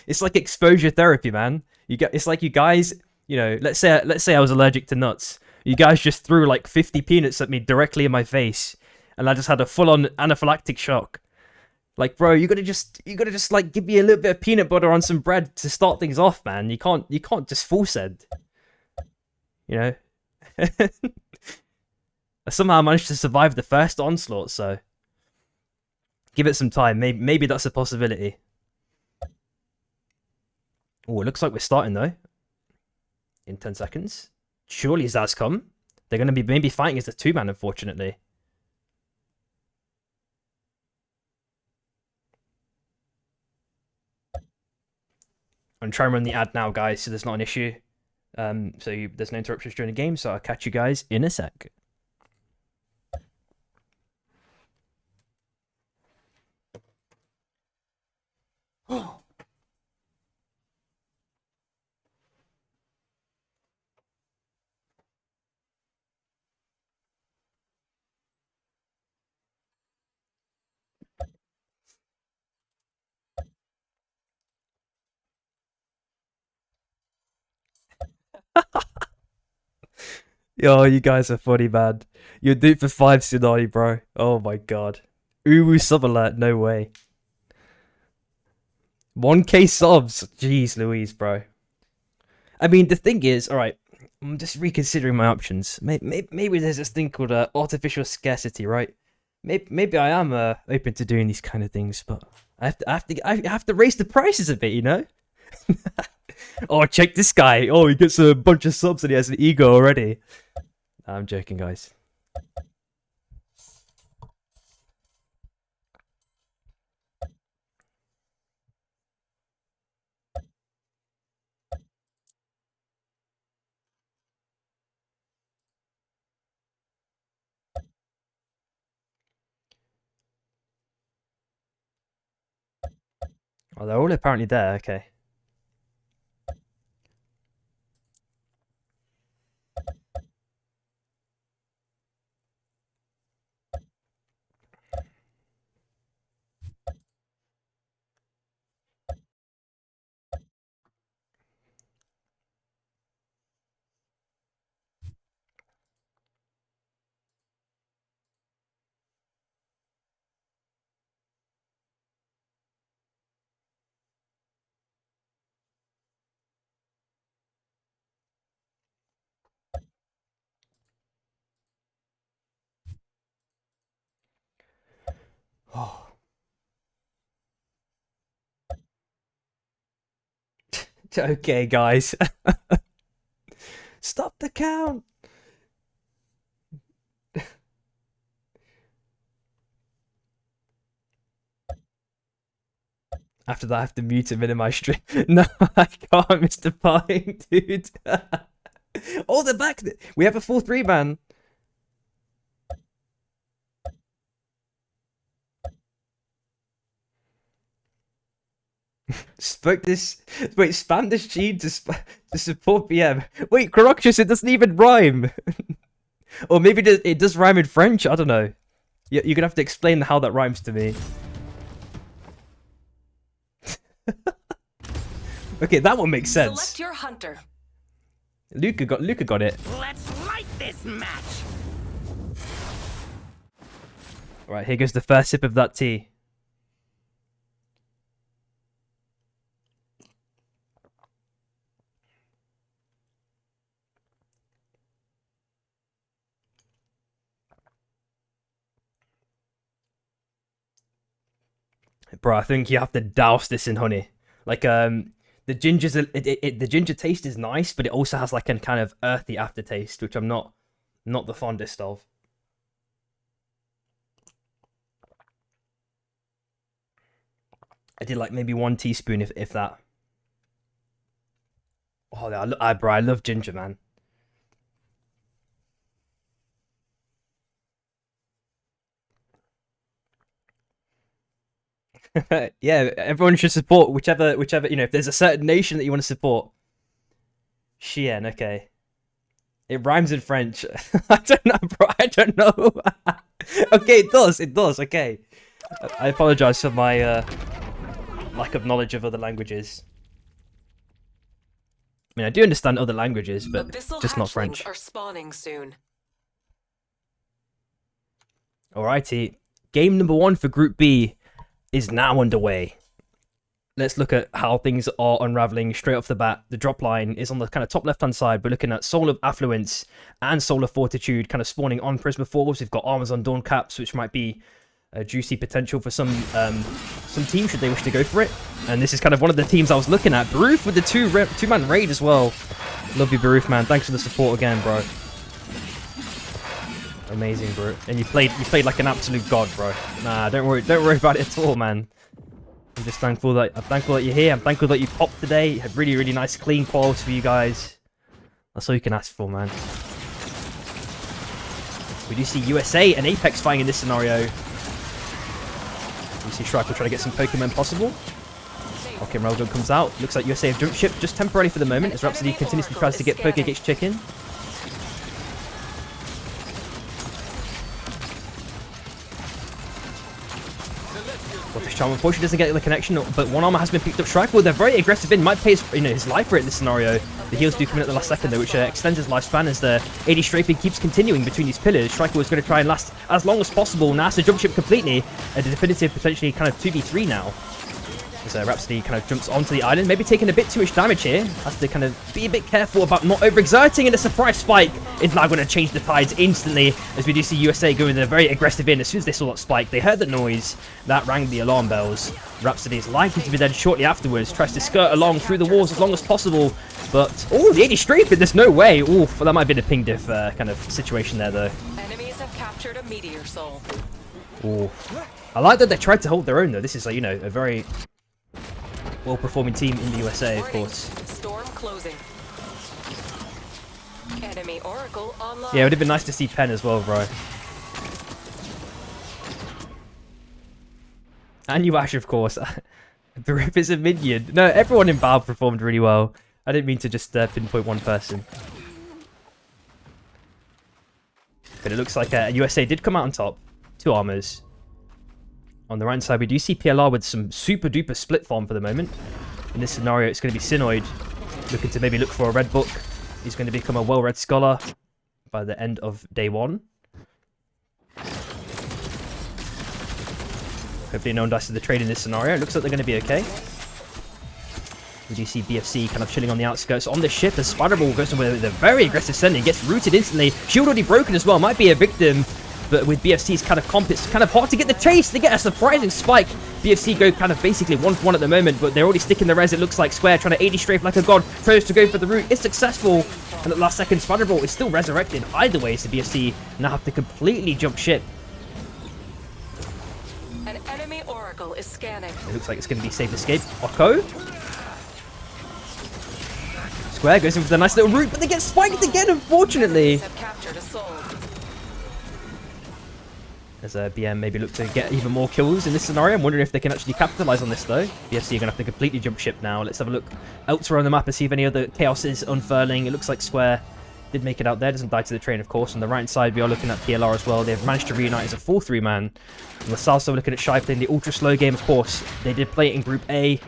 It's like exposure therapy, man. It's like you guys, you know, let's say I was allergic to nuts. You guys just threw like 50 peanuts at me directly in my face, and I just had a full-on anaphylactic shock. Like, bro, you gotta just like give me a little bit of peanut butter on some bread to start things off, man. You can't just full send. You know? I somehow managed to survive the first onslaught, so give it some time. Maybe that's a possibility. Oh, it looks like we're starting though. In 10 seconds. Surely Zaz come. They're gonna be maybe fighting as a 2-man, unfortunately. I'm trying to run the ad now, guys, so there's not an issue. There's no interruptions during the game, so I'll catch you guys in a sec. Yo, you guys are funny, man. You'll do it for 5 Tsunami, bro. Oh my god. Uwu sub alert, no way. 1k subs. Jeez Louise, bro. I mean, the thing is, alright, I'm just reconsidering my options. Maybe there's this thing called artificial scarcity, right? Maybe I am open to doing these kind of things, but I have to raise the prices a bit, you know? Oh, check this guy. Oh, he gets a bunch of subs and he has an ego already. I'm joking, guys. Oh, they're all apparently there. Okay. Oh. Okay, guys. Stop the count. After that, I have to mute and minimize stream. No, I can't, Mr. Pine, dude. Oh, they're back. We have a full 3-man. Spoke this. Wait, spam this gene to support PM. Wait, Caroxus, it doesn't even rhyme. Or maybe it does rhyme in French. I don't know. You're gonna have to explain how that rhymes to me. Okay, that one makes sense. Select your hunter. Luca got it. Let's light this match. All right, here goes the first sip of that tea. Bro, I think you have to douse this in honey. Like, the ginger's the ginger taste is nice, but it also has like a kind of earthy aftertaste, which I'm not the fondest of. I did like maybe 1 teaspoon, if that. Oh, bro, I love ginger, man. Yeah, everyone should support whichever, you know, if there's a certain nation that you want to support. Chien, okay. It rhymes in French. I don't know, bro. I don't know. Okay, it does, okay. I apologize for my lack of knowledge of other languages. I mean, I do understand other languages, but just not French. Are spawning soon. Alrighty. Game number 1 for Group B is now underway. Let's look at how things are unraveling straight off the bat. The drop line is on the kind of top left-hand side. We're looking at Soul of Affluence and Soul of Fortitude kind of spawning on Prisma 4s. We've got Armors on Dawn Caps, which might be a juicy potential for some team should they wish to go for it. And this is kind of one of the teams I was looking at. Baroof with the two-man raid as well. Love you, Baroof, man. Thanks for the support again, bro. Amazing, bro. And you played like an absolute god, bro. Nah, don't worry about it at all, man. I'm just thankful that you're here. I'm thankful that you popped today. You had really nice clean quals for you guys. That's all you can ask for, man. We do see USA and Apex fighting in this scenario. We see Shrike will try to get some Pokemon possible. Okay, Railgun comes out. Looks like USA have jumped ship just temporarily for the moment as Rhapsody continuously tries to get Pokegate's chicken. Well, this Charm unfortunately doesn't get the connection, but one armor has been picked up. Shrike, well, they're very aggressive in. Might pay his life for it in this scenario. The heals do come in at the last second though, which extends his lifespan as the AD strafing keeps continuing between these pillars. Striker was going to try and last as long as possible. Now has to jump ship completely. A definitive potentially kind of 2v3 now. As Rhapsody kind of jumps onto the island, maybe taking a bit too much damage here. Has to kind of be a bit careful about not overexerting, and a surprise spike is now going to change the tides instantly, as we do see USA going a very aggressive in. As soon as they saw that spike, they heard the noise. That rang the alarm bells. Rhapsody is likely to be dead shortly afterwards. Tries to skirt along through the walls as long as possible, but oh, the 80 strafing, there's no way. Oh, that might have been a ping diff kind of situation there though. Enemies have captured a meteor soul. Oh, I like that they tried to hold their own though. This is like, you know, a very well-performing team in the USA, of course. Storm closing. Enemy Oracle online. Yeah, it would have been nice to see Penn as well, bro. And you Ash, of course. Barip is a minion. No, everyone in Valve performed really well. I didn't mean to just pinpoint one person. But it looks like USA did come out on top. 2 armors. On the right side, we do see PLR with some super duper split farm for the moment. In this scenario, it's going to be Synoid looking to maybe look for a red book. He's going to become a well-read scholar by the end of day 1. Hopefully no one dies to the trade in this scenario. It looks like they're going to be okay. We do see BFC kind of chilling on the outskirts on the ship as Spider-Ball goes in with a very aggressive sending. Gets rooted instantly. Shield already broken as well. Might be a victim. But with BFC's kind of comp, it's kind of hard to get the chase. They get a surprising spike. BFC go kind of basically 1-for-1 at the moment, but they're already sticking the res. It looks like Square trying to 80 strafe like a god. Tries to go for the route. It's successful. And at the last second, Spider-Ball is still resurrected. Either way, so BFC now have to completely jump ship. An enemy Oracle is scanning. It looks like it's going to be safe escape. Oko. Square goes in with a nice little route, but they get spiked again, unfortunately. Have captured a soul. As BM maybe look to get even more kills in this scenario. I'm wondering if they can actually capitalize on this though. BFC are going to have to completely jump ship now. Let's have a look elsewhere on the map and see if any other chaos is unfurling. It looks like Square did make it out there. Doesn't die to the train, of course. On the right side, we are looking at PLR as well. They've managed to reunite as a 4-3-man. On the south side, we're looking at Shy playing the ultra slow game, of course. They did play it in Group A,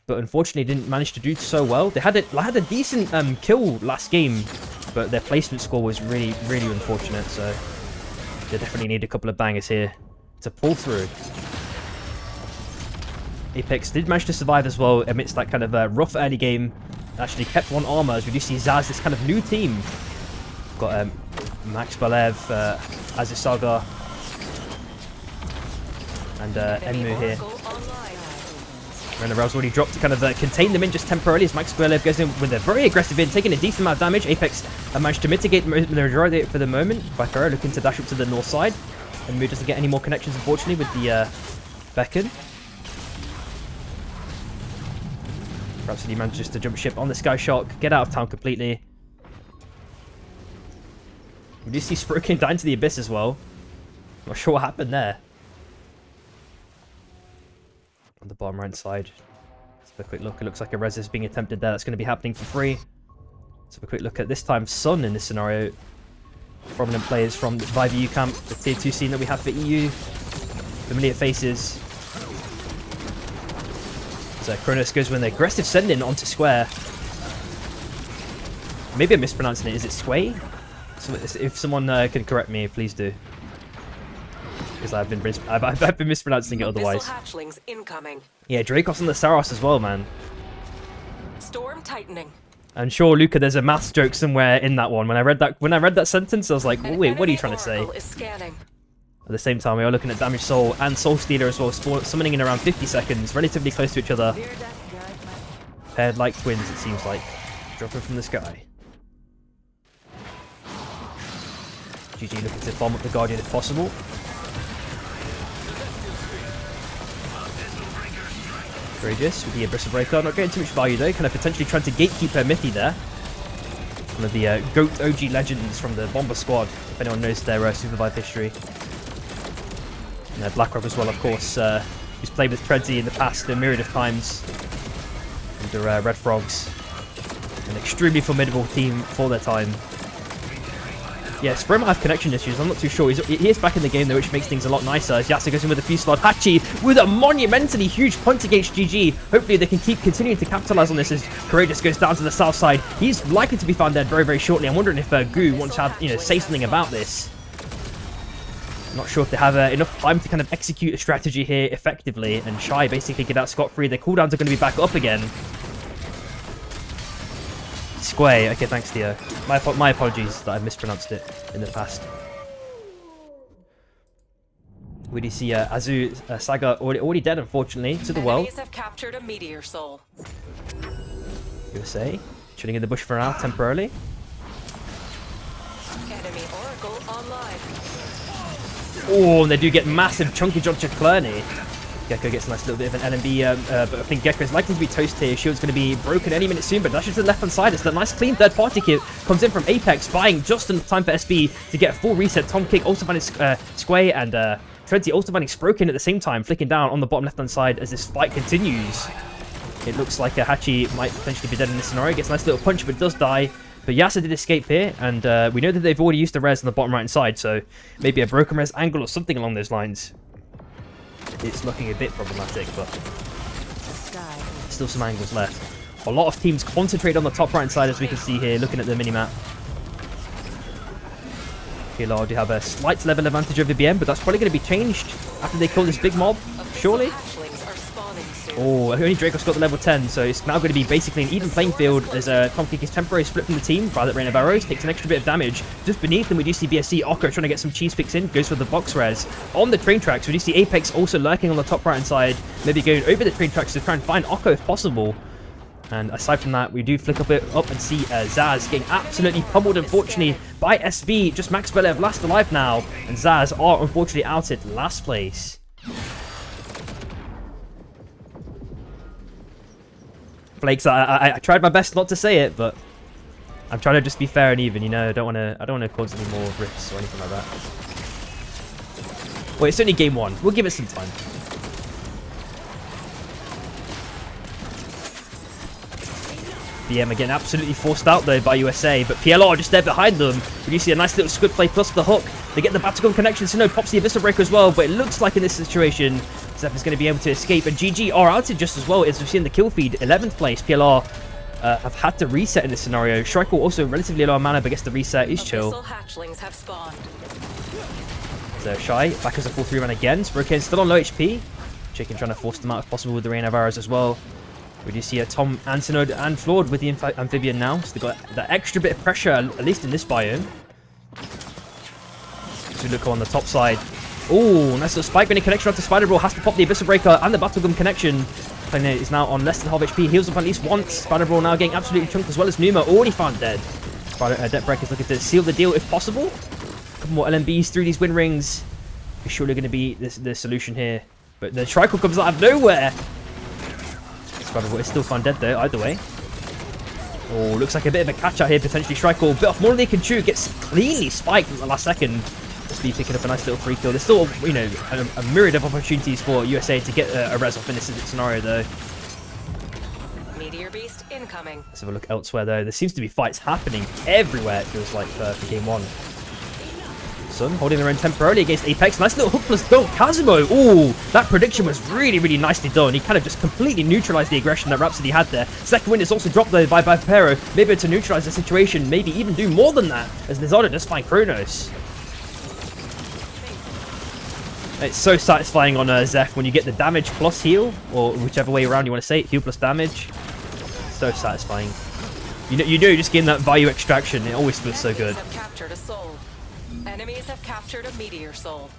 but unfortunately didn't manage to do so well. They had a decent kill last game, but their placement score was really, really unfortunate. So they definitely need a couple of bangers here to pull through. Apex did manage to survive as well amidst that kind of rough early game. Actually kept 1 armor as we do see Zaz, this kind of new team. Got Max Balev, Azisaga, and Enmu here. And the rails already dropped to kind of contain them in just temporarily as Max Balev goes in with a very aggressive in, taking a decent amount of damage. Apex managed to mitigate the majority of it for the moment. Bakura looking to dash up to the north side. And Mu doesn't get any more connections, unfortunately, with the beacon. Perhaps he manages to jump ship on the Sky Shark, get out of town completely. We do see Sprokin down to the Abyss as well. Not sure what happened there. On the bottom right side. Let's have a quick look. It looks like a res is being attempted there. That's going to be happening for free. Let's have a quick look at this time Sun in this scenario. Prominent players from the Vive EU camp, the tier 2 scene that we have for EU. Familiar faces. So Kronos goes with an aggressive send-in onto Square. Maybe I'm mispronouncing it. Is it Sway? So if someone can correct me, please do. Because I've been mispronouncing it otherwise. Hatchlings incoming. Yeah, Dracos on the Saros as well, man. Storm tightening. And sure, Luca, there's a maths joke somewhere in that one. When I read that sentence, I was like, wait, what are you trying to say? At the same time, we are looking at Damage Soul and Soul Stealer as well, summoning in around 50 seconds, relatively close to each other. Paired like twins, it seems like. Dropping from the sky. GG looking to bomb up the Guardian if possible. Courageous with the Abyssal Breaker. Not getting too much value though. Kind of potentially trying to gatekeep her Mithy there. One of the GOAT OG legends from the Bomber Squad, if anyone knows their Supervive history. And Blackrock as well, of course. Who's played with Treadsy in the past a myriad of times. Under Red Frogs. An extremely formidable team for their time. Yeah, Spray might have connection issues. I'm not too sure. He is back in the game, though, which makes things a lot nicer. As Yasa goes in with a few slot. Hachi with a monumentally huge punch against GG. Hopefully, they can keep continuing to capitalize on this as Courageous goes down to the south side. He's likely to be found dead very, very shortly. I'm wondering if Gu wants to have, say something about this. I'm not sure if they have enough time to kind of execute a strategy here effectively. And Shy basically get out scot-free. Their cooldowns are going to be back up again. Squay. Okay, thanks, Theo. My apologies that I've mispronounced it in the past. We do see Azu Saga already dead, unfortunately, to the world. Enemies have captured a meteor soul. USA chilling in the bush for now, temporarily. Enemy Oracle online. Oh, and they do get massive chunky jump to Clerney. Gecko gets a nice little bit of an LMB, but I think Gecko is likely to be toast here. Shield's going to be broken any minute soon, but that's just to the left-hand side. It's the nice clean third-party kit comes in from Apex, buying just enough time for SB to get a full reset. Tom Kick also banning Squay, and Treadsy also banning Sproken at the same time, flicking down on the bottom left-hand side as this fight continues. It looks like Hachi might potentially be dead in this scenario. Gets a nice little punch, but does die. But Yasa did escape here, and we know that they've already used the res on the bottom right-hand side, so maybe a broken res angle or something along those lines. It's looking a bit problematic, but still some angles left. A lot of teams concentrate on the top right side, as we can see here, looking at the minimap. PLR do have a slight level advantage over BM, but that's probably going to be changed after they kill this big mob, surely. Oh, only Draco's got the level 10, so it's now going to be basically an even playing field as Tom Kick is temporarily split from the team. Violet Rain of Arrows takes an extra bit of damage. Just beneath them, we do see BSC Oko trying to get some cheese picks in, goes for the box res. On the train tracks, we do see Apex also lurking on the top right-hand side, maybe going over the train tracks to try and find Oko if possible. And aside from that, we do flick up and see Zaz getting absolutely pummeled, unfortunately, by SB. Just Max Belev last alive now, and Zaz are unfortunately out at last place. Flakes, I tried my best not to say it, but I'm trying to just be fair and even, I don't want to cause any more rifts or anything like that. Well, it's only game 1. We'll give it some time. BM again absolutely forced out though by USA, but PLR just there behind them. We do see a nice little squid play plus the hook. They get the Battlegun connection, so no pops the Abyssal Breaker as well, but it looks like in this situation, Zeph is going to be able to escape, and GG are outed just as well, as we've seen the kill feed, 11th place. PLR have had to reset in this scenario. Shrike also relatively low mana, but gets the reset, is chill. Hatchlings have spawned. So Shy back as a full 3-man again. Sproken still on low HP. Chicken trying to force them out if possible with the Rain of Arrows as well. We do see Tom Antinode and Flawed with the Amphibian now, so they've got that extra bit of pressure, at least in this biome. So we look on the top side. Oh, nice little spike grenade connection after Spider Brawl, has to pop the Abyssal Breaker and the Battlegun connection. Player is now on less than half HP, heals up at least once. Spider Brawl now getting absolutely chunked, as well as Numa already found dead. Debt Break is looking to seal the deal if possible. A couple more LMBs through these win rings is surely going to be the solution here. But the Shrike comes out of nowhere. Spider Brawl is still found dead though, either way. Oh, looks like a bit of a catch out here, potentially. Shrike bit off more than they can chew, gets cleanly spiked at the last second. Speed picking up a nice little free kill. There's still, a myriad of opportunities for USA to get a res off in this scenario, though. Meteor Beast incoming. Let's have a look elsewhere, though. There seems to be fights happening everywhere, it feels like, for game 1. Sun holding their own temporarily against Apex. Nice little hook plus go. Kazimo. Oh, that prediction was really, really nicely done. He kind of just completely neutralized the aggression that Rhapsody had there. Second win is also dropped, though, by Pero. Maybe to neutralize the situation, maybe even do more than that, as Lizardo does find Kronos. It's so satisfying on Zeph when you get the damage plus heal, or whichever way around you want to say it, heal plus damage. So satisfying. You know, just getting that value extraction, it always feels so good. Have captured a soul. Enemies have captured a meteor soul.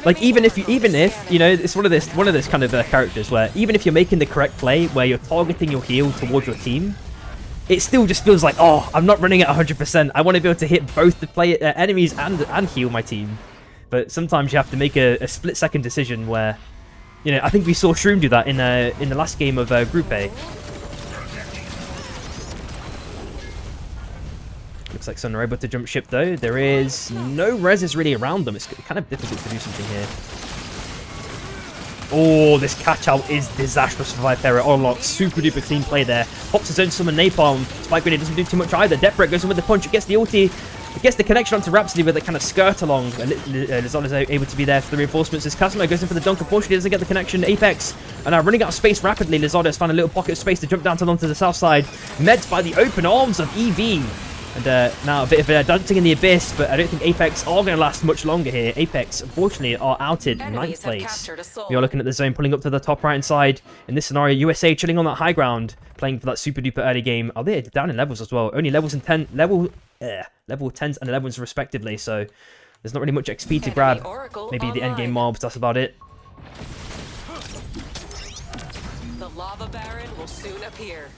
Like even if it's one of those kind of characters where even if you're making the correct play, where you're targeting your heal towards your team, it still just feels like, oh, I'm not running at 100%. I want to be able to hit both the enemies and heal my team. But sometimes you have to make a split-second decision where, I think we saw Shroom do that in the last game of Group A. Looks like Sun are able to jump ship, though. There is no reses really around them. It's kind of difficult to do something here. Oh, this catch-out is disastrous for Vipera. Unlocked. Super duper clean play there. Pops his own summon Napalm. Spike Grenade doesn't do too much either. Death Break goes in with the punch. It gets the ulti. It gets the connection onto Rhapsody where they kind of skirt along. Lizardo's able to be there for the reinforcements as Casimir goes in for the dunk. Unfortunately, doesn't get the connection. Apex are now running out of space rapidly. Lizardo has found a little pocket of space to jump down onto the south side. Met by the open arms of EV. And now a bit of dancing in the abyss, but I don't think Apex are going to last much longer here. Apex, unfortunately, are outed 9th place. We are looking at the zone pulling up to the top right-hand side. In this scenario, USA chilling on that high ground, playing for that super-duper early game. Oh, they're down in levels as well. Only levels in 10, level 10s and 11s respectively, so there's not really much XP to grab. Maybe the endgame mobs, that's about it. The lava baron will soon appear.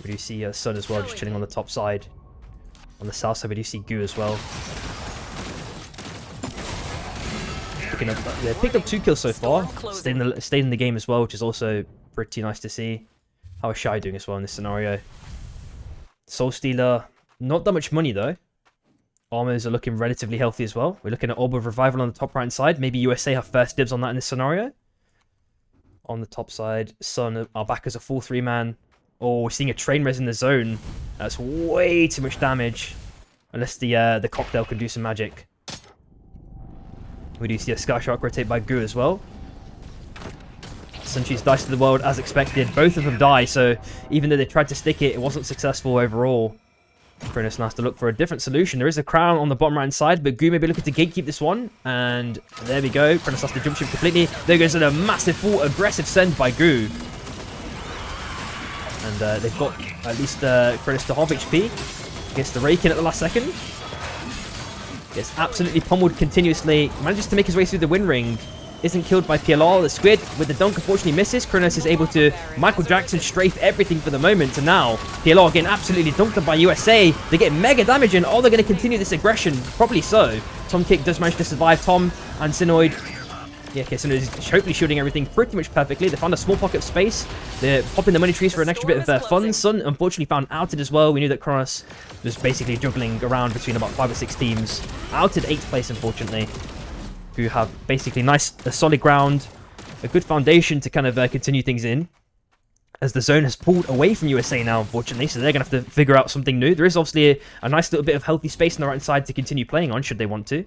We do see Sun as well, just chilling on the top side. On the south side, we do see Goo as well. Picking up, they picked up 2 kills so far. Stayed in the game as well, which is also pretty nice to see. How is Shy doing as well in this scenario? Soul Stealer, not that much money though. Armors are looking relatively healthy as well. We're looking at Orb of Revival on the top right side. Maybe USA have first dibs on that in this scenario. On the top side, Sun are back as a full 3-man. Oh, we're seeing a train res in the zone. That's way too much damage. Unless the cocktail can do some magic. We do see a Sky Shark rotate by Goo as well. Sun shoots dice to the world as expected. Both of them die, so even though they tried to stick it, it wasn't successful overall. Kronos now has to look for a different solution. There is a crown on the bottom right side, but Goo may be looking to gatekeep this one. And there we go. Kronos has to jump ship completely. There goes a massive full aggressive send by Goo. And they've got at least Kronos to half HP. Gets the rake in at the last second. Gets absolutely pummeled continuously. Manages to make his way through the win ring. Isn't killed by PLR. The squid with the dunk unfortunately misses. Kronos is able to Michael Jackson strafe everything for the moment. And now PLR getting absolutely dunked by USA. They get mega damage in. Oh, they're going to continue this aggression. Probably so. Tom Kick does manage to survive. Tom and Synoid. Yeah, okay, Synoid is hopefully shooting everything pretty much perfectly. They found a small pocket of space. They're popping the money trees for an extra bit of fun. Sun unfortunately found outed as well. We knew that Kronos was basically juggling around between about 5 or 6 teams. Outed 8th place, unfortunately. Who have basically a solid ground, a good foundation to kind of continue things in. As the zone has pulled away from USA now, unfortunately, so they're going to have to figure out something new. There is obviously a nice little bit of healthy space on the right side to continue playing on, should they want to.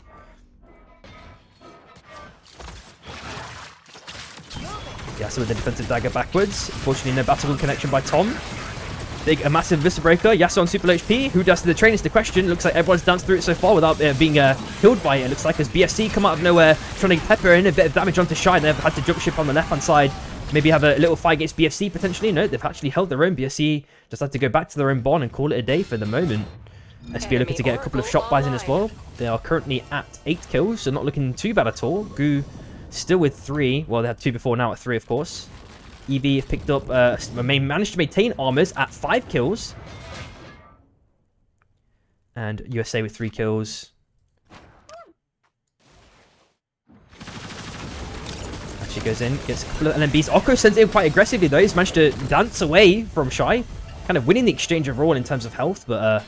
Yeah, so with the defensive dagger backwards. Unfortunately, no battle connection by Tom. A massive Vista Breaker. Yasuo on super low HP. Who does the train is the question. Looks like everyone's danced through it so far without being killed by it. It looks like as BFC come out of nowhere, trying to pepper in a bit of damage onto Shy. They've had to jump ship on the left-hand side. Maybe have a little fight against BFC potentially. No, they've actually held their own. BFC just had to go back to their own barn and call it a day for the moment. SB are looking to get a couple of shot buys in as well. They are currently at 8 kills, so not looking too bad at all. Goo still with 3. Well, they had 2 before, now at 3, of course. EV have picked up, managed to maintain armors at 5 kills. And USA with 3 kills. Actually goes in, gets a couple of LMBs. Oko sends in quite aggressively though. He's managed to dance away from Shy. Kind of winning the exchange overall in terms of health. But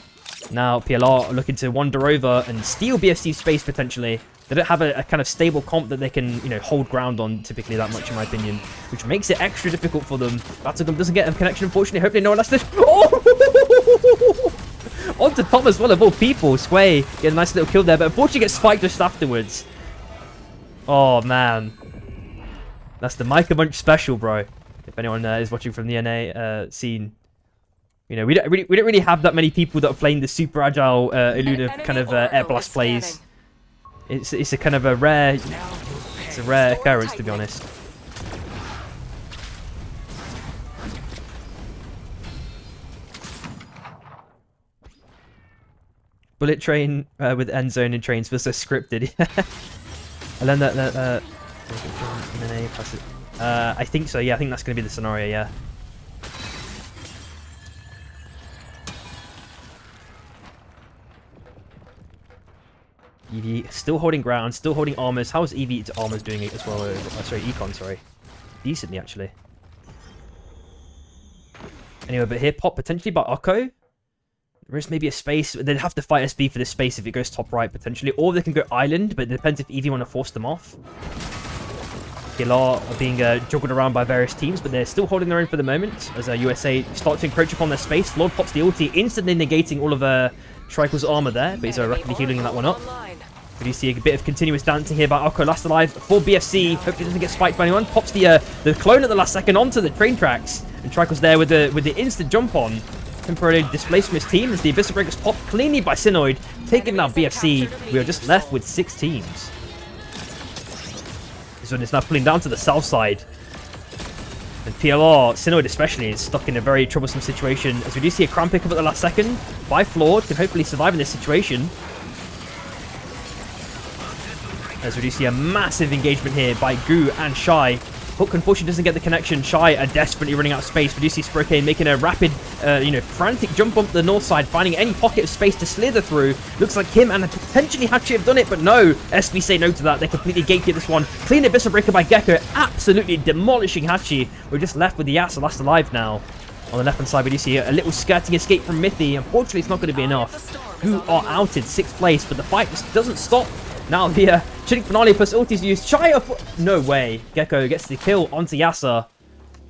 now PLR are looking to wander over and steal BFC space potentially. They don't have a kind of stable comp that they can, hold ground on typically that much, in my opinion, which makes it extra difficult for them. Battlegum doesn't get a connection, unfortunately. Hopefully, no one has to. Oh! Onto Tom as well, of all people. Sway get a nice little kill there, but unfortunately gets spiked just afterwards. Oh man, that's the Micah Bunch special, bro. If anyone is watching from the NA scene. We don't really have that many people that are playing the super agile Illuna kind of air blast plays. It's a kind of a rare occurrence, to be honest. Bullet train with end zone and trains feels so scripted. I learned that. I think so. Yeah, I think that's going to be the scenario. Yeah. EV still holding ground, still holding armors. How is EV to armors doing it as well? Sorry, Econ, sorry. Decently, actually. Anyway, but here, pop potentially by Oko. There is maybe a space. They'd have to fight SB for this space if it goes top right, potentially. Or they can go island, but it depends if EV want to force them off. Gilar are being juggled around by various teams, but they're still holding their own for the moment. As USA start to encroach upon their space. Lord pops the ulti, instantly negating all of Shrike's armor there, but he's rapidly healing that one up. Online. We do see a bit of continuous dancing here by Oko, last alive for BFC. Hopefully doesn't get spiked by anyone. Pops the clone at the last second onto the train tracks. And Shrike's there with the instant jump on. Temporarily displaced from his team as the Abyssal Breakers popped cleanly by Synoid. Taking down BFC, we are just left with 6 teams. This one is now pulling down to the south side. And PLR, Synoid especially, is stuck in a very troublesome situation. As we do see a cram pick up at the last second by Flawed, can hopefully survive in this situation. As we do see a massive engagement here by Goo and Shy. Hook unfortunately doesn't get the connection. Shy are desperately running out of space. We do see Sprokane making a rapid, frantic jump up the north side, finding any pocket of space to slither through. Looks like him and potentially Hachi have done it, but no. SB say no to that. They completely gatekeep this one. Clean Abyssal Breaker by Gecko, absolutely demolishing Hachi. We're just left with the Yasa last alive now. On the left-hand side, we do see a little skirting escape from Mithy. Unfortunately, it's not going to be enough. Goo are outed 6th place, but the fight just doesn't stop. Now the Chilling Finale plus ultis used. Shy up. No way. Gecko gets the kill onto Yasa.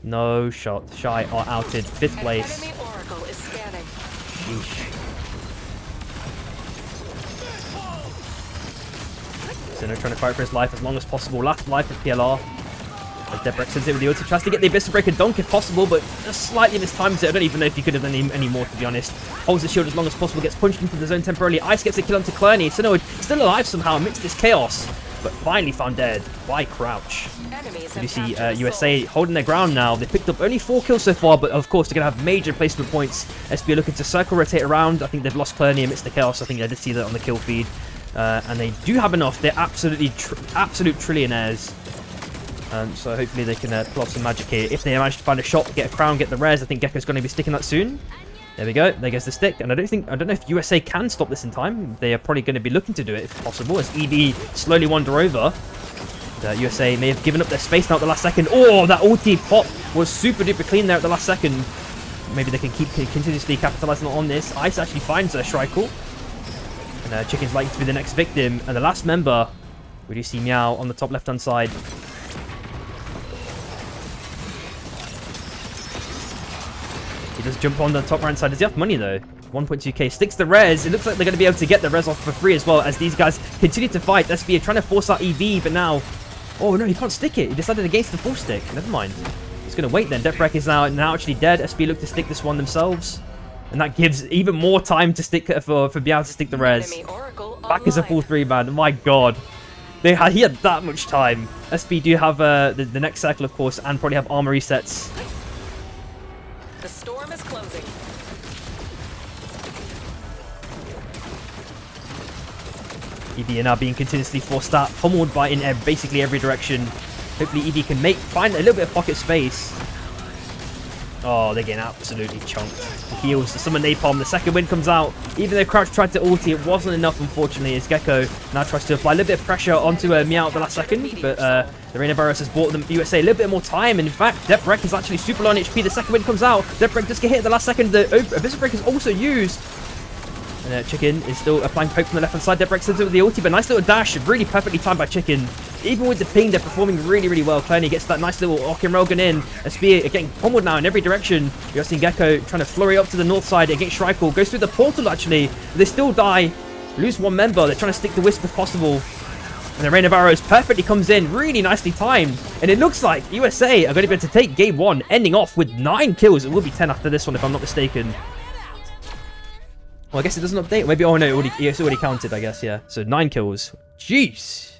No shot. Shy are outed. 5th place. Enemy Oracle is scanning. Sheesh. Sinner trying to fight for his life as long as possible. Last life of PLR. As Debrex sends it with the ulti. Tries to get the Abyssal Breaker dunk if possible, but just slightly mistimes it. I don't even know if he could have done any more, to be honest. Holds the shield as long as possible. Gets punched into the zone temporarily. Ice gets a kill onto Clerney. Synoid still alive somehow amidst this chaos, but finally found dead by Crouch. You see USA holding their ground now. They picked up only 4 kills so far, but of course they're going to have major placement points. SB are looking to circle rotate around. I think they've lost Clerney amidst the chaos. I think I did see that on the kill feed. And they do have enough. They're absolute trillionaires. So hopefully they can pull off some magic here. If they manage to find a shot, get a crown, get the res, I think Gecko's going to be sticking that soon. There we go. There goes the stick. And I don't know if USA can stop this in time. They are probably going to be looking to do it if possible, as EV slowly wander over. USA may have given up their space now at the last second. Oh, that ulti pop was super duper clean there at the last second. Maybe they can keep continuously capitalizing on this. Ice actually finds Shrike. And Chicken's likely to be the next victim. And the last member, we do see Meow on the top left-hand side. He does jump on the top right side. Does he have money though? 1.2k. Sticks the res. It looks like they're going to be able to get the res off for free as well, as these guys continue to fight. SB are trying to force out EV, but now... Oh no, he can't stick it. He decided against the full stick. Never mind. He's going to wait then. Deathwreck is now actually dead. SB look to stick this one themselves. And that gives even more time to stick for Biao to stick the res. Back is a full 3-man. My god. He had that much time. SB do have the next circle, of course, and probably have armor resets. The storm is closing. EV are now being continuously forced out, pummeled by in basically every direction. Hopefully EV can find a little bit of pocket space. Oh, they're getting absolutely chunked. The heals, the summon napalm, the second wind comes out. Even though Crouch tried to ulti, it wasn't enough, unfortunately, as Gecko now tries to apply a little bit of pressure onto Meow at the last second. But the Reina Barros has bought them USA a little bit more time. And in fact, Deprek is actually super low on HP. The second wind comes out. Deprek does get hit at the last second. The Abyssal Break is also used. And Chicken is still applying poke from the left-hand side. Deprek sends it with the ulti, but nice little dash. Really perfectly timed by Chicken. Even with the ping, they're performing really, really well. Clerney gets that nice little Okim in. A spear getting pummeled now in every direction. You're seeing Gecko trying to flurry up to the north side against Shrike. Goes through the portal, actually. But they still die. Lose one member. They're trying to stick the Wisp if possible. And the Rain of Arrows perfectly comes in. Really nicely timed. And it looks like USA are going to be able to take game 1, ending off with 9 kills. It will be 10 after this one, if I'm not mistaken. Well, I guess it doesn't update. Maybe, oh no, it's already counted, I guess, yeah. So 9 kills. Jeez.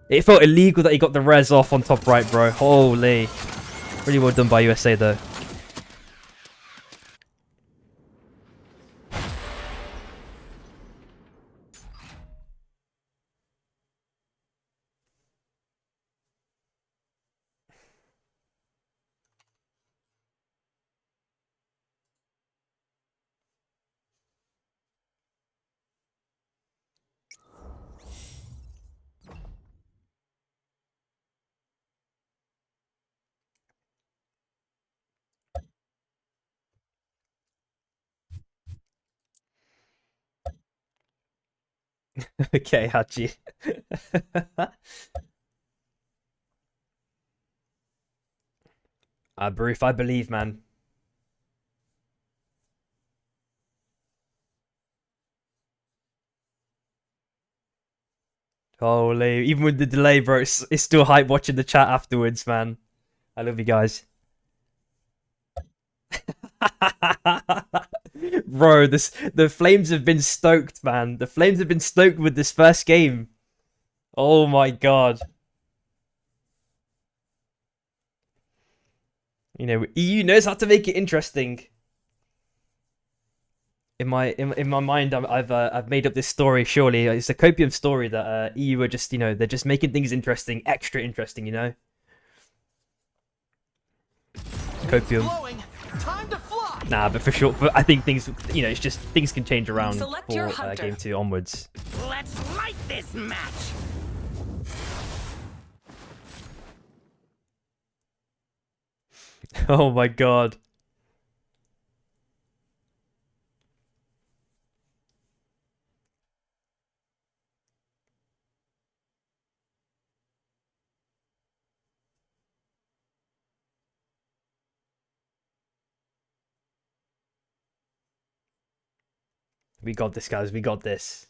It felt illegal that he got the res off on top right, bro. Holy. Really well done by USA, though. Okay, Hachi. Baruf, I believe, man. Holy, even with the delay, bro, it's still hype watching the chat afterwards, man. I love you guys. Bro, the flames have been stoked, man. The flames have been stoked with this first game. Oh my god. You know, EU knows how to make it interesting. In my mind, I've made up this story. Surely it's a copium story that EU are just, you know, they're just making things interesting, extra interesting. You know, copium. Time to fly. Nah, but for sure, but I think things, you know, it's just things can change around Select your for hunter. game 2 onwards. Let's light this match. Oh my god. We got this, guys. We got this.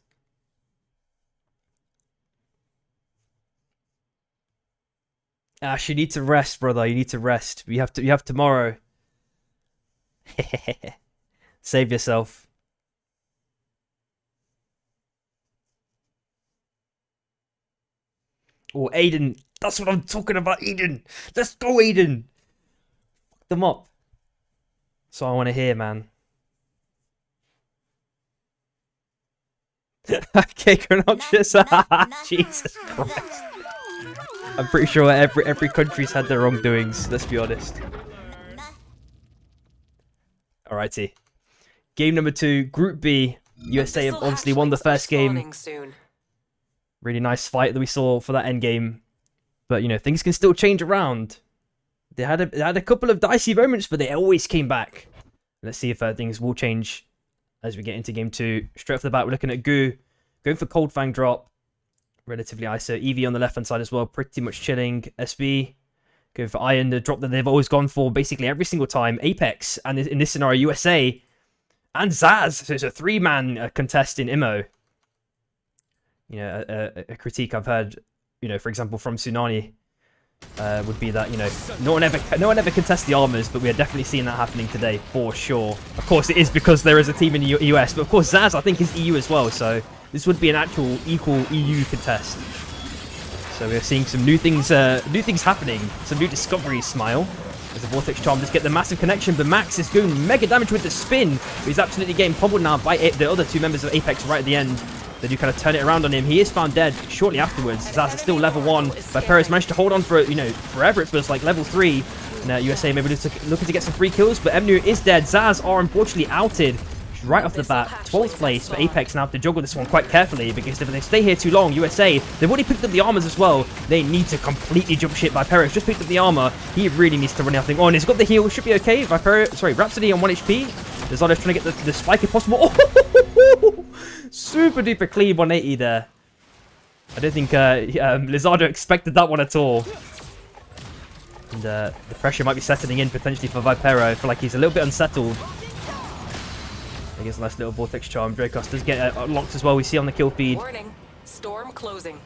Ash, you need to rest, brother. You need to rest. You have tomorrow. Save yourself. Oh, Aiden. That's what I'm talking about, Aiden. Let's go, Aiden. Fuck them up. That's what I want to hear, man. Okay, Chronoxious. Jesus Christ. I'm pretty sure every country's had their wrongdoings, let's be honest. Alrighty. Game number 2, Group B. USA have obviously won the first game. Really nice fight that we saw for that end game. But, you know, things can still change around. They had a couple of dicey moments, but they always came back. Let's see if things will change as we get into game 2. Straight off the bat, we're looking at Goo. Going for Cold Fang drop. Relatively ISO. EV on the left-hand side as well. Pretty much chilling. SB. Going for Iron, the drop that they've always gone for basically every single time. Apex. And in this scenario, USA. And Zaz. So it's a 3-man contest in IMO. You know, a critique I've heard, you know, for example, from Tsunami would be that, you know, no one ever contests the armors, but we are definitely seeing that happening today for sure. Of course, it is because there is a team in the US, but of course Zaz I think is EU as well, so this would be an actual equal EU contest. So we're seeing some new things happening, some new discoveries. Smile as the Vortex Charm just get the massive connection, but Max is doing mega damage with the spin. But he's absolutely getting pummeled now by the other 2 members of Apex right at the end. They do kind of turn it around on him. He is found dead shortly afterwards. Zaz is still level 1, but Perez managed to hold on for, you know, forever. It feels like level 3. And USA maybe just looking to get some free kills, but Emnu is dead. Zaz are unfortunately outed right off the bat. 12th place for Apex now have to juggle this one quite carefully, because if they stay here too long, USA, they've already picked up the armors as well. They need to completely jump ship. Viperus just picked up the armor. He really needs to run out. Oh, and he's got the heal. Should be okay. Rhapsody on 1 HP. Lizardo's trying to get the spike if possible. Oh, super duper clean 180 there. I don't think Lizardo expected that one at all. And the pressure might be settling in potentially for Vipero. I feel like he's a little bit unsettled. I guess a nice little Vortex Charm. Dracos does get locked as well. We see on the kill feed. Warning. Storm closing.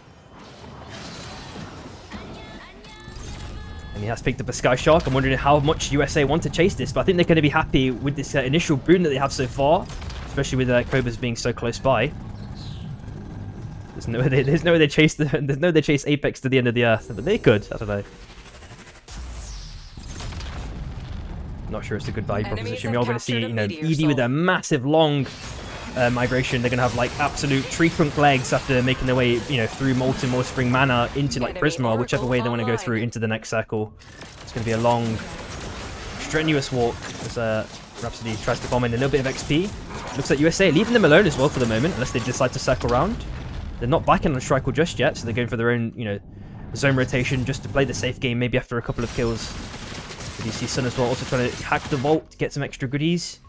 And he has picked up a Sky Shark. I'm wondering how much USA want to chase this, but I think they're going to be happy with this initial boon that they have so far, especially with Cobras being so close by. There's no way they chase Apex to the end of the earth, but they could. I don't know. Not sure it's a good value proposition. We're all going to see, you know, ED with a massive long migration. They're going to have like absolute tree trunk legs after making their way, you know, through Molten or Spring Mana into like Prisma, whichever way they want to go through into the next circle. It's going to be a long, strenuous walk as Rhapsody tries to bomb in a little bit of XP. Looks like USA leaving them alone as well for the moment, unless they decide to circle around. They're not backing on Strike just yet, so they're going for their own, you know, zone rotation just to play the safe game, maybe after a couple of kills. But you see Sun as well also trying to hack the vault to get some extra goodies.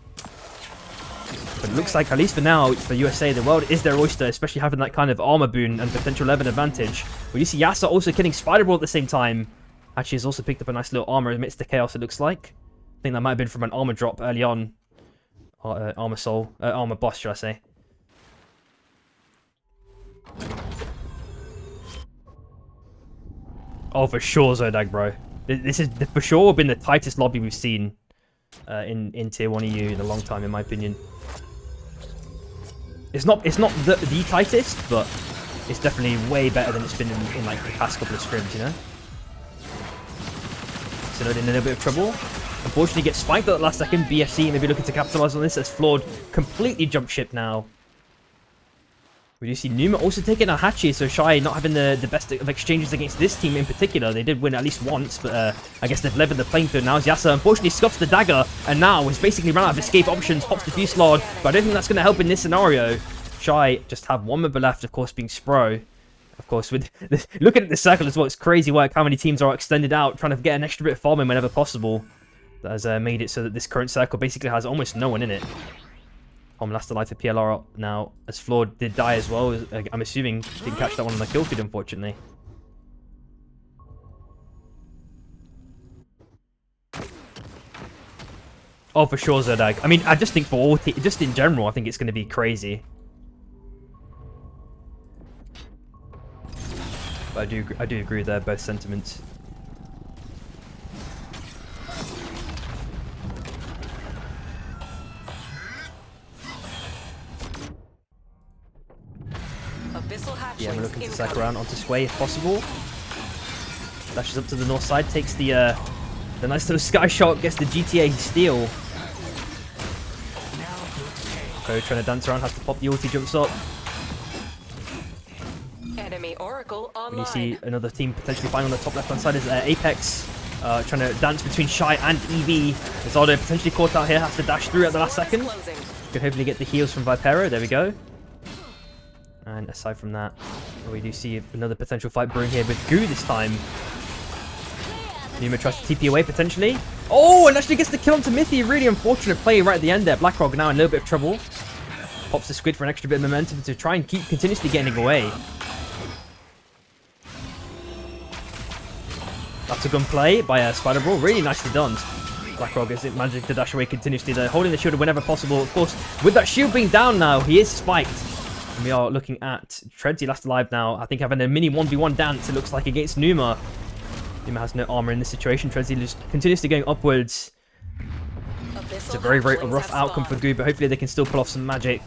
But it looks like, at least for now, for USA, the world is their oyster, especially having that kind of armor boon and potential level advantage. But you see Yasa also killing Spider-Ball at the same time. Actually, has also picked up a nice little armor amidst the chaos, it looks like. I think that might have been from an armor drop early on. Armor soul. Armor boss, should I say. Oh, for sure, Zodag, bro. This is for sure been the tightest lobby we've seen in Tier 1 EU in a long time, in my opinion. It's not the tightest, but it's definitely way better than it's been in like the past couple of scrims, you know? Synod in a little bit of trouble. Unfortunately, gets spiked at the last second. BFC maybe looking to capitalize on this as Flawed completely jumped ship now. We do see Numa also taking a Hachi, so Shy not having the best of exchanges against this team in particular. They did win at least once, but I guess they've leveled the playing field now. As Yasa unfortunately scuffs the dagger, and now has basically run out of escape options, pops the Fuselard, but I don't think that's going to help in this scenario. Shy just have one member left, of course, being Spro. Of course, with this, looking at the circle as well, it's crazy work how many teams are extended out, trying to get an extra bit of farming whenever possible. That has made it so that this current circle basically has almost no one in it. Last alive for PLR now, as Flawed did die as well. I'm assuming didn't catch that one on the kill feed, unfortunately. Oh, for sure, Zodag. I mean, I just think for all just in general, I think it's going to be crazy. But I do agree with both sentiments. Yeah, we're looking to cycle around onto Sway if possible. Dashes up to the north side, takes the nice little sky shot, gets the GTA steal. So trying to dance around, has to pop the ulti, jumps up. Enemy Oracle online. And you see another team potentially fighting on the top left-hand side is Apex. Trying to dance between Shy and EV. Zardo potentially caught out here, has to dash through at the last second. Could hopefully get the heals from Vipero, there we go. And aside from that, we do see another potential fight brewing here with Goo this time. Numa tries to TP away potentially. Oh, and actually gets the kill onto Mithy. Really unfortunate play right at the end there. Blackrock now in a little bit of trouble. Pops the Squid for an extra bit of momentum to try and keep continuously getting away. That's a gun play by Spider Brawl. Really nicely done. Blackrock is managing to dash away continuously there, holding the shield whenever possible. Of course, with that shield being down now, he is spiked. And we are looking at Tredsy last alive now. I think having a mini 1v1 dance, it looks like, against Numa. Numa has no armor in this situation. Tredsy just continuously going upwards. It's a very, very rough outcome for Goo, but hopefully they can still pull off some magic.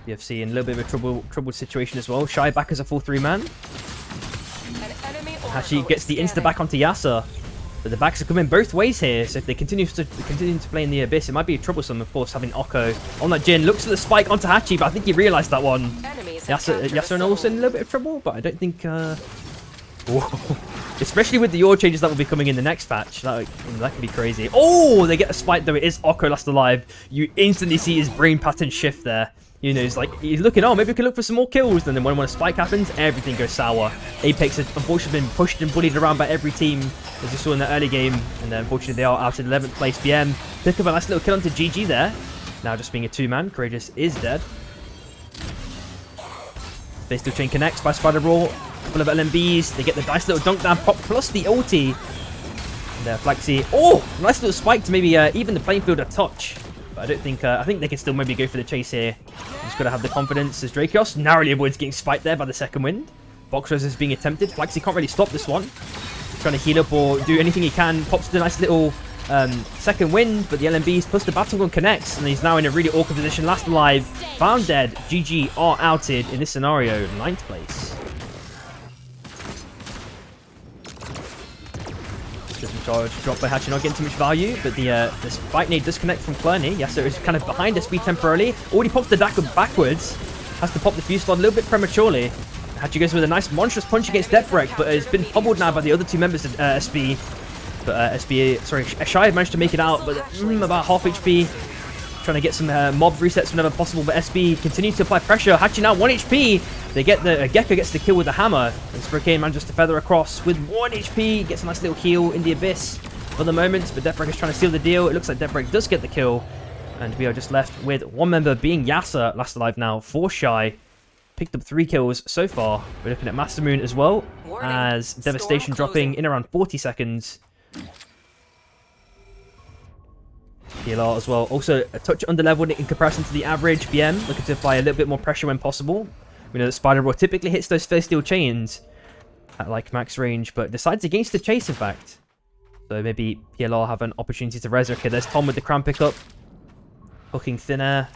BFC in a little bit of a troubled situation as well. Shy back as a full 3-man. Hachi gets the insta back onto Yasa. But the backs are coming both ways here, so if they continue to play in the Abyss, it might be troublesome, of course, having Oko on that Jin. Looks at the spike onto Hachi, but I think he realised that one. Yasa and also in a little bit of trouble, but I don't think... Especially with the Yor changes that will be coming in the next patch. That could be crazy. Oh, they get a spike, though. It is Oko last alive. You instantly see his brain pattern shift there. You know, he's looking, oh, maybe we can look for some more kills. And then when a spike happens, everything goes sour. Apex has unfortunately been pushed and bullied around by every team, as you saw in the early game. And unfortunately, they are out in 11th place. BM pick up a nice little kill onto GG there. Now just being a 2-man. Courageous is dead. They still chain connects by Spider Brawl. A couple of LMBs. They get the nice little dunk down pop plus the ulti. And there, Flaxy. Oh, nice little spike to maybe even the playing field a touch. But I don't think, I think they can still maybe go for the chase here. Just got to have the confidence as Drakios narrowly avoids getting spiked there by the second wind. Box Rose is being attempted. Flaxy can't really stop this one. Trying to heal up or do anything he can. Pops the nice little second wind, but the LMBs plus the battle gun connects, and he's now in a really awkward position. Last alive, found dead. GG are outed in this scenario, 9th place. Charge drop by Hachi, not getting too much value, but the spike nade does connect from Clerney. Yes, so it's kind of behind the speed temporarily. Already pops the dagger backwards. Has to pop the fuse slot a little bit prematurely. Hachi goes with a nice monstrous punch against Deathbreak, but has been pummeled now by the other two members of SB. But Shy managed to make it out, but about half HP. Trying to get some mob resets whenever possible, but SB continues to apply pressure. Hachi now 1 HP. They get the Gecko gets the kill with the hammer, and Spurcane manages to feather across with 1 HP. Gets a nice little heal in the Abyss for the moment, but Deathbreak is trying to steal the deal. It looks like Deathbreak does get the kill, and we are just left with one member being Yasa, last alive now for Shy. Picked up 3 kills so far. We're looking at Master Moon as well, as Devastation dropping in around 40 seconds. PLR as well. Also, a touch under-leveled in comparison to the average. BM looking to apply a little bit more pressure when possible. We know that Spider-Bro typically hits those first steel chains at like max range, but decides against the chase, in fact. So maybe PLR have an opportunity to res. Okay, there's Tom with the crown pickup. Hooking thin air.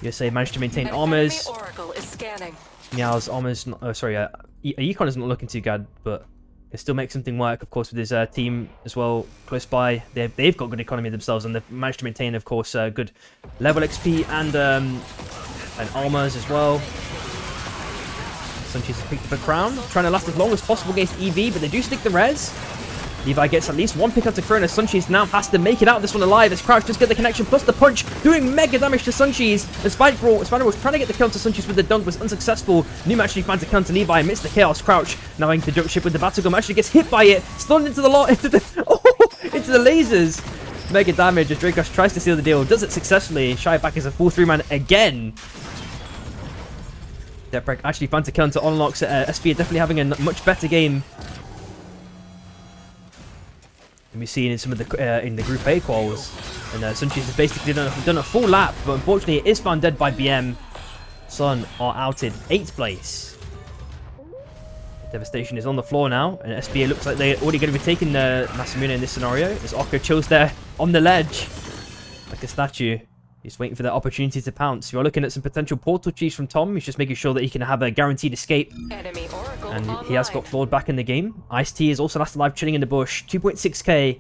USA managed to maintain armors. Oracle is scanning. Meow's armors. Econ is not looking too good, but can still make something work, of course, with his team as well close by. They've got good economy themselves, and they've managed to maintain, of course, good level XP and armors as well. Suncheese has picked up a crown, trying to last as long as possible against EV, but they do stick the res. Levi gets at least one pick up to Corona. Suncheese now has to make it out of this one alive as Crouch just get the connection, plus the punch, doing mega damage to Suncheese. And Spider was trying to get the kill to Suncheese with the dunk, was unsuccessful. Noom actually finds a counter Levi, amidst the chaos. Crouch now having to jump ship with the battle gun, actually gets hit by it, stunned into the into the lasers. Mega damage as Dracosh tries to seal the deal, does it successfully. Shy back as a full 3-man again. Deprek actually finds a counter, unlocks it. SP are definitely having a much better game. And we've seen in some of the in the Group A quals, and Suncheese has basically done a full lap, but unfortunately it is found dead by BM. Sun are outed 8th place. Devastation is on the floor now, and SBA looks like they're already going to be taking Masamune in this scenario, as Oko chills there on the ledge like a statue. He's waiting for that opportunity to pounce. You're looking at some potential portal cheese from Tom. He's just making sure that he can have a guaranteed escape. Enemy Oracle And online. he has got floored back in the game. Ice-T is also last alive, chilling in the bush. 2.6k.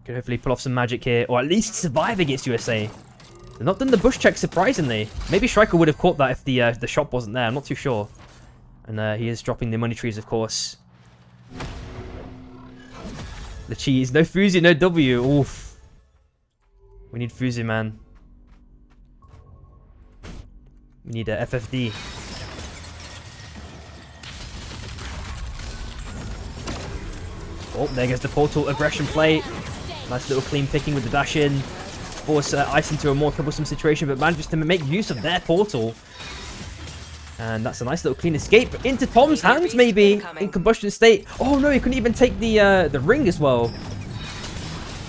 Could hopefully pull off some magic here, or at least survive against USA. They've not done the bush check, surprisingly. Maybe Striker would have caught that if the shop wasn't there. I'm not too sure. And he is dropping the money trees, of course. The cheese. No Fuzi, no W. Oof. We need Fuzi, man. We need a FFD. Oh, there goes the portal aggression play. Nice little clean picking with the dash in. Force Ice into a more troublesome situation, but manages to make use of their portal. And that's a nice little clean escape into Tom's hands, maybe, in combustion state. Oh no, he couldn't even take the ring as well.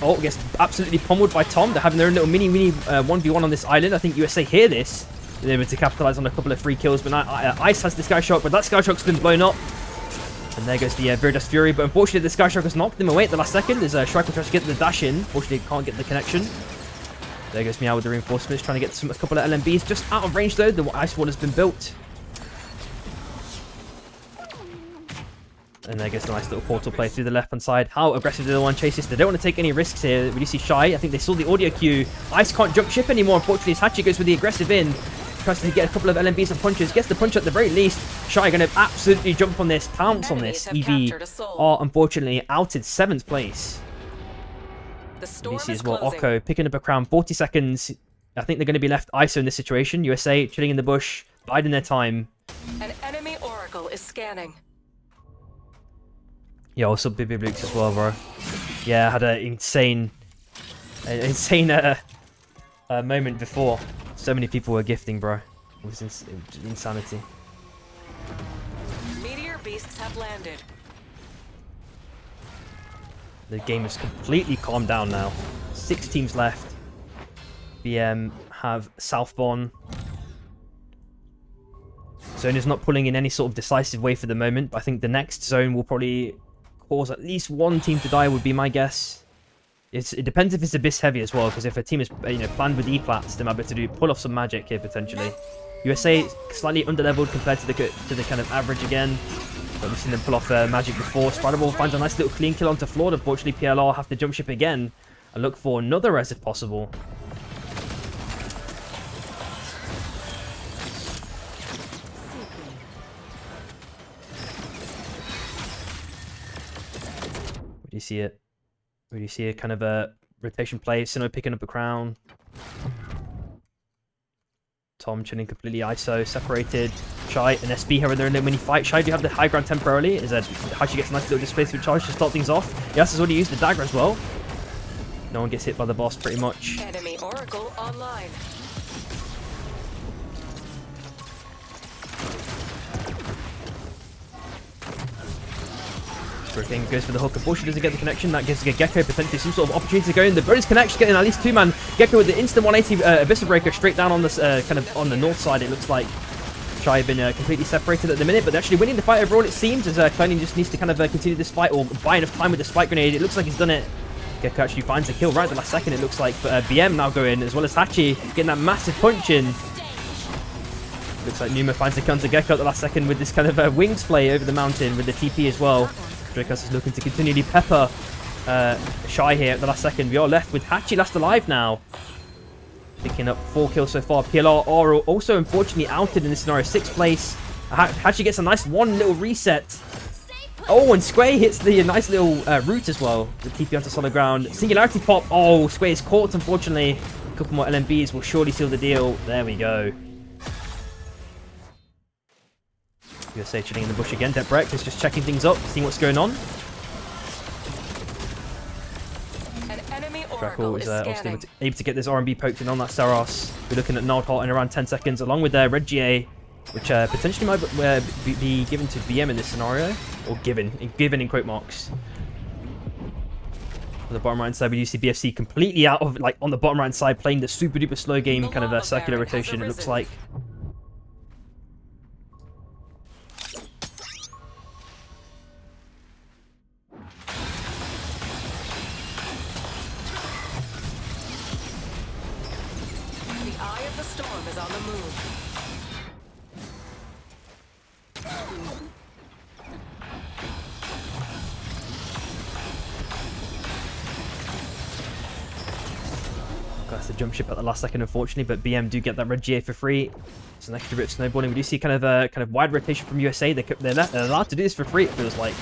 Oh, gets absolutely pummeled by Tom. They're having their own little mini 1v1 on this island. I think USA hear this. They're able to capitalize on a couple of free kills, but now Ice has the Sky Shock, but that Sky Shock's been blown up. And there goes the Viridust Fury, but unfortunately the Sky Shock has knocked him away at the last second as Striker tries to get the dash in. Unfortunately, can't get the connection. There goes Meow with the reinforcements, trying to get a couple of LMBs. Just out of range though, the Ice Wall has been built. And there goes the nice little portal play through the left-hand side. How aggressive do they want to chase this? They don't want to take any risks here. We do see Shy. I think they saw the audio cue. Ice can't jump ship anymore, unfortunately. As Hachi goes with the aggressive in. Tries to get a couple of LMBs and punches. Gets the punch at the very least. Shy going to absolutely jump on this, pounce on this. EV are unfortunately outed 7th place. The storm see is as well, closing. Oko picking up a crown, 40 seconds. I think they're going to be left ISO in this situation. USA chilling in the bush, biding their time. An enemy Oracle is scanning. Yeah, also Bibi Blukes as well, bro. Yeah, I had an insane moment before. So many people were gifting, bro. It was insanity. Meteor beasts have landed. The game has completely calmed down now. 6 teams left. BM have Southbourne. Zone is not pulling in any sort of decisive way for the moment, but I think the next zone will probably cause at least one team to die, would be my guess. It depends if it's Abyss heavy as well, because if a team is planned with E-plats, they might be able to pull off some magic here potentially. USA slightly underleveled compared to the kind of average again, but we've seen them pull off magic before. Spider-Ball finds a nice little clean kill onto Flawed. Unfortunately, PLR have to jump ship again and look for another res if possible. Where do you see it? Where do you see a kind of a rotation play? Sinnoh picking up a crown. Tom chilling completely ISO, separated. Shy and SB here in their mini fight. Shy do have the high ground temporarily. Is that Hachi gets a nice little displacement charge to start things off. Yas has already used the dagger as well. No one gets hit by the boss pretty much. Enemy Oracle online. Hurricane goes for the hook. Unfortunately, doesn't get the connection. That gives Gecko potentially some sort of opportunity to go in. The bonus connection, getting at least 2-man. Gecko with the instant 180 Abyssal Breaker straight down on this kind of on the north side. It looks like Shy have been completely separated at the minute, but they're actually winning the fight overall, it seems, as Cloning just needs to kind of continue this fight or buy enough time with the spike grenade. It looks like he's done it. Gecko actually finds a kill right at the last second, it looks like, but BM now going, as well as Hachi, getting that massive punch in. Looks like Numa finds the counter Gecko at the last second with this kind of wings play over the mountain with the TP as well. Dracos is looking to continually pepper Shy here at the last second. We are left with Hachi last alive now. Picking up 4 kills so far. PLR are also unfortunately outed in this scenario. 6th place. Hachi gets a nice one little reset. Oh, and Squay hits the nice little root as well. The TP onto solid ground. Singularity pop. Oh, Squay is caught, unfortunately. A couple more LMBs will surely seal the deal. There we go. USA chilling in the bush again. Debrek is just checking things up, seeing what's going on. Draco is obviously able to get this RMB poked in on that Saros. We're looking at Nardhart in around 10 seconds, along with their Red GA, which potentially might be given to BM in this scenario. Or given in quote marks. On the bottom right side, we do see BFC completely out of, like, on the bottom right side, playing the super duper slow game, kind of a circular rotation, it looks like. That's the jump ship at the last second, unfortunately, but BM do get that red GA for free. It's an extra bit of snowballing. We do see kind of wide rotation from USA. They're allowed to do this for free, it feels like.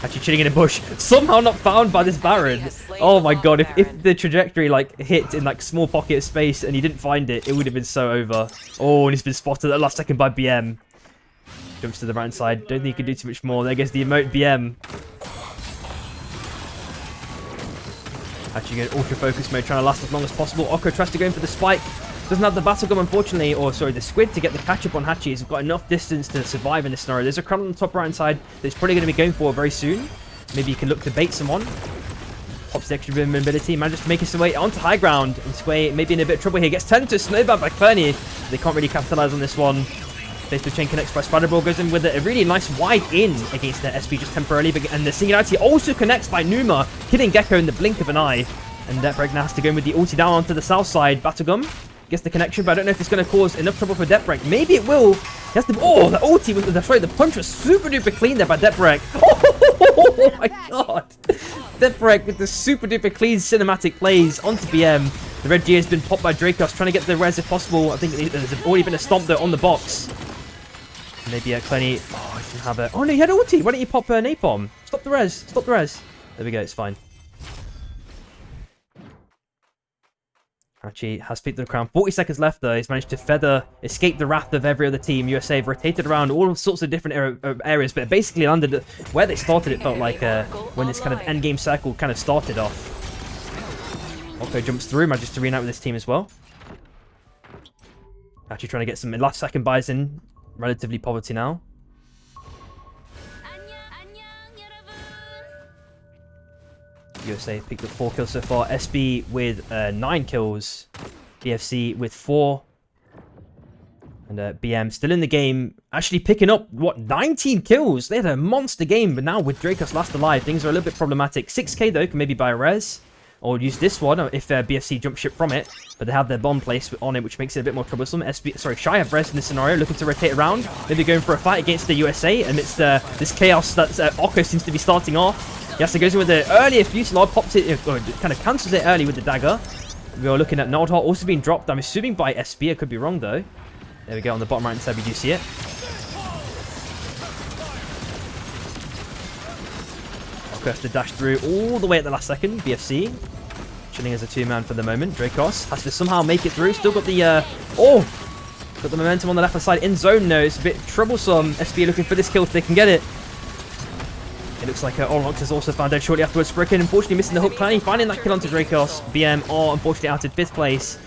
Actually chilling in a bush. Somehow not found by this Baron. Oh my god, if the trajectory like hit in like small pocket of space and he didn't find it, it would have been so over. Oh, and he's been spotted at the last second by BM. Jumps to the right side. Don't think he can do too much more. There goes the emote BM. Actually going ultra focus mode, trying to last as long as possible. Oko tries to go in for the spike. Doesn't have the battle gun, unfortunately, or sorry, the squid to get the catch up on Hachi. He's got enough distance to survive in this scenario. There's a crowd on the top right hand side that he's probably going to be going for very soon. Maybe he can look to bait someone. Pops the extra bit of mobility, manages to make his way onto high ground. And Squay maybe in a bit of trouble here. Gets turned into a snowball by Clowney. They can't really capitalize on this one. Facebook chain connects by Spider-Ball, goes in with a really nice wide in against the SP just temporarily. And the Singularity also connects by Numa, hitting Gecko in the blink of an eye. And Debrek now has to go in with the ulti down onto the south side. Battlegum gets the connection, but I don't know if it's going to cause enough trouble for Debrek. Maybe it will. He has to. Oh, the ulti with the punch was super duper clean there by Debrek. Oh my god. Debrek with the super duper clean cinematic plays onto BM. The red G has been popped by Dracos, trying to get the res if possible. I think there's already been a stomp though on the box. Maybe Clenny. Oh, he can have it. Oh no, he had ulti. Why don't you pop Napalm? Stop the res. Stop the res. There we go. It's fine. Hachi has picked the crown. 40 seconds left though. He's managed to escape the wrath of every other team. USA have rotated around all sorts of different areas, but basically landed where they started. It felt like when this kind of endgame circle kind of started off. Oko jumps through, manages to reunite with this team as well. Hachi trying to get some last second buys in. Relatively poverty now. USA picked up 4 kills so far. SB with 9 kills. BFC with 4. And BM still in the game. Actually picking up, what, 19 kills? They had a monster game, but now with Dracos last alive, things are a little bit problematic. 6k though, can maybe buy a res. Or use this one if BFC jump ship from it. But they have their bomb placed on it, which makes it a bit more troublesome. Shy have res in this scenario, looking to rotate around. Maybe going for a fight against the USA amidst this chaos that Oko seems to be starting off. He has to go in with the earlier Fusillade, pops it, or kind of cancels it early with the dagger. We are looking at Nardhart also being dropped, I'm assuming by SB. I could be wrong though. There we go, on the bottom right hand side, we do see it. Oko has to dash through all the way at the last second. BFC chilling as a 2-man for the moment. Dracos has to somehow make it through. Still got the got the momentum on the left hand side. In zone though, it's a bit troublesome. SB looking for this kill if they can get it. It looks like Orox has also found out shortly afterwards. Spricken unfortunately missing the hook. Clanny finding that kill onto Dracos. BM are unfortunately out in 5th place.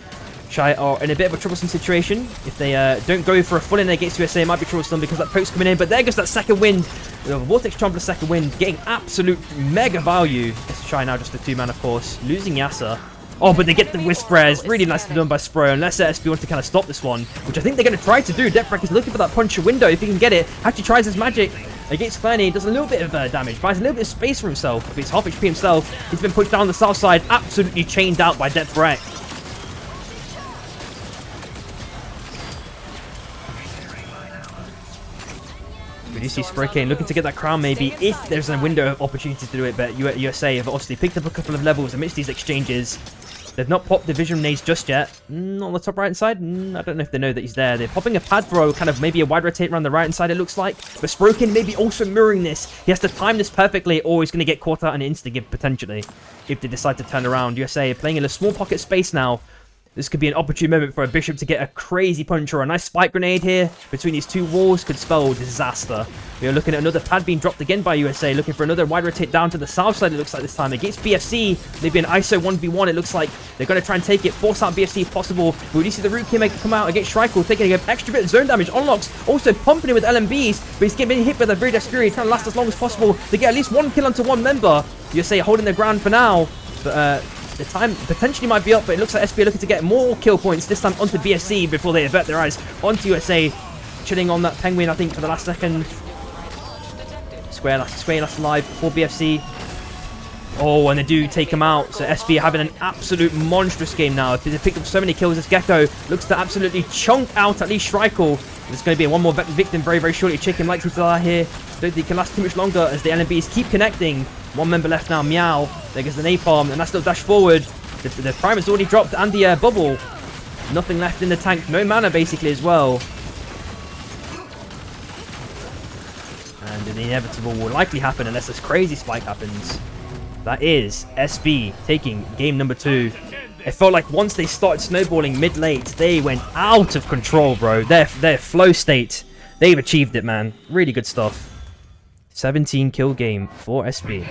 Shy are in a bit of a troublesome situation. If they don't go for a full in against USA, it might be troublesome because that poke's coming in. But there goes that second wind. The Vortex Charm plus second wind, getting absolute mega value. It's Shy now just a 2-man, of course. Losing Yasa. Oh, but they get the Whispers. Really nicely done by Spro. Unless SB wants to kind of stop this one, which I think they're going to try to do. Deprak is looking for that puncher window. If he can get it, actually tries his magic against Clanny. Does a little bit of damage, buys a little bit of space for himself. If it's half HP himself, he's been pushed down the south side. Absolutely chained out by Deprak. We do see Spraycane looking to get that crown maybe if there's a window of opportunity to do it, but USA have obviously picked up a couple of levels amidst these exchanges. They've not popped the Vision Nades just yet. On the top right-hand side, I don't know if they know that he's there. They're popping a pad throw, kind of maybe a wide rotate around the right-hand side, it looks like. But Spraycane maybe also mirroring this. He has to time this perfectly or he's going to get caught out in an insta-give potentially if they decide to turn around. USA playing in a small pocket space now. This could be an opportune moment for a Bishop to get a crazy punch or a nice spike grenade here between these two walls could spell disaster. We are looking at another pad being dropped again by USA, looking for another wide rotate down to the south side, it looks like this time. Against BFC, maybe an ISO 1v1, it looks like they're going to try and take it, force out BFC if possible. But we do see the Root Kingmaker come out against Shrike, taking an extra bit of zone damage, unlocks, also pumping it with LMBs, but he's getting hit with a Viridian Fury, trying to last as long as possible to get at least one kill onto one member. USA holding their ground for now, but the time potentially might be up, but it looks like SB are looking to get more kill points, this time onto BSC before they avert their eyes onto USA. Chilling on that Penguin, I think, for the last second. Square last alive for BFC. Oh, and they do take him out. So SB are having an absolute monstrous game now. They've picked up so many kills. This Gecko looks to absolutely chunk out at least Shrike. There's going to be one more victim very, very shortly. Chicken likely to die here. Don't think he can last too much longer as the LMBs keep connecting. One member left now, Meow. There goes the Napalm, and that's still dash forward. The Prime has already dropped, and the Bubble. Nothing left in the tank. No mana, basically, as well. And the inevitable will likely happen unless this crazy spike happens. That is SB taking game number 2. It felt like once they started snowballing mid-late, they went out of control, bro. Their flow state, they've achieved it, man. Really good stuff. 17 kill game for SB.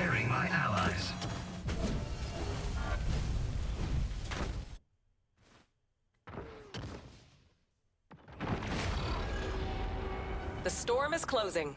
The storm is closing.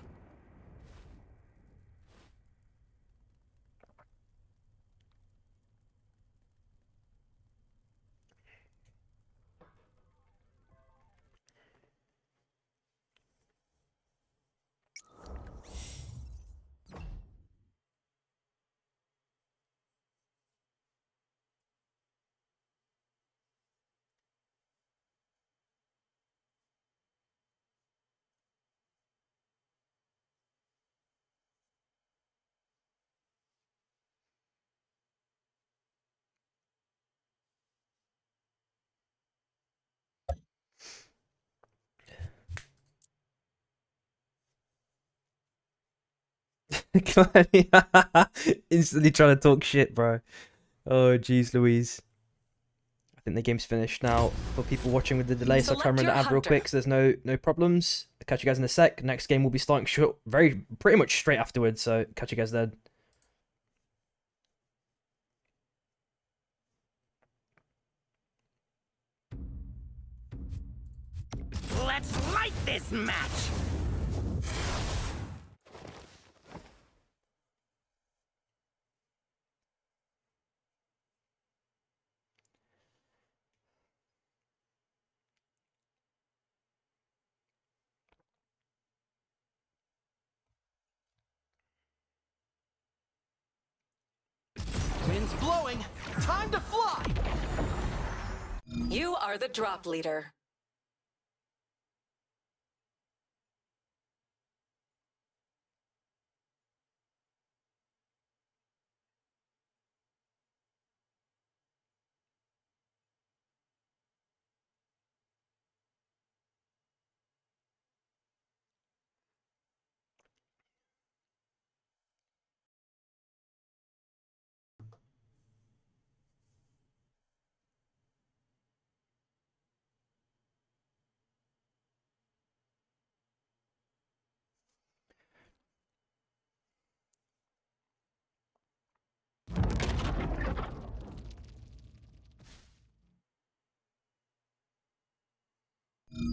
Instantly trying to talk shit, bro. Oh, jeez Louise. I think the game's finished now for people watching with the delay, so I'll come around the ad real quick so there's no problems. I'll catch you guys in a sec. Next game will be starting pretty much straight afterwards, so catch you guys then. Let's light this match! Wind's blowing! Time to fly! You are the drop leader.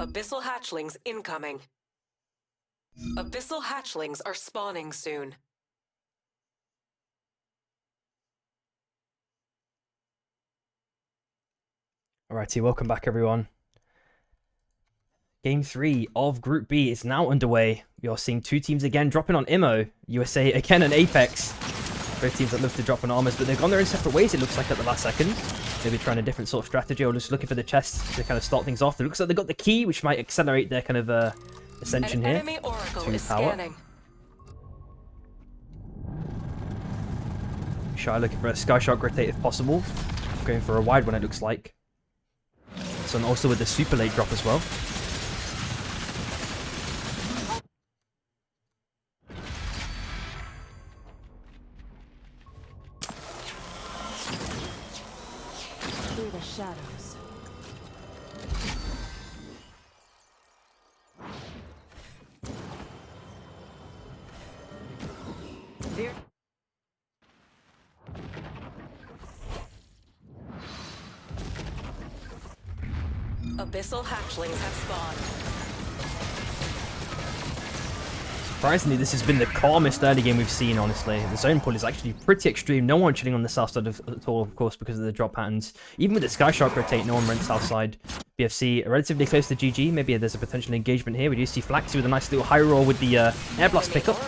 Abyssal hatchlings incoming. Abyssal hatchlings are spawning soon. Alrighty, welcome back everyone. Game 3 of Group B is now underway. We are seeing two teams again dropping on IMO. USA again and Apex. Both teams that love to drop on armors, but they've gone their own separate ways, it looks like, at the last second. Maybe trying a different sort of strategy, or just looking for the chests to kind of start things off. It looks like they've got the key, which might accelerate their kind of ascension here Enemy oracle to is power. scanning. Shy looking for a Sky Shark rotate if possible. Going for a wide one, it looks like. So, and also with the super late drop as well. Through the shadows. Abyssal hatchlings have spawned. Surprisingly, this has been the calmest early game we've seen, honestly. The zone pull is actually pretty extreme. No one chilling on the south side at all, of course, because of the drop patterns. Even with the Sky Shark rotate, no one went south side. BFC relatively close to GG. Maybe there's a potential engagement here. We do see Flaxy with a nice little high roll with the air blast pickup.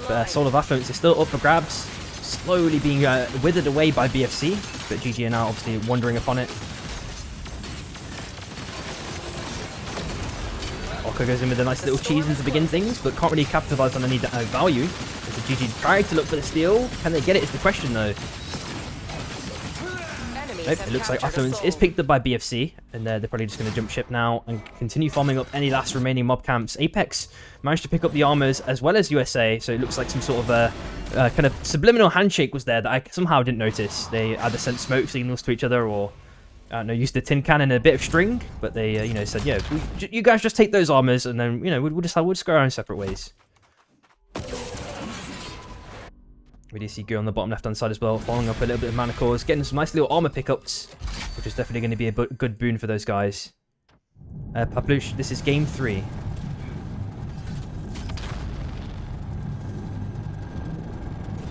But Soul of Affluence is still up for grabs. Slowly being withered away by BFC. But GG are now obviously wandering upon it. Oko goes in with a nice little cheese to begin things, but can't really capitalize on any value. As the GG tried to look for the steal. Can they get it is the question, though. Nope, it looks like Affluence is picked up by BFC, and they're probably just going to jump ship now and continue farming up any last remaining mob camps. Apex managed to pick up the armors as well as USA, so it looks like some sort of a kind of subliminal handshake was there that I somehow didn't notice. They either sent smoke signals to each other or I don't know, used a tin can and a bit of string, but they, you know, said, yeah, you guys just take those armors, and then, you know, we'll just go our own separate ways. We do see Go on the bottom left-hand side as well, following up a little bit of mana cores, getting some nice little armor pickups, which is definitely going to be a good boon for those guys. Paplouche, this is game 3.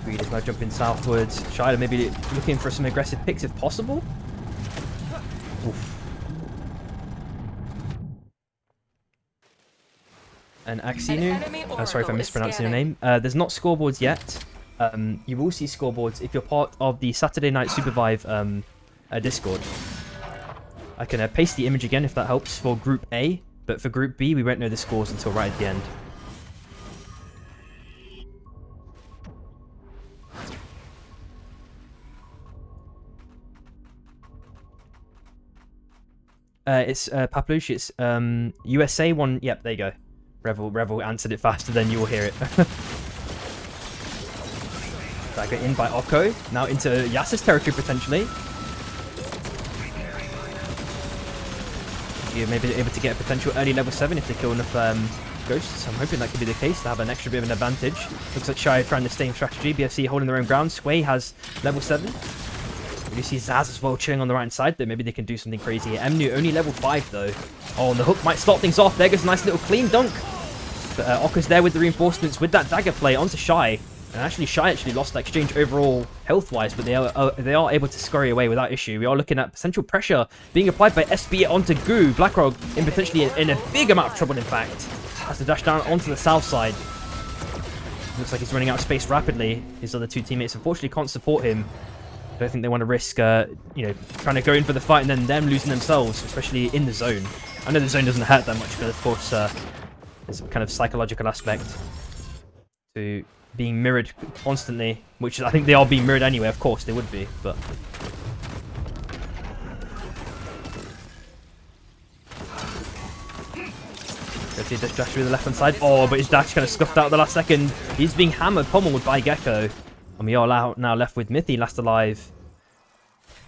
Reed is now jumping southwards. Shida maybe looking for some aggressive picks if possible. Oof. And Axinu, sorry if I'm mispronouncing your name. There's not scoreboards yet. You will see scoreboards if you're part of the Saturday Night Supervive Discord. I can paste the image again if that helps for Group A, but for Group B we won't know the scores until right at the end. It's Paplouche, it's USA one. Yep, there you go. Revel answered it faster than you will hear it. Dagger in by Oko. Now into Yas's territory potentially. You're maybe able to get a potential early level 7 if they kill enough ghosts. I'm hoping that could be the case to have an extra bit of an advantage. Looks like Shy trying the same strategy. BFC holding their own ground. Sway has level 7. We do see Zaz as well chilling on the right side though. Maybe they can do something crazy here. Emnu only level 5 though. Oh, and the hook might start things off. There goes a nice little clean dunk. But Oka's there with the reinforcements with that dagger play onto Shy. And actually Shy lost that exchange overall health-wise, but they are able to scurry away without issue. We are looking at potential pressure being applied by SB onto Goo. Blackrock in potentially in a big amount of trouble, in fact. Has to dash down onto the south side. Looks like he's running out of space rapidly. His other two teammates unfortunately can't support him. I don't think they want to risk, you know, trying to go in for the fight and then them losing themselves, especially in the zone. I know the zone doesn't hurt that much, but of course there's a kind of psychological aspect to being mirrored constantly, which I think they are being mirrored anyway. Of course they would be, but go see this dash through the left hand side. Oh, but his dash kind of scuffed out at the last second. He's being hammered, pummeled by Gecko, and we are now left with Mithy last alive.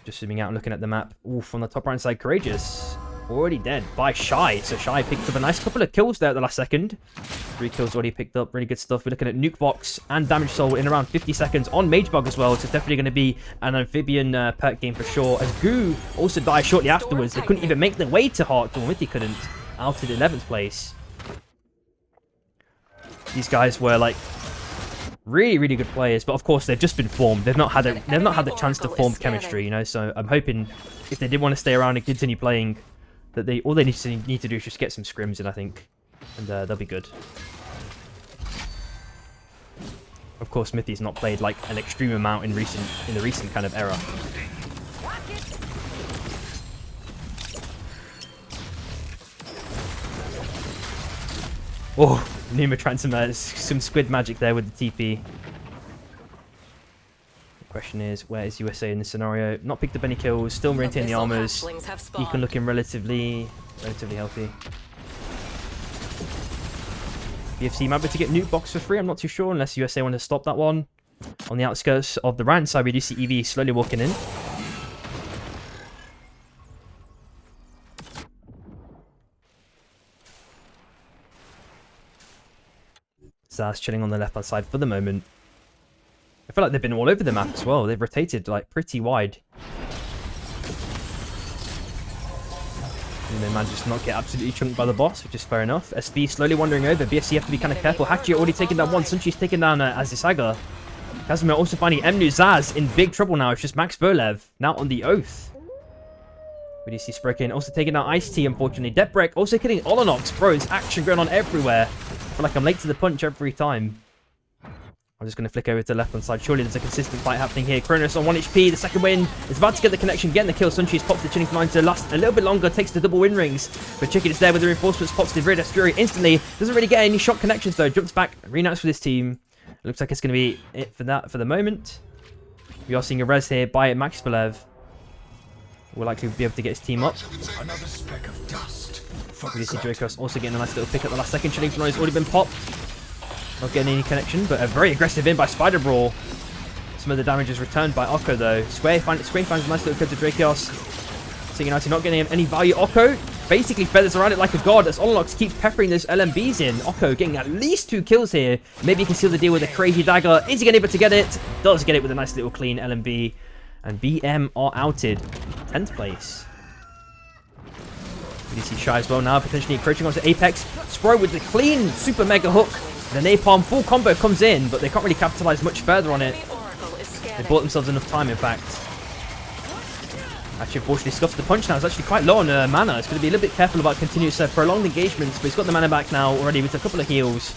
Just zooming out and looking at the map. Oof, on the top right side, Courageous already dead by Shy. So Shy picked up a nice couple of kills there at the last second. 3 kills already picked up. Really good stuff. We're looking at Nuke Box and Damage Soul in around 50 seconds on Magebug as well. So it's definitely going to be an amphibian perk game for sure. As Goo also died shortly afterwards. They couldn't even make their way to Heart. Mithy couldn't. out in 11th place. These guys were like really, really good players, but of course they've just been formed. They've not had the chance to form chemistry, you know. So I'm hoping if they did want to stay around and continue playing, that all they need to do is just get some scrims in, I think, and they'll be good. Of course, Smithy's not played like an extreme amount in the recent kind of era. Oh, Numa trying some squid magic there with the TP. The question is, where is USA in this scenario? Not picked up any kills, still maintaining the armors. Beacon looking relatively healthy. BFC might be able to get Nuke Box for free, I'm not too sure, unless USA want to stop that one. On the outskirts of the Rand side, we do see EV slowly walking in. Zaz chilling on the left-hand side for the moment. I feel like they've been all over the map as well. They've rotated like pretty wide. And they managed to not get absolutely chunked by the boss, which is fair enough. SB slowly wandering over. BFC have to be kind of careful. Hachi already taken down one. Sunchi's taken down Azisaga. Casimir also finding Mnu. Zaz in big trouble now. It's just Max Bolev now on the Oath. We do see Sprokin also taking out Ice-T, unfortunately. Depbrek also killing Olonox. Bro, it's action going on everywhere. I feel like I'm late to the punch every time. I'm just going to flick over to the left-hand side. Surely there's a consistent fight happening here. Kronos on 1 HP. The second win is about to get the connection, getting the kill. Sunchi's pops the Chilling Line to last a little bit longer. Takes the double win rings. But Chicken is there with the reinforcements. Pops the Viridius Fury instantly. Doesn't really get any shot connections though. Jumps back. Reunites with his team. It looks like it's going to be it for that for the moment. We are seeing a res here by Max Belev. Will likely be able to get his team up. Another speck of dust. We see Dracos also getting a nice little pick at the last second. Chilling Line has already been popped. Not getting any connection, but a very aggressive in by Spider Brawl. Some of the damage is returned by Oko though. Square finds a nice little kill to Drakios. Seeing United not getting any value. Oko basically feathers around it like a god as Ololox keeps peppering those LMBs in. Oko getting at least 2 kills here. Maybe he can seal the deal with a crazy dagger. Is he going to be able to get it? Does get it with a nice little clean LMB. And BM are outed. 10th place. We see Shy as well now, potentially encroaching onto Apex. Spro with the clean super mega hook. The Napalm full combo comes in, but they can't really capitalize much further on it. They bought themselves enough time, in fact. Actually, unfortunately, scuffs the punch now. It's actually quite low on mana. It's going to be a little bit careful about continuous prolonged engagements, but he's got the mana back now already with a couple of heals.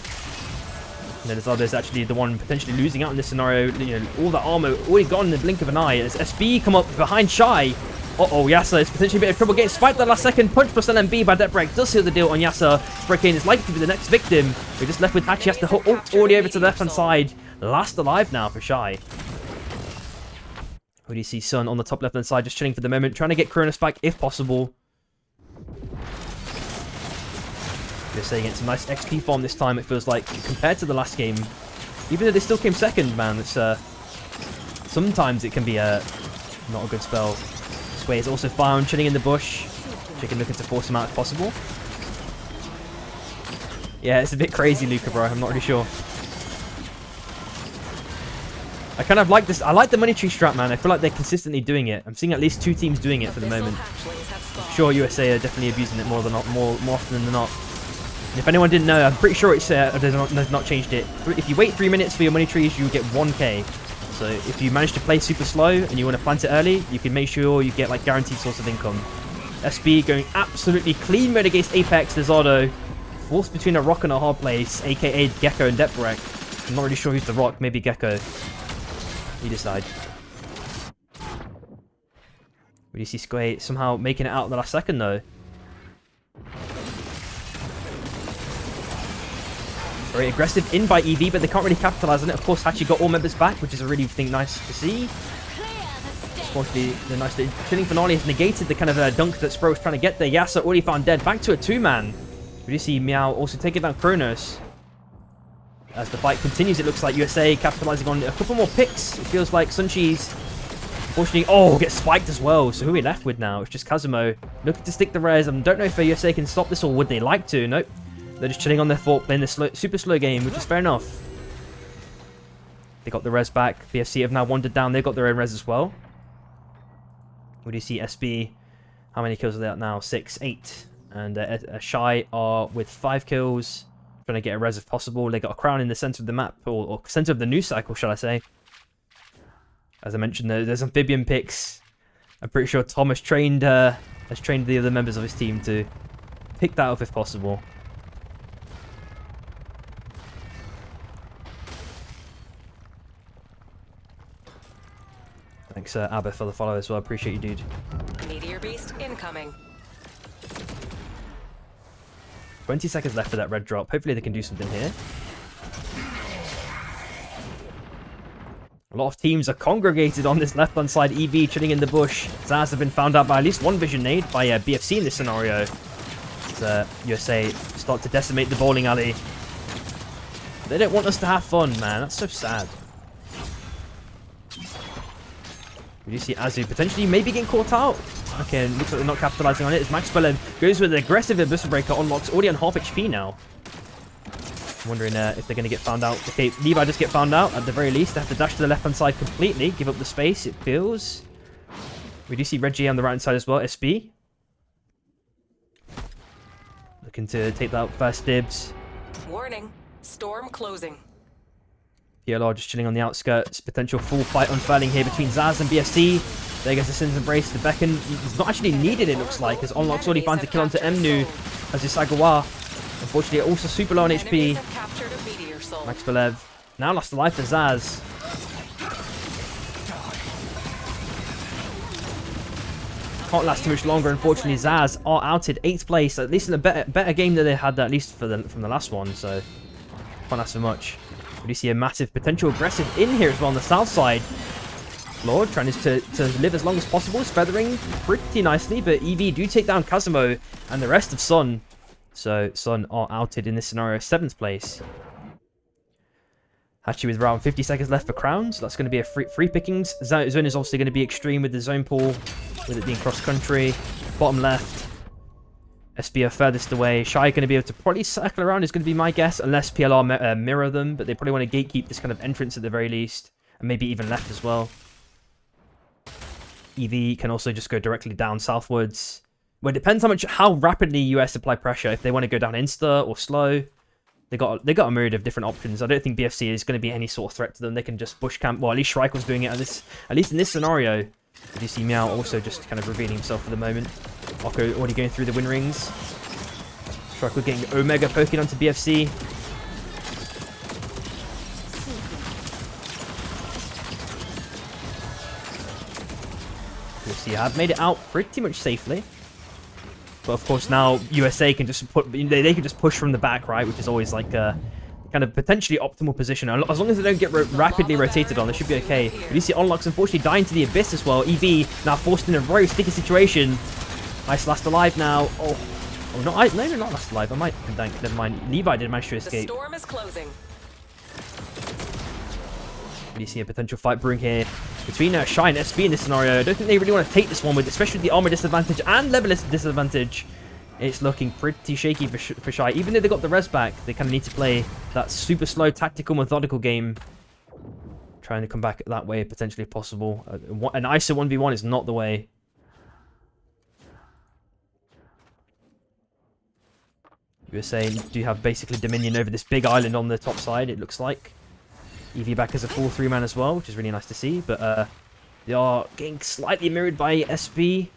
And then Lizardo's actually the one potentially losing out in this scenario. You know, all that armor already gone in the blink of an eye. As SB come up behind Shy. Uh-oh, Yasa is potentially a bit of trouble getting spiked that last second. Punch plus LMB by Depbrek does seal the deal on Yasa. Sprokin is likely to be the next victim. We're just left with Hachi. Has to ult already over to the left-hand side. Last alive now for Shy. Who do you see? Sun on the top left-hand side, just chilling for the moment. Trying to get Kronos back if possible. Just saying it's a nice XP farm this time, it feels like, compared to the last game. Even though they still came second, man, it's sometimes it can be not a good spell. Sway is also found, chilling in the bush. Chicken looking to force him out if possible. Yeah, it's a bit crazy, Luca, bro. I'm not really sure. I kind of like this. I like the money tree strat, man. I feel like they're consistently doing it. I'm seeing at least 2 teams doing it for the moment. I'm sure USA are definitely abusing it more often than not. And if anyone didn't know, I'm pretty sure it's they've not changed it. If you wait 3 minutes for your money trees, you get 1k. So if you manage to play super slow and you want to plant it early, you can make sure you get like guaranteed source of income. SB going absolutely clean mode against Apex. Lizardo forced between a rock and a hard place, aka Gecko and Depbrek. I'm not really sure who's the rock, maybe Gecko. You decide. We do see Squay somehow making it out in the last second though. Very aggressive in by EV, but they can't really capitalize on it. Of course, Hachi got all members back, which is a really nice to see. Unfortunately, the nice chilling finale has negated the kind of dunk that Spro was trying to get there. Yasa already found dead. Back to a 2-man. We do see Meow also taking down Kronos. As the fight continues, it looks like USA capitalizing on a couple more picks. It feels like Sunchi's, unfortunately, gets spiked as well. So who are we left with now? It's just Kazumo looking to stick the res. I don't know if USA can stop this or would they like to. Nope. They're just chilling on their fort, playing this super slow game, which is fair enough. They got the res back. BFC have now wandered down. They've got their own res as well. What do you see? SB, how many kills are they at now? 6, 8. And Shy are with 5 kills, trying to get a res if possible. They got a crown in the center of the map, or center of the news cycle, shall I say. As I mentioned, there's amphibian picks. I'm pretty sure Tom has trained the other members of his team to pick that up if possible. Thanks, Abba, for the follow as well. Appreciate you, dude. Meteor beast incoming. 20 seconds left for that red drop. Hopefully they can do something here. A lot of teams are congregated on this left-hand side. EV chilling in the bush. Zaz have been found out by at least one vision nade by BFC in this scenario. As USA start to decimate the bowling alley. They don't want us to have fun, man. That's so sad. We do see Azu potentially maybe getting caught out. Okay, looks like they're not capitalizing on it. As Max Spellen goes with an aggressive Abyssal Breaker, unlocks already on half HP now. I'm wondering if they're going to get found out. Okay, Levi just get found out. At the very least, they have to dash to the left-hand side completely. Give up the space, it feels. We do see Reggie on the right-hand side as well. SB. Looking to take that first dibs. Warning. Storm closing. PLR just chilling on the outskirts. Potential full fight unfurling here between Zaz and BFC. There goes the Sin's Embrace. The Beacon is not actually needed, it looks like, as Unlock's already finds the kill onto Mnu as his Sagawa. Unfortunately, also super low on HP. Max Belev now lost the life to Zaz. Can't last too much longer, unfortunately. Zaz are outed 8th place, at least in a better game than they had, at least from the last one, so can't last so much. We do see a massive potential aggressive in here as well on the south side. Lord trying to live as long as possible, is feathering pretty nicely, but EV do take down Kazamo and the rest of Sun. So Sun are outed in this scenario, 7th place. Actually, with around 50 seconds left for crowns, that's going to be a free pickings. Zone is obviously going to be extreme with the zone pool, with it being cross country. Bottom left. SB are furthest away. Shy going to be able to probably circle around is going to be my guess, unless PLR mirror them, but they probably want to gatekeep this kind of entrance at the very least, and maybe even left as well. EV can also just go directly down southwards. Well, it depends how rapidly US apply pressure. If they want to go down insta or slow, they got a myriad of different options. I don't think BFC is going to be any sort of threat to them. They can just bush camp. Well, at least Shrike was doing it at least in this scenario. You see Meow also just kind of revealing himself for the moment. Oko already going through the win rings. Shrike getting Omega poking onto BFC. BFC have made it out pretty much safely. But of course now USA can just they can just push from the back, right? Which is always like a kind of potentially optimal position. As long as they don't get rapidly rotated on, they should be okay. But you see Unlocks unfortunately dying to the Abyss as well. EV now forced in a very sticky situation. Nice last alive now. Oh, no, not last alive. I might never mind. Levi did manage to escape. The storm is closing. You see a potential fight brewing here between Shy and SB in this scenario. I don't think they really want to take this one, especially with the armor disadvantage and level disadvantage. It's looking pretty shaky for Shy. Even though they got the res back, they kind of need to play that super slow, tactical, methodical game. Trying to come back that way, potentially if possible. An ISO 1v1 is not the way. USA do have basically dominion over this big island on the top side, it looks like. EV back as a full 3-man as well, which is really nice to see. But they are getting slightly mirrored by SB.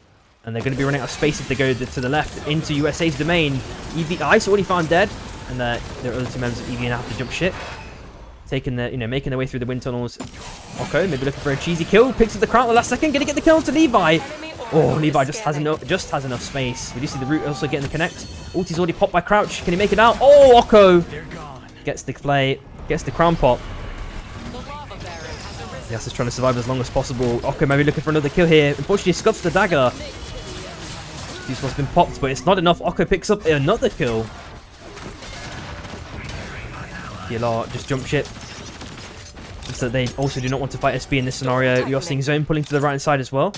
And they're going to be running out of space if they go to the left into USA's domain. EV Ice already found dead. And their other 2 members of EV now have to jump ship. Making their way through the wind tunnels. Oko maybe looking for a cheesy kill. Picks up the crown at the last second. Going to get the kill to Levi. Oh, Levi just has enough space. We do see the root also getting the connect. Ulti's already popped by Crouch. Can he make it out? Oh, Oko gets the play. Gets the crown pop. Yes, is trying to survive as long as possible. Oko maybe looking for another kill here. Unfortunately, scuffs the dagger. This one's been popped, but it's not enough. Oko picks up another kill. DLR just jump ship. So they also do not want to fight SB in this scenario. You're seeing Zone pulling to the right side as well.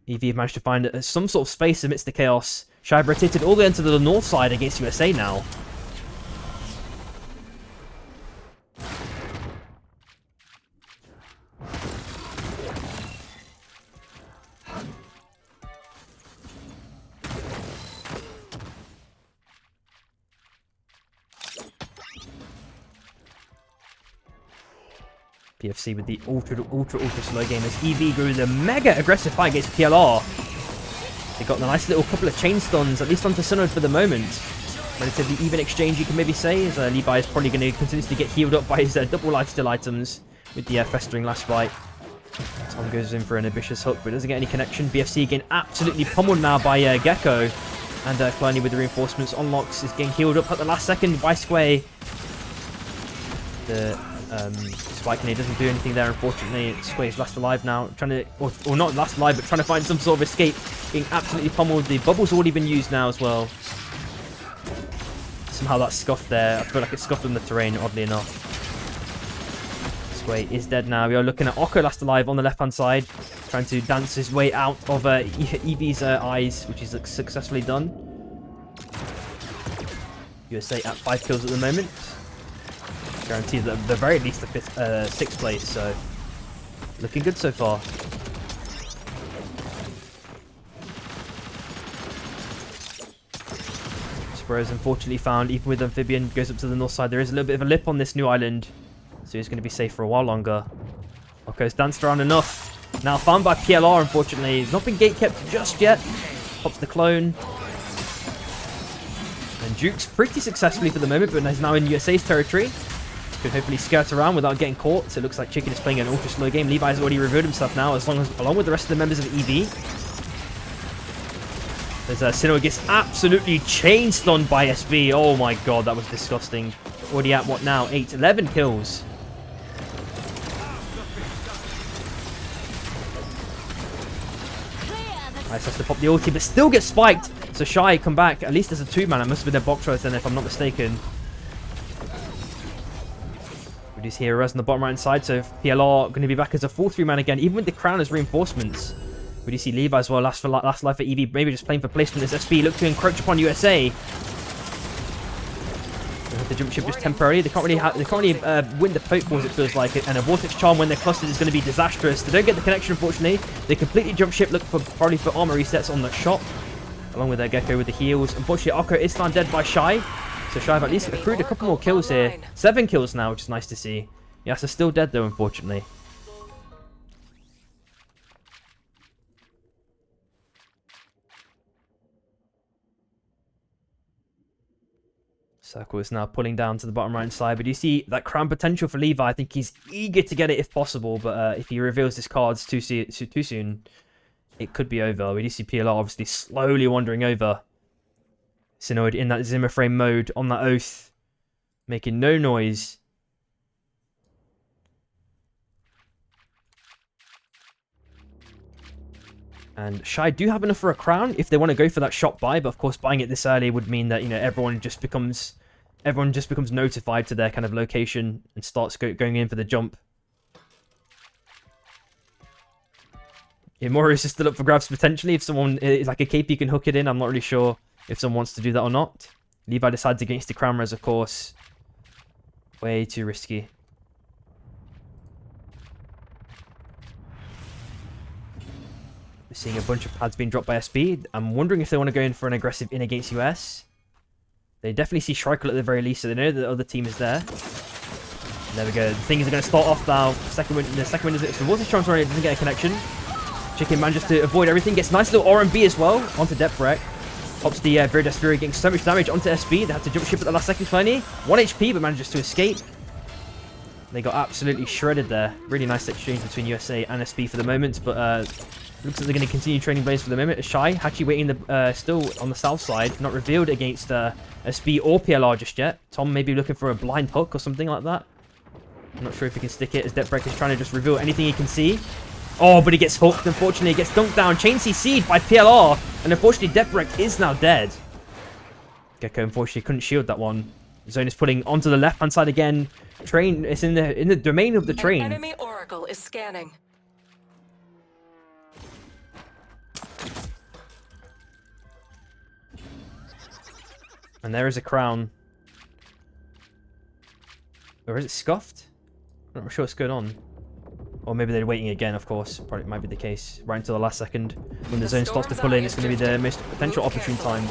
EV managed to find some sort of space amidst the chaos. Shai rotated all the way into the north side against USA now. PFC with the ultra slow game as EV grew the mega aggressive fight against PLR. They got the nice little couple of chain stuns, at least onto Synod for the moment. Relatively even exchange, you can maybe say, as Levi is probably going to continuously get healed up by his double lifesteal items with the festering last bite. Tom goes in for an ambitious hook, but doesn't get any connection. BFC getting absolutely pummeled now by Gecko. And Clowney with the reinforcements unlocks is getting healed up at the last second by Squay. The Spike Nade doesn't do anything there, unfortunately. Squay's last alive now, trying to, or not last alive, but trying to find some sort of escape. Being absolutely pummeled. The bubble's already been used now as well. Somehow that scuffed there. I feel like it scuffed on the terrain, oddly enough. Squay is dead now. We are looking at Oko last alive on the left-hand side, trying to dance his way out of Eevee's eyes, which is successfully done. USA at 5 kills at the moment. Guaranteed at the very least a 6th place, so looking good so far. Spurs unfortunately found, even with Amphibian, goes up to the north side. There is a little bit of a lip on this new island, so he's going to be safe for a while longer. Oko's danced around enough. Now found by PLR, unfortunately. He's not been gate kept just yet. Pops the clone. And Duke's pretty successfully for the moment, but he's now in USA's territory. Could hopefully skirt around without getting caught. So it looks like Chicken is playing an ultra slow game. Levi's already revealed himself now, along with the rest of the members of EV. There's Sinnoh gets absolutely chain stunned by SB. Oh my god, that was disgusting. Already at what now? 11 kills. Nice, has to pop the ulti, but still gets spiked. So Shy come back, at least as a 2-man. It must have been their box choice then, if I'm not mistaken. Reduce heroes on the bottom right side, so PLR going to be back as a full 3-man again, even with the crown as reinforcements. We do see Levi as well, last life for EV, maybe just playing for placement as SB look to encroach upon USA. The jump ship just temporarily. They can't really win the poke balls, it feels like, and a vortex charm when they're clustered is going to be disastrous. They don't get the connection, unfortunately. They completely jump ship, look for probably for armor resets on the shot, along with their Gecko with the heals. Unfortunately, Oko is found dead by Shy, so Shy have at least accrued a couple more kills here. 7 kills now, which is nice to see. Yas is still dead though, unfortunately. Circle is now pulling down to the bottom right side, but you see that crown potential for Levi. I think he's eager to get it if possible, but if he reveals his cards too soon, it could be over. We do see PLR obviously slowly wandering over. Synoid in that Zimmer frame mode on that oath, making no noise. And Shy do have enough for a crown if they want to go for that shot buy, but of course buying it this early would mean that, you know, everyone just becomes notified to their kind of location and starts going in for the jump. Imorius is still up for grabs potentially if someone is like a KP can hook it in. I'm not really sure if someone wants to do that or not. Levi decides against the crown res, of course. Way too risky. We're seeing a bunch of pads being dropped by SB. I'm wondering if they want to go in for an aggressive in against US. They definitely see Shrikle at the very least, so they know that the other team is there. There we go. The things are going to start off now. The second wind is the water charms already doesn't get a connection. Chicken manages to avoid everything. Gets nice little R&B as well onto Depth Wreck. Pops the Viridian Fury, getting so much damage onto SB. They had to jump ship at the last second. Plenty 1 HP, but manages to escape. They got absolutely shredded there. Really nice exchange between USA and SB for the moment, but looks like they're going to continue trading blades for the moment. Shy, Hachi waiting still on the south side, not revealed against SB or PLR just yet. Tom maybe looking for a blind hook or something like that. I'm not sure if he can stick it as Depth Break is trying to just reveal anything he can see. Oh, but he gets hooked, unfortunately. He gets dunked down. Chain CC'd by PLR, and unfortunately Depth Break is now dead. Gecko unfortunately couldn't shield that one. Zone is pulling onto the left-hand side again. Train is in the domain of the train. An enemy oracle is scanning. And there is a crown. Or is it scuffed? I'm not sure what's going on. Or maybe they're waiting again, of course. Probably might be the case. Right until the last second. When the zone starts to pull in, it's going to be the most potential opportune time.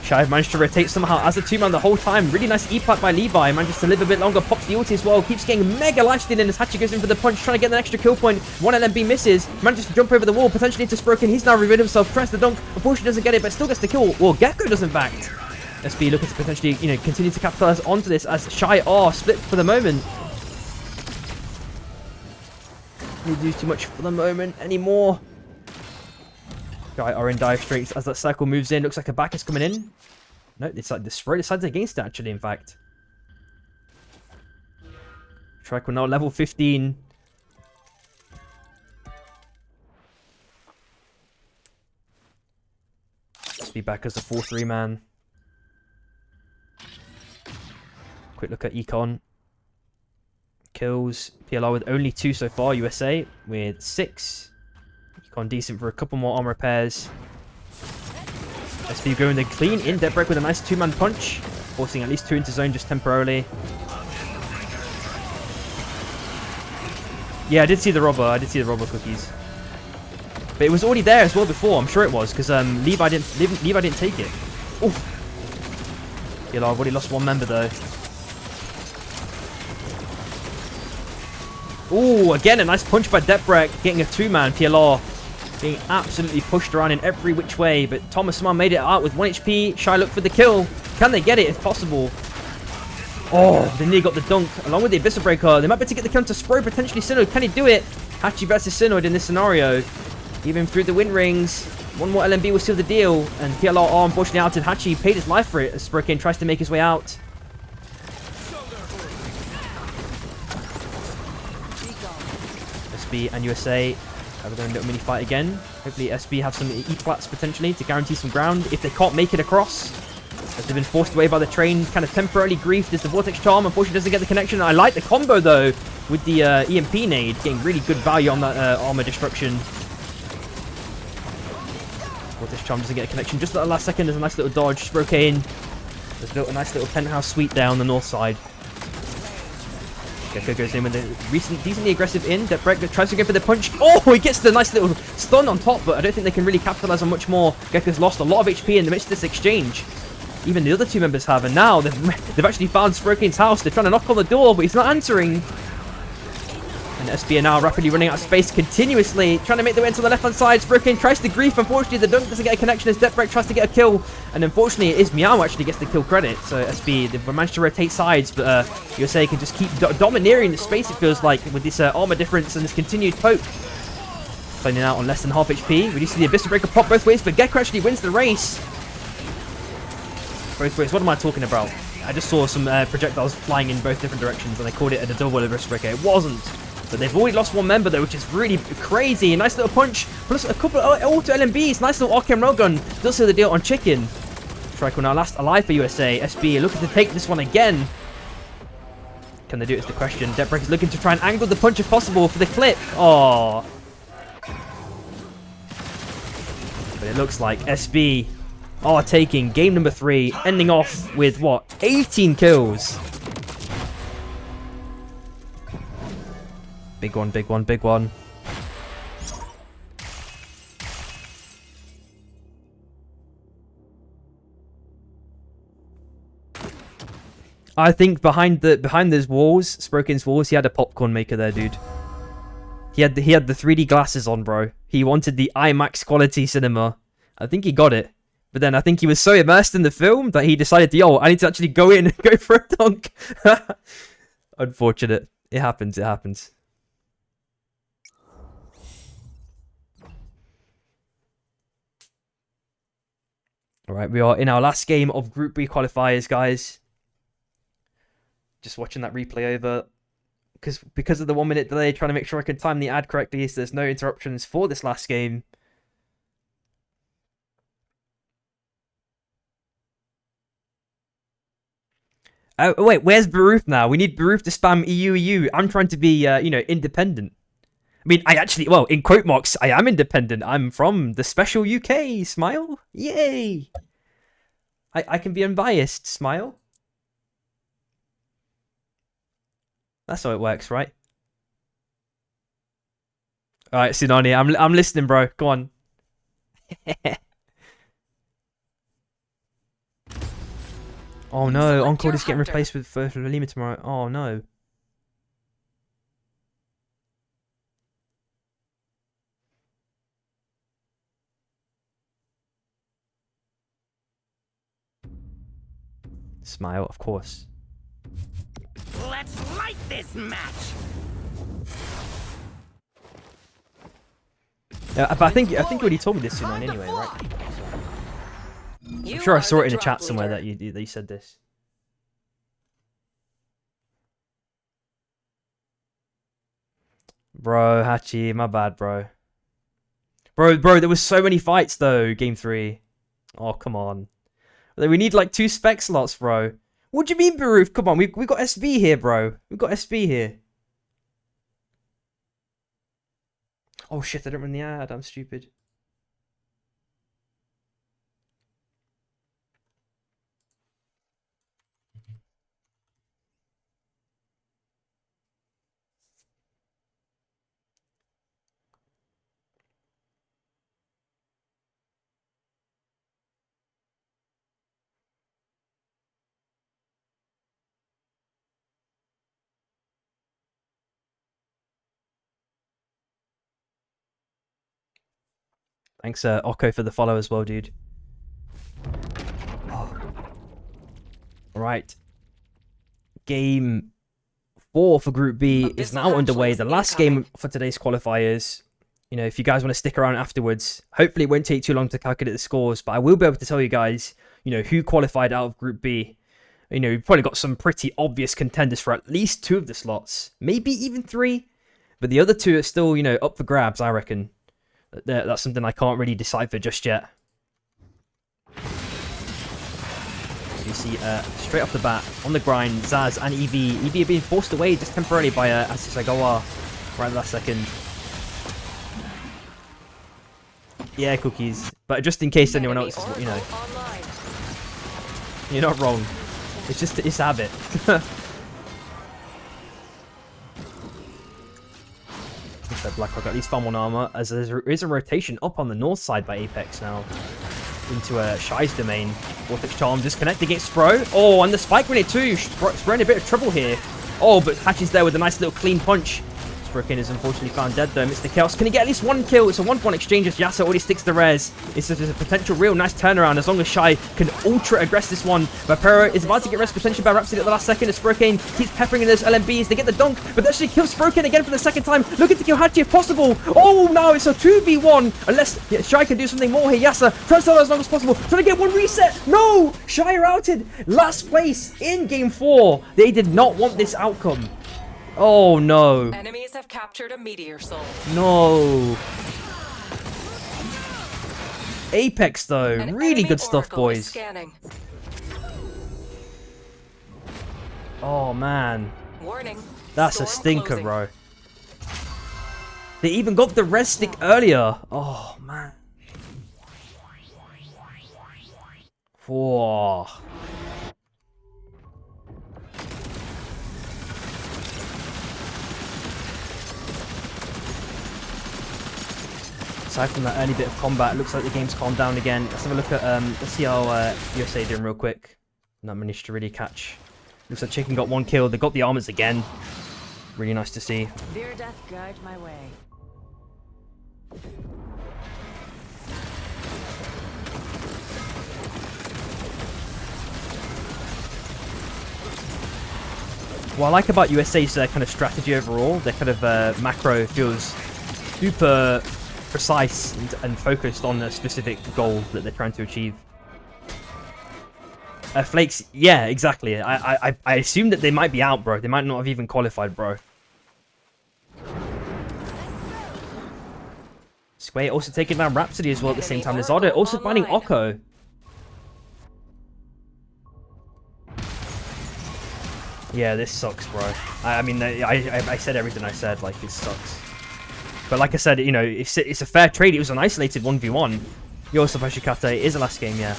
Shy managed to rotate somehow as a 2-man the whole time. Really nice E-plat by Levi. Manages to live a bit longer. Pops the ulti as well. Keeps getting mega lifesteal in as Hachi goes in for the punch. Trying to get an extra kill point. One LMB misses. Manages to jump over the wall. Potentially into Sproken. He's now revealed himself. Tries the dunk. Unfortunately doesn't get it, but still gets the kill. Well, Gecko does in fact. SB looking to potentially, continue to capitalize onto this as Shy are split for the moment. Don't do too much for the moment anymore. Shy are in dire straits as that cycle moves in. Looks like a back is coming in. No, it's like the Sprite decides against it actually, in fact. Trico now level 15. Let's be back as a 4-3 man. Quick look at Econ. Kills. PLR with only 2 so far. USA with 6. Econ decent for a couple more armor repairs. SV going the clean in dead break with a nice 2-man punch. Forcing at least 2 into zone just temporarily. Yeah, I did see the robber cookies. But it was already there as well before. I'm sure it was because Levi didn't take it. Oh, yeah, I've already lost 1 member though. Oh, again a nice punch by Deprek, getting a 2-man. PLR being absolutely pushed around in every which way, but Thomas Smart made it out with 1 HP. Shy look for the kill. Can they get it if possible? Oh, they nearly got the dunk along with the Abyssal Breaker. They might be able to get the counter Spro, potentially Synoid. Can he do it? Hachi versus Synoid in this scenario. Even through the win rings. 1 more LMB will seal the deal, and PLR are unfortunately out, and Hachi paid his life for it as Sprokane tries to make his way out. SB and USA have their own little mini fight again. Hopefully SB have some E-flats potentially to guarantee some ground if they can't make it across. As they've been forced away by the train, kind of temporarily griefed as the Vortex Charm. Unfortunately doesn't get the connection. I like the combo though with the EMP nade, getting really good value on that armor destruction. Vortex Charm doesn't get a connection. Just at the last second, there's a nice little dodge. Sprokane has built a nice little penthouse suite there on the north side. Gecko goes in with a decently aggressive in. Deprek tries to go for the punch. Oh, he gets the nice little stun on top, but I don't think they can really capitalize on much more. Gecko's lost a lot of HP in the midst of this exchange. Even the other 2 members have, and now they've actually found Sprokane's house. They're trying to knock on the door, but he's not answering. And SB are now rapidly running out of space continuously, trying to make their way into the left-hand side. Sprokane tries to grief. Unfortunately, the dunk doesn't get a connection as Deprek tries to get a kill. And unfortunately, it is Meow actually gets the kill credit. So SB, they've managed to rotate sides, but USA can just keep domineering the space, it feels like, with this armor difference and this continued poke. Playing out on less than half HP. We do see the Abyssal Breaker pop both ways, but Gecko actually wins the race. Both ways. What am I talking about? I just saw some projectiles flying in both different directions, and I called it a double Abyssal Breaker. It wasn't. But they've already lost 1 member though, which is really crazy. A nice little punch, plus a couple of auto LMBs. Nice little Arcane Railgun. Does seal the deal on Chicken. Trico now last alive for USA. SB looking to take this one again. Can they do it is the question. Deprek is looking to try and angle the punch if possible for the clip. Oh. But it looks like SB are taking game number 3, ending off with what? 18 kills. Big one, big one, big one. I think behind those walls, Sprokane's walls, he had a popcorn maker there, dude. He had the 3D glasses on, bro. He wanted the IMAX quality cinema. I think he got it. But then I think he was so immersed in the film that he decided, yo, I need to actually go in and go for a dunk. Unfortunate. It happens, it happens. Alright, we are in our last game of Group B qualifiers, guys. Just watching that replay over. Because of the 1 minute delay, trying to make sure I can time the ad correctly so there's no interruptions for this last game. Oh, wait, where's Baroof now? We need Baroof to spam EU. I'm trying to be, independent. I mean, well, in quote marks, I am independent. I'm from the special UK. Smile. Yay. I can be unbiased. Smile. That's how it works, right? All right, Sunani, I'm listening, bro. Go on. Oh no, Select Encore your is getting hunter. replaced with for Lima tomorrow. Oh no. Smile, of course. Let's light this match. Yeah, but I think you already told me this tonight anyway, right? I'm sure I saw it in the chat somewhere that you said this. Bro, Hachi, my bad, bro. Bro, there was so many fights though, game 3. Oh, come on. We need like 2 spec slots, bro. What do you mean, Baroof? Come on, we got SB here, bro. We've got SB here. Oh shit, I don't run the ad. I'm stupid. Thanks, Oko, for the follow as well, dude. Oh. Right. Game 4 for Group B is now underway. The last game for today's qualifiers. You know, if you guys want to stick around afterwards, hopefully it won't take too long to calculate the scores, but I will be able to tell you guys, you know, who qualified out of Group B. You know, we've probably got some pretty obvious contenders for at least 2 of the slots, maybe even 3, but the other 2 are still, you know, up for grabs, I reckon. That's something I can't really decipher just yet. You see, straight off the bat, on the grind, Zaz and Evie. Evie are being forced away just temporarily by Asisagawa right at the last second. Yeah, cookies. But just in case anyone else is, you know. You're not wrong. It's just, it's habit. Blackhawk at least found 1 armor, as there is a rotation up on the north side by Apex now. Into Shy's domain. Vortex Charm disconnect against Spro. Oh, and the Spike Grenade too. Spro in a bit of trouble here. Oh, but Hatch is there with a nice little clean punch. Sprokin is unfortunately found dead though. Mr. Chaos, can he get at least 1 kill? It's a 1-1 exchange as Yasa already sticks the res. It's a potential real nice turnaround as long as Shy can ultra aggress this one. Vapera is about to get res potentially by Rhapsody at the last second as Sprokin keeps peppering in those LMBs. They get the dunk, but they actually kill Sprokin again for the 2nd time. Looking to kill Hachi if possible. Oh, no, it's a 2v1. Unless Shy can do something more here. Yasa tries to hold as long as possible. Trying to get 1 reset. No! Shy are outed. Last place in game 4. They did not want this outcome. Oh no. Enemies have captured a meteor soul. No. Apex though. An Really enemy good stuff, oracle is boys. Scanning. Oh man. Warning. That's a Storm stinker, closing. bro. They even got the res stick earlier. Oh man. Whoa. Aside from that early bit of combat, it looks like the game's calmed down again. Let's have a look at, let's see how USA doing real quick. Not managed to really catch. Looks like Chicken got 1 kill. They got the armors again. Really nice to see. Veer death guide my way. What I like about USA's kind of strategy overall, their kind of macro feels super precise and focused on a specific goal that they're trying to achieve. Flakes, yeah, exactly. I assume that they might be out, bro. They might not have even qualified, bro. Square also taking down Rhapsody as well at the same time. Lazada also finding Oko. Yeah, this sucks, bro. I mean, I said everything I said. Like, this sucks. But like I said, you know, it's a fair trade. It was an isolated 1v1. Yosa Pashikate is the last game, yeah.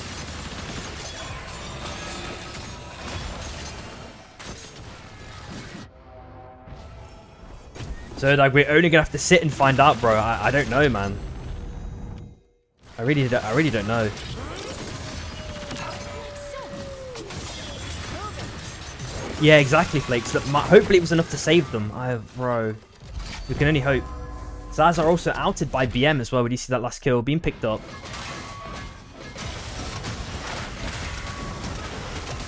So, like, we're only gonna have to sit and find out, bro. I don't know, man. I really don't know. Yeah, exactly, Flakes. That hopefully it was enough to save them. Bro, we can only hope. Zaz are also outed by BM as well. We do see that last kill being picked up.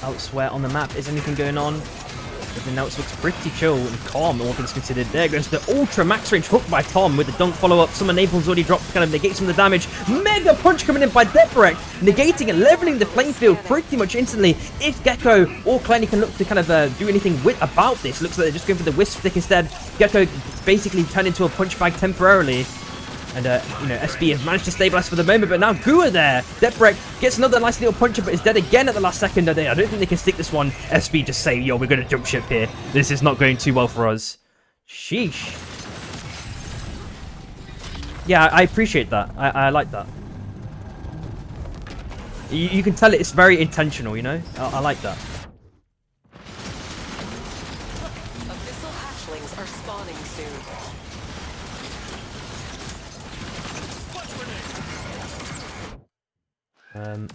Elsewhere on the map, is anything going on? Everything else looks pretty chill and calm, all things considered. There goes the ultra max range hook by Tom with the dunk follow-up. Some napalm's already dropped to kind of negate some of the damage. Mega punch coming in by Deprek, negating and leveling the playing field pretty much instantly. If Gecko or Clenny can look to kind of do anything about this, looks like they're just going for the wisp stick instead. Gecko basically turned into a punch bag temporarily. And, you know, SB has managed to stabilize for the moment, but now Gua there. Deprek gets another nice little puncher, but is dead again at the last second. I don't think they can stick this one. SB just say, yo, we're going to jump ship here. This is not going too well for us. Sheesh. Yeah, I appreciate that. I like that. You can tell it's very intentional, you know? I like that. Abyssal hatchlings are spawning soon.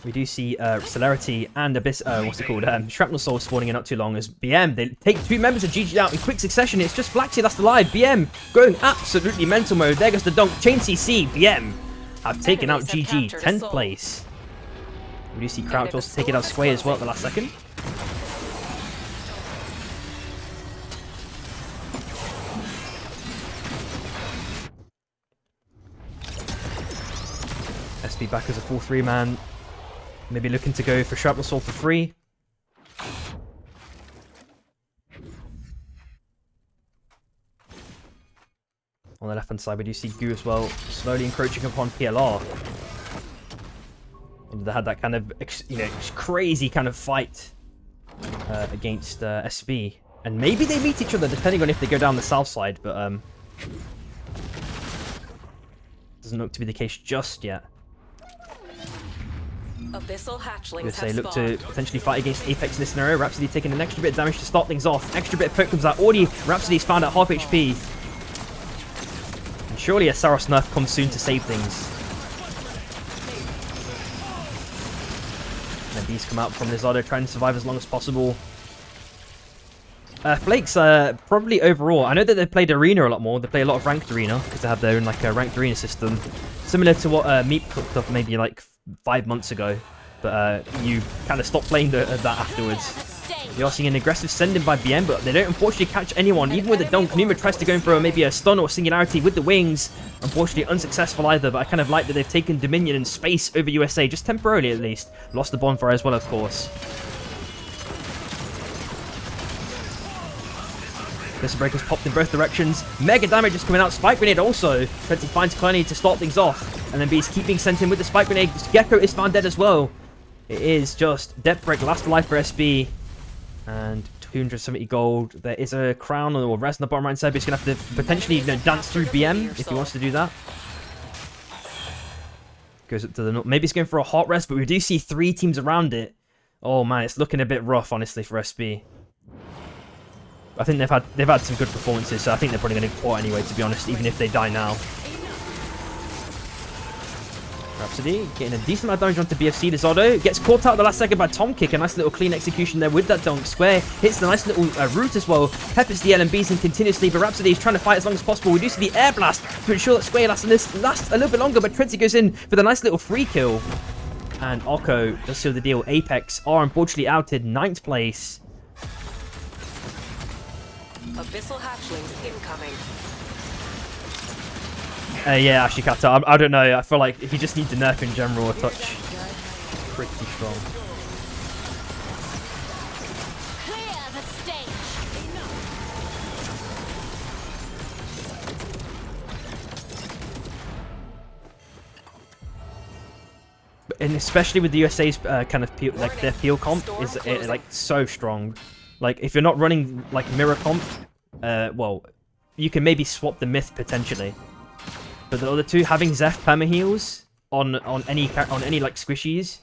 We do see Celerity and Abyss, what's it called? Shrapnel Soul spawning in not too long as BM, they take 2 members of GG out in quick succession. It's just Flaxy that's alive. BM going absolutely mental mode. There goes the dunk. Chain CC. BM have taken out GG. 10th place. We do see Crouch also taking out Sway as well at the last second. SB back as a full 3-man. Maybe looking to go for Shrapnel Soul for free. On the left-hand side, we do see Goo as well, slowly encroaching upon PLR. And they had that kind of, you know, crazy kind of fight against SB. And maybe they meet each other, depending on if they go down the south side, but doesn't look to be the case just yet. Abyssal hatchlings They say have look to spawned. potentially fight against Apex in this scenario. Rhapsody taking an extra bit of damage to start things off. Extra bit of poke comes out. Already Rhapsody's found at half HP. And surely a Saros nerf comes soon to save things. And these come out from Lizardo trying to survive as long as possible. Flakes, probably overall, I know that they played Arena a lot more. They play a lot of Ranked Arena because they have their own like Ranked Arena system. Similar to what Meep cooked up maybe like 5 months ago. But you kind of stopped playing that afterwards. We are seeing an aggressive send-in by BM, but they don't unfortunately catch anyone. Even with the dunk, Numa tries to go in for maybe a stun or singularity with the wings. Unfortunately, unsuccessful either, but I kind of like that they've taken Dominion and space over USA, just temporarily at least. Lost the bonfire as well, of course. Missile Breaker's popped in both directions. Mega damage is coming out. Spike Grenade also. Twenty finds Clenny to start things off. And then Beast keeping sent in with the Spike Grenade. Gecko is found dead as well. It is just Deathbreak last alive for SB. And 270 gold. There is a crown or res on the bottom right side, but he's going to have to potentially dance through BM if he wants to do that. Goes up to the north. Maybe he's going for a hot rest, but we do see 3 teams around it. Oh man, it's looking a bit rough, honestly, for SB. I think they've had some good performances, so I think they're probably going to port anyway, to be honest, even if they die now. Rhapsody getting a decent amount of damage onto BFC. Lizardo gets caught out at the last second by Tom Kick. A nice little clean execution there with that dunk. Square hits the nice little root as well. Peppers the LMBs and continuously, but Rhapsody is trying to fight as long as possible. We do see the air blast to ensure that Square lasts a little bit longer, but Trenty goes in for the nice little free kill. And Oko does seal the deal. Apex are unfortunately outed, 9th place. Abyssal hatchlings incoming. Yeah, Ashikata, I don't know. I feel like he just needs a nerf in general, a touch. Pretty strong. Clear the stage. And especially with the USA's kind of peel, like their peel comp is like so strong. Like if you're not running like mirror comp, well, you can maybe swap the myth potentially. But the other two, having Zeph perma heals on any like squishies,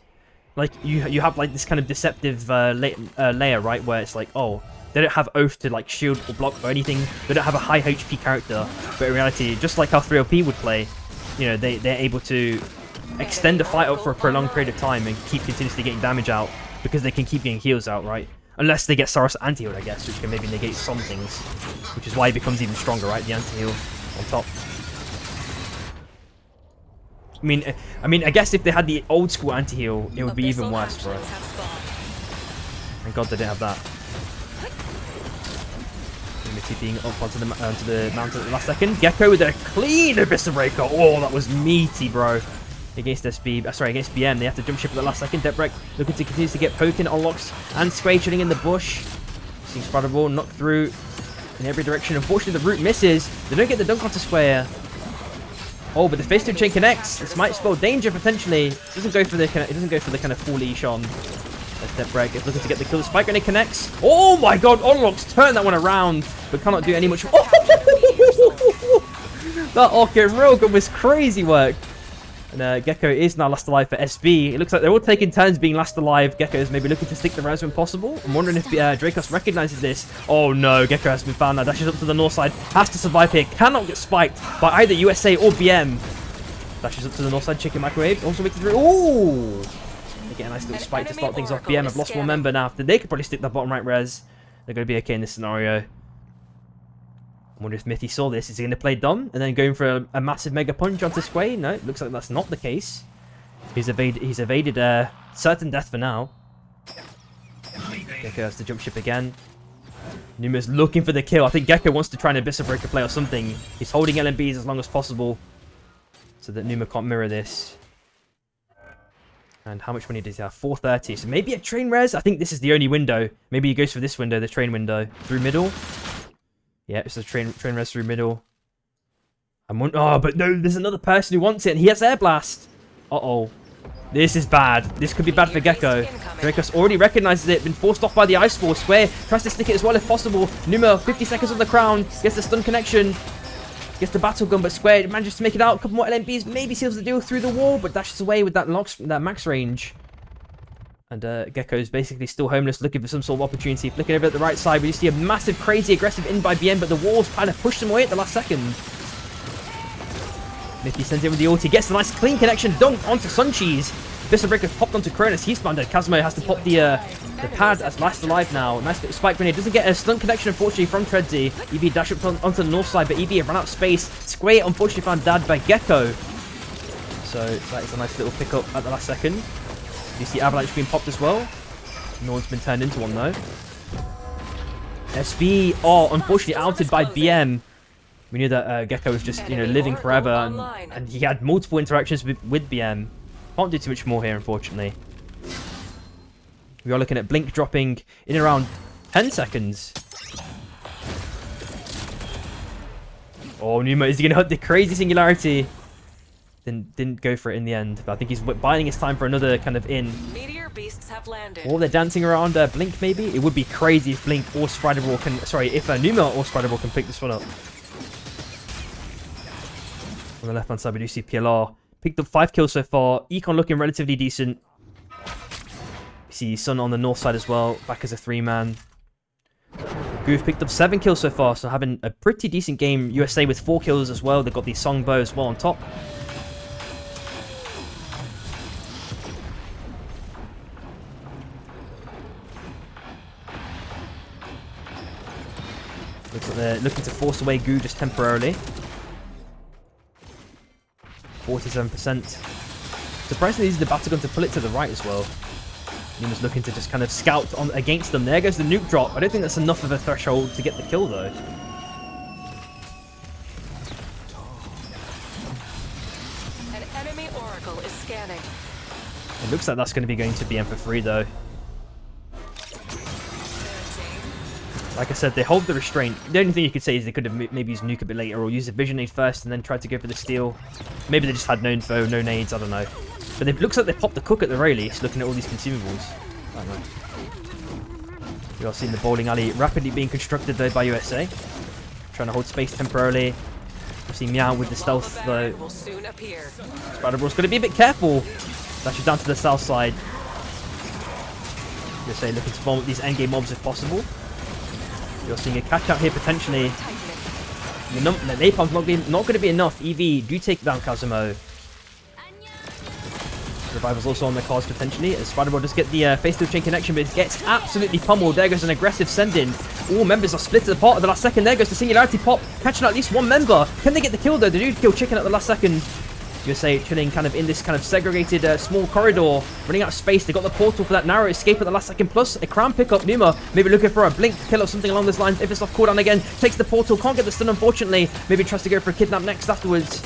like you have like this kind of deceptive layer, right, where it's like, oh, they don't have oath to like shield or block or anything. They don't have a high HP character, but in reality, just like how 3OP would play, you know, they're able to extend a fight out for a prolonged period of time and keep continuously getting damage out because they can keep getting heals out, right? Unless they get Saros anti-healed, I guess, which can maybe negate some things. Which is why he becomes even stronger, right? The anti-heal on top. I mean, I guess if they had the old school anti-heal, it would be even worse, bro. Thank God they didn't have that. TPing up onto the mountain at the last second. Gecko with a clean Eviscerator. Oh, that was meaty, bro. Against SB, sorry, against BM, they have to jump ship at the last second. Debrek looking to continue to get poking, unlocks, and Squay chilling in the bush. Seeing Spider-Ball knocked through in every direction. Unfortunately, the root misses. They don't get the dunk onto Square. Oh, but the phase 2 chain connects. This might spell danger potentially. It doesn't go for the kind of full leash on. Debrek is looking to get the kill. The spike grenade connects. Oh my God! Unlocks turn that one around, but cannot do any much. Oh! That Orchid Railgun was crazy work. And Gecko is now last alive for SB. It looks like they're all taking turns being last alive. Gecko is maybe looking to stick the res when possible. I'm wondering if Dracos recognizes this. Oh no, Gecko has been found now. Dashes up to the north side. Has to survive here. Cannot get spiked by either USA or BM. Dashes up to the north side. Chicken microwave. Also makes it through. Ooh! They get a nice little spike to start things off. BM have lost one member now. They could probably stick that bottom right res. They're going to be okay in this scenario. I wonder if Mithy saw this. Is he going to play dumb and then going for a massive mega punch onto Squay? No, it looks like that's not the case. He's evaded certain death for now. Gecko has to jump ship again. Numa's looking for the kill. I think Gecko wants to try an Abyssa Breaker play or something. He's holding LMBs as long as possible so that Numa can't mirror this. And how much money does he have? 430. So maybe a train res? I think this is the only window. Maybe he goes for this window, the train window. Through middle. Yeah, it's a train res through middle. Oh, but no, there's another person who wants it, and he has Air Blast. Uh-oh. This is bad. This could be bad for Gecko. Dracos already recognizes it, been forced off by the Ice Ball. Square tries to stick it as well if possible. Numa, 50 seconds on the crown. Gets the stun connection. Gets the battle gun, but Square manages to make it out. A couple more LMBs, maybe seals the deal through the wall, but dashes away with that max range. And Gecko is basically still homeless, looking for some sort of opportunity. Flicking over at the right side, we see a massive, crazy, aggressive in by BM, but the walls kind of pushed him away at the last second. Mickey sends in with the ulti, gets a nice clean connection, dunk onto Suncheese. Abyssa Breaker's popped onto Cronus, he's found it. Kazmo has to pop the pad as last alive now. Nice bit of spike grenade, doesn't get a stun connection unfortunately from Treadsy. EB dash up onto the north side, but EB have run out of space. Square unfortunately found dad by Gecko. So that is a nice little pick up at the last second. You see Avalanche being popped as well. No one's been turned into one though. SB are unfortunately outed by BM. We knew that Gecko was just, living forever, and he had multiple interactions with BM. Can't do too much more here, unfortunately. We are looking at Blink dropping in around 10 seconds. Oh, Numa, is he going to hit the crazy singularity? Didn't go for it in the end, but I think he's biding his time for another kind of in. Meteor beasts have landed. Or they're dancing around Blink, maybe? It would be crazy if Blink or Spider-Ball can... Sorry, if Numa or Spider-Ball can pick this one up. On the left-hand side, we do see PLR. Picked up 5 kills so far. Econ looking relatively decent. We see Sun on the north side as well, back as a 3-man. Goof picked up 7 kills so far, so having a pretty decent game. USA with 4 kills as well. They've got the Songbow as well on top. Looks like they're looking to force away Goo just temporarily. 47%. Surprisingly, this is the battle gun to pull it to the right as well. Numa's looking to just kind of scout on against them. There goes the nuke drop. I don't think that's enough of a threshold to get the kill though. An enemy oracle is scanning. It looks like that's going to be going to BM for free though. Like I said, they hold the restraint. The only thing you could say is they could have maybe used nuke a bit later or used a vision nade first and then tried to go for the steal. Maybe they just had no info, no nades, I don't know. But it looks like they popped the cook at the very least, looking at all these consumables. I don't know. We are seeing the bowling alley rapidly being constructed though by USA. Trying to hold space temporarily. We're seeing Meow with the stealth though. Spider-Ball's going to be a bit careful. Dashes down to the south side. USA looking to bomb up these endgame mobs if possible. You're seeing a catch out here potentially. The napalm's not going to be enough. EV do take down Kazamo. Revival's also on the cards potentially, as Spider-Bro does get the face to chain connection, but it gets absolutely pummeled. There goes an aggressive send-in. All members are split apart at the last second. There goes the Singularity pop, catching at least one member. Can they get the kill though? They do kill Chicken at the last second. USA chilling kind of in this kind of segregated small corridor, running out of space. They got the portal for that narrow escape at the last second, plus a crown pickup. Numa maybe looking for a blink kill or something along those lines. If it's off cooldown again, takes the portal, can't get the stun unfortunately. Maybe tries to go for a kidnap next afterwards.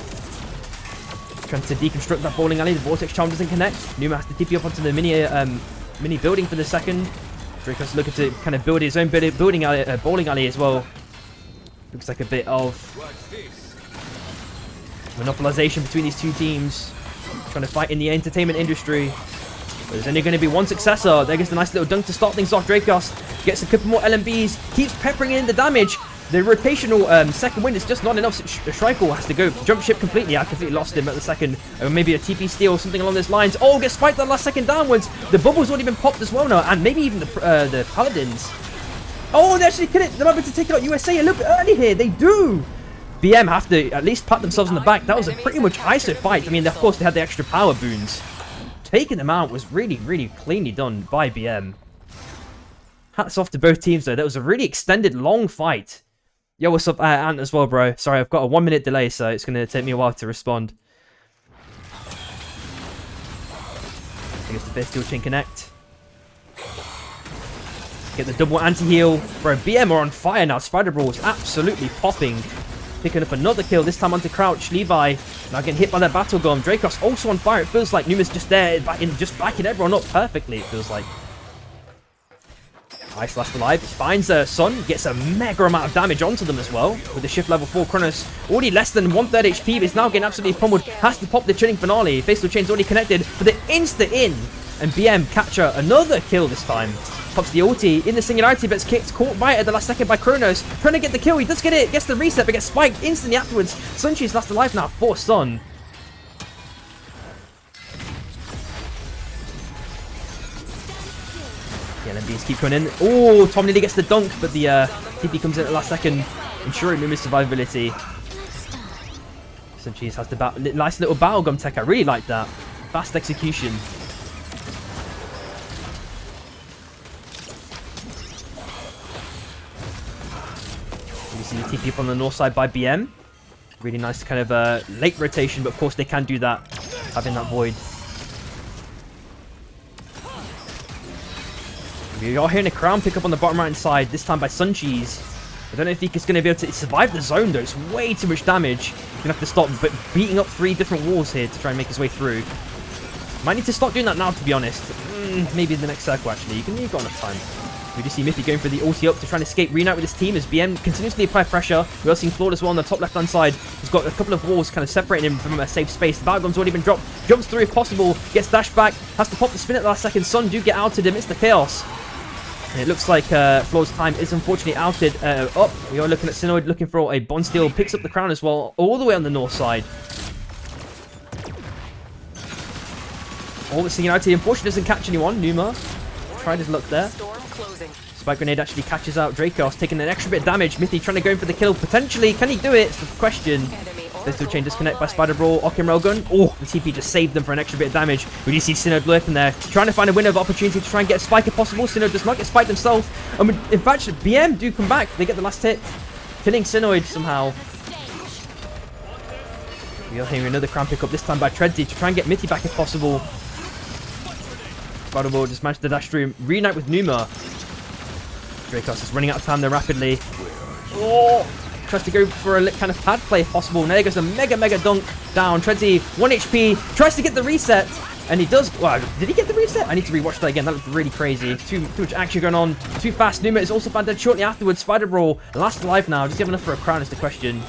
Trying to deconstruct that bowling alley. The vortex charm doesn't connect. Numa has to TP up onto the mini building for the second. Draco's looking to kind of build his own bowling alley as well. Looks like a bit of monopolization between these two teams, trying to fight in the entertainment industry. But there's only going to be one successor. There goes the nice little dunk to start things off. Dracos gets a couple more LMBs, keeps peppering in the damage. The rotational second wind is just not enough. Shrike has to go jump ship completely. I completely lost him at the second. Maybe a TP steal or something along those lines. Oh, gets spiked that last second downwards. The bubble's already been popped as well now, and maybe even the paladins. Oh, they actually kill it. They're about to take out USA a little bit early here. They do. BM have to at least pat themselves on the back. That was a pretty much ISO fight. I mean, of course, they had the extra power boons. Taking them out was really, really cleanly done by BM. Hats off to both teams, though. That was a really extended, long fight. Yo, what's up, Ant, as well, bro? Sorry, I've got a 1-minute delay, so it's going to take me a while to respond. I guess the best steel chain connect. Get the double anti-heal. Bro, BM are on fire now. Spider-Bro is absolutely popping. Picking up another kill, this time onto Crouch. Levi now getting hit by that battle gun. Dracos also on fire. It feels like Numa's just there, just backing everyone up perfectly, it feels like. Ice last alive. Finds Sun. Gets a mega amount of damage onto them as well. With the shift level 4 Kronos. Already less than 1/3 HP, but it's now getting absolutely pummeled. Has to pop the chilling finale. Facial chain's already connected. But the insta-in. And BM capture another kill this time. Pops the ulti in the Singularity, but it's kicked, caught by it at the last second by Kronos. Trying to get the kill, he does get it, gets the reset, but gets spiked instantly afterwards. Sunchi's last alive now for Sun. The LMBs keep coming in. Oh, Tom nearly gets the dunk, but the TP comes in at the last second, ensuring Numa's survivability. Sunchi's has the nice little battle gun tech, I really like that. Fast execution. You see the TP up on the north side by BM. Really nice kind of late rotation, but of course they can do that, having that void. We are hearing a crown pick up on the bottom right hand side, this time by Suncheese. I don't know if he's going to be able to survive the zone though, it's way too much damage. He's going to have to stop beating up 3 different walls here to try and make his way through. Might need to stop doing that now, to be honest. Maybe in the next circle actually, you've got enough time. We do see Miffy going for the ulti up to try and escape, reunite with his team as BM continuously apply pressure. We are seeing Flawed as well on the top left-hand side. He's got a couple of walls kind of separating him from a safe space. The Battle already been dropped. Jumps through if possible. Gets dashed back. Has to pop the spin at the last second. Sun do get outed him. It's the chaos. And it looks like Flawed's time is unfortunately outed. Up. We are looking at Synoid looking for a Bond Steel. Picks up the crown as well, all the way on the north side. All the Singularity unfortunately doesn't catch anyone. Numa tried his luck there. Spike grenade actually catches out Dracos, taking an extra bit of damage. Mithy trying to go in for the kill. Potentially, can he do it? It's the question. Pistol chain disconnect by Spider Brawl. Okim Railgun. Oh, the TP just saved them for an extra bit of damage. We do see Sinnoh lurking there, trying to find a window of opportunity to try and get a spike if possible. Sinnoh does not get spiked themselves. And in fact, BM do come back. They get the last hit, killing Sinnoh somehow. We are hearing another crown pick up, this time by Treadsy, to try and get Mithy back if possible. Spider Brawl just managed to dash through. Reunite with Numa. Dracos is running out of time there rapidly. Oh! Tries to go for a kind of pad play if possible. Now there goes a mega dunk down. Treadsy, 1 HP. Tries to get the reset. And he does. Wow, did he get the reset? I need to rewatch that again. That looked really crazy. Too much action going on. Too fast. Numa is also found dead shortly afterwards. Spider Brawl, last alive now. Does he have enough for a crown is the question.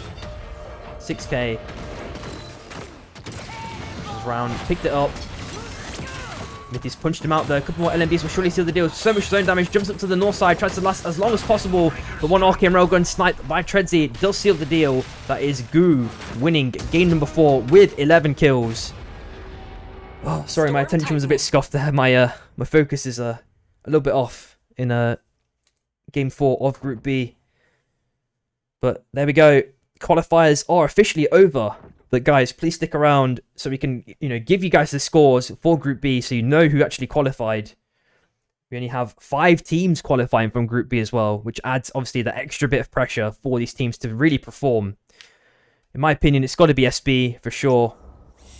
6k. Round. Picked it up. Mithy's punched him out there. A couple more LMBs will surely seal the deal. So much zone damage. Jumps up to the north side. Tries to last as long as possible. But one Arcane Railgun sniped by Treadsy does seal the deal. That is Goo winning game number 4 with 11 kills. Oh, sorry, my attention was a bit scuffed there. My focus is a little bit off in game 4 of Group B. But there we go. Qualifiers are officially over. But guys, please stick around so we can, give you guys the scores for Group B so you know who actually qualified. We only have 5 teams qualifying from Group B as well, which adds obviously the extra bit of pressure for these teams to really perform. In my opinion, it's got to be SB for sure,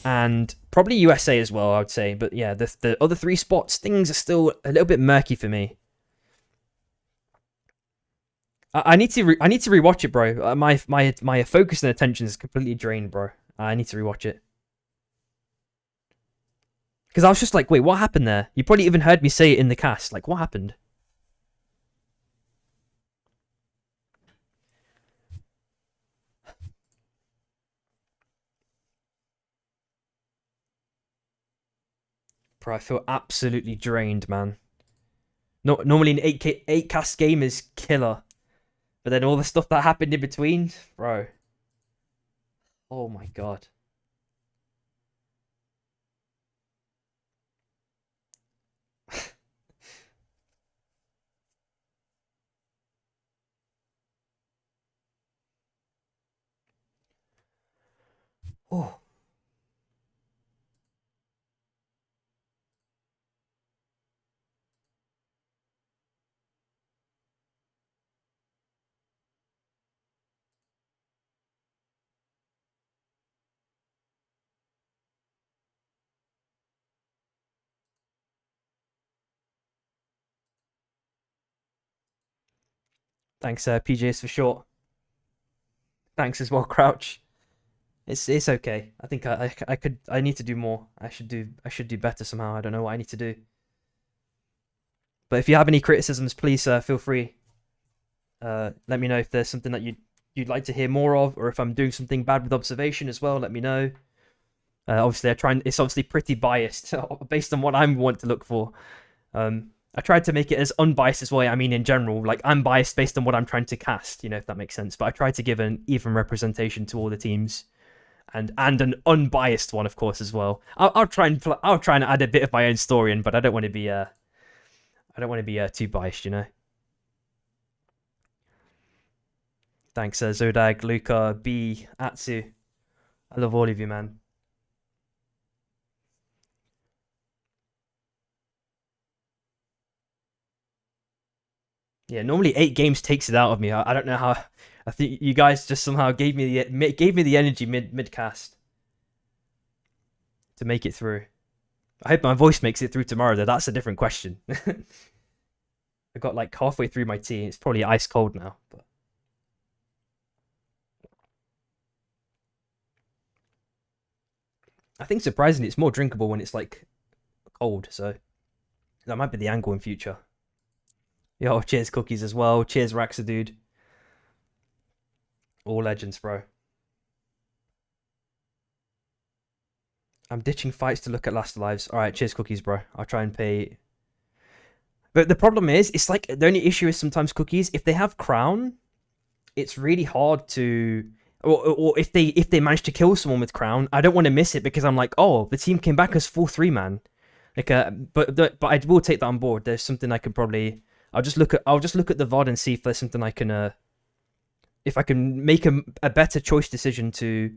and probably USA as well, I would say. But yeah, the other 3 spots, things are still a little bit murky for me. I need to rewatch it, bro. My focus and attention is completely drained, bro. I need to rewatch it. Because I was just like, wait, what happened there? You probably even heard me say it in the cast. Like, what happened? Bro, I feel absolutely drained, man. No, normally an 8 cast game is killer. But then all the stuff that happened in between, bro. Oh my god. Oh. Thanks, PJs for short. Thanks as well, Crouch. It's okay. I think I need to do more. I should do better somehow. I don't know what I need to do. But if you have any criticisms, please feel free. Let me know if there's something that you'd like to hear more of, or if I'm doing something bad with observation as well. Let me know. Obviously, it's obviously pretty biased based on what I want to look for. I tried to make it as unbiased as well. I mean, in general, like I'm biased based on what I'm trying to cast, if that makes sense. But I tried to give an even representation to all the teams, and an unbiased one, of course, as well. I'll try and add a bit of my own story in, but I don't want to be too biased, Thanks, Zodag, Luca, B, Atsu. I love all of you, man. Yeah, normally 8 games takes it out of me. I don't know how. I think you guys just somehow gave me the energy mid cast to make it through. I hope my voice makes it through tomorrow, though. That's a different question. I got like halfway through my tea. It's probably ice cold now, but I think surprisingly it's more drinkable when it's like cold. So that might be the angle in future. Yo, cheers cookies as well. Cheers Raxa, dude. All legends, bro. I'm ditching fights to look at last lives. All right, cheers cookies, bro. I'll try and pay. But the problem is, it's like the only issue is sometimes cookies. If they have crown, it's really hard to. Or if they manage to kill someone with crown, I don't want to miss it because I'm like, oh, the team came back as full 3-man. Like, but I will take that on board. There's something I can probably. I'll just look at the VOD and see if there's something I can if I can make a better choice decision to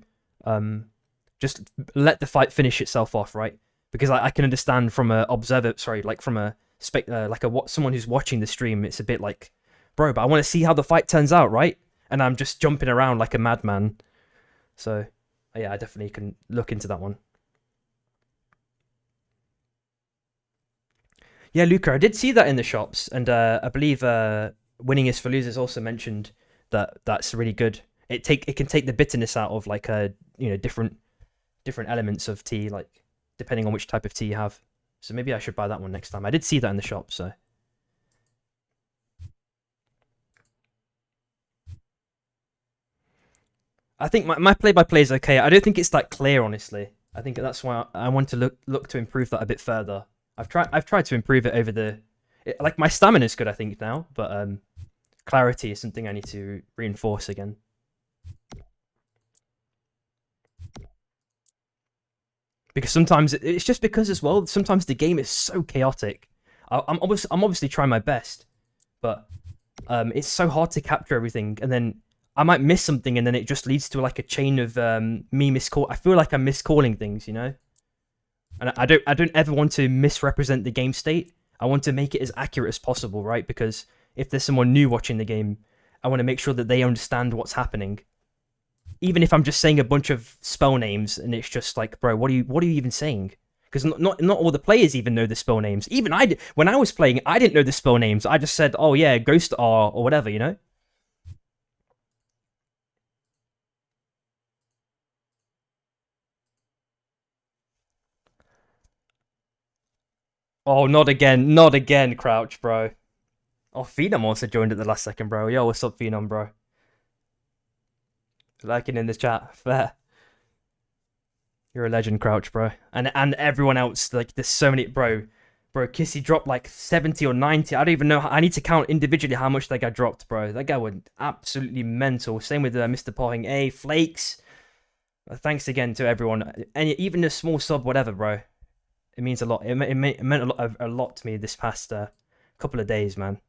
just let the fight finish itself off, right? Because I can understand from a observer, like from a someone who's watching the stream, it's a bit like, bro, but I want to see how the fight turns out, right? And I'm just jumping around like a madman. So yeah, I definitely can look into that one. Yeah, Luca, I did see that in the shops, and I believe Winning is for Losers also mentioned that that's really good. It can take the bitterness out of like different elements of tea, like depending on which type of tea you have. So maybe I should buy that one next time. I did see that in the shop, so. I think my play-by-play is okay. I don't think it's that clear, honestly. I think that's why I want to look to improve that a bit further. I've tried to improve it over like my stamina is good, I think, now, but clarity is something I need to reinforce again. Because sometimes it's just because as well. Sometimes the game is so chaotic. I'm obviously trying my best, but it's so hard to capture everything. And then I might miss something, and then it just leads to like a chain of me miscall. I feel like I'm miscalling things, you know. And I don't ever want to misrepresent the game state. I want to make it as accurate as possible, right? Because if there's someone new watching the game, I want to make sure that they understand what's happening. Even if I'm just saying a bunch of spell names and it's just like, bro, what are you even saying? Because not all the players even know the spell names. Even when I was playing, I didn't know the spell names. I just said, oh yeah, Ghost R or whatever, you know? Oh, not again, Crouch, bro. Oh, Phenom also joined at the last second, bro. Yo, what's up, Phenom, bro? Liking in the chat, fair. You're a legend, Crouch, bro. And everyone else, like, there's so many, bro. Kissy dropped like 70 or 90. I don't even know. I need to count individually how much that guy dropped, bro. That guy went absolutely mental. Same with Mr. Parring A, Flakes. Thanks again to everyone. And even a small sub, whatever, bro. It means a lot. It meant a lot to me this past couple of days, man.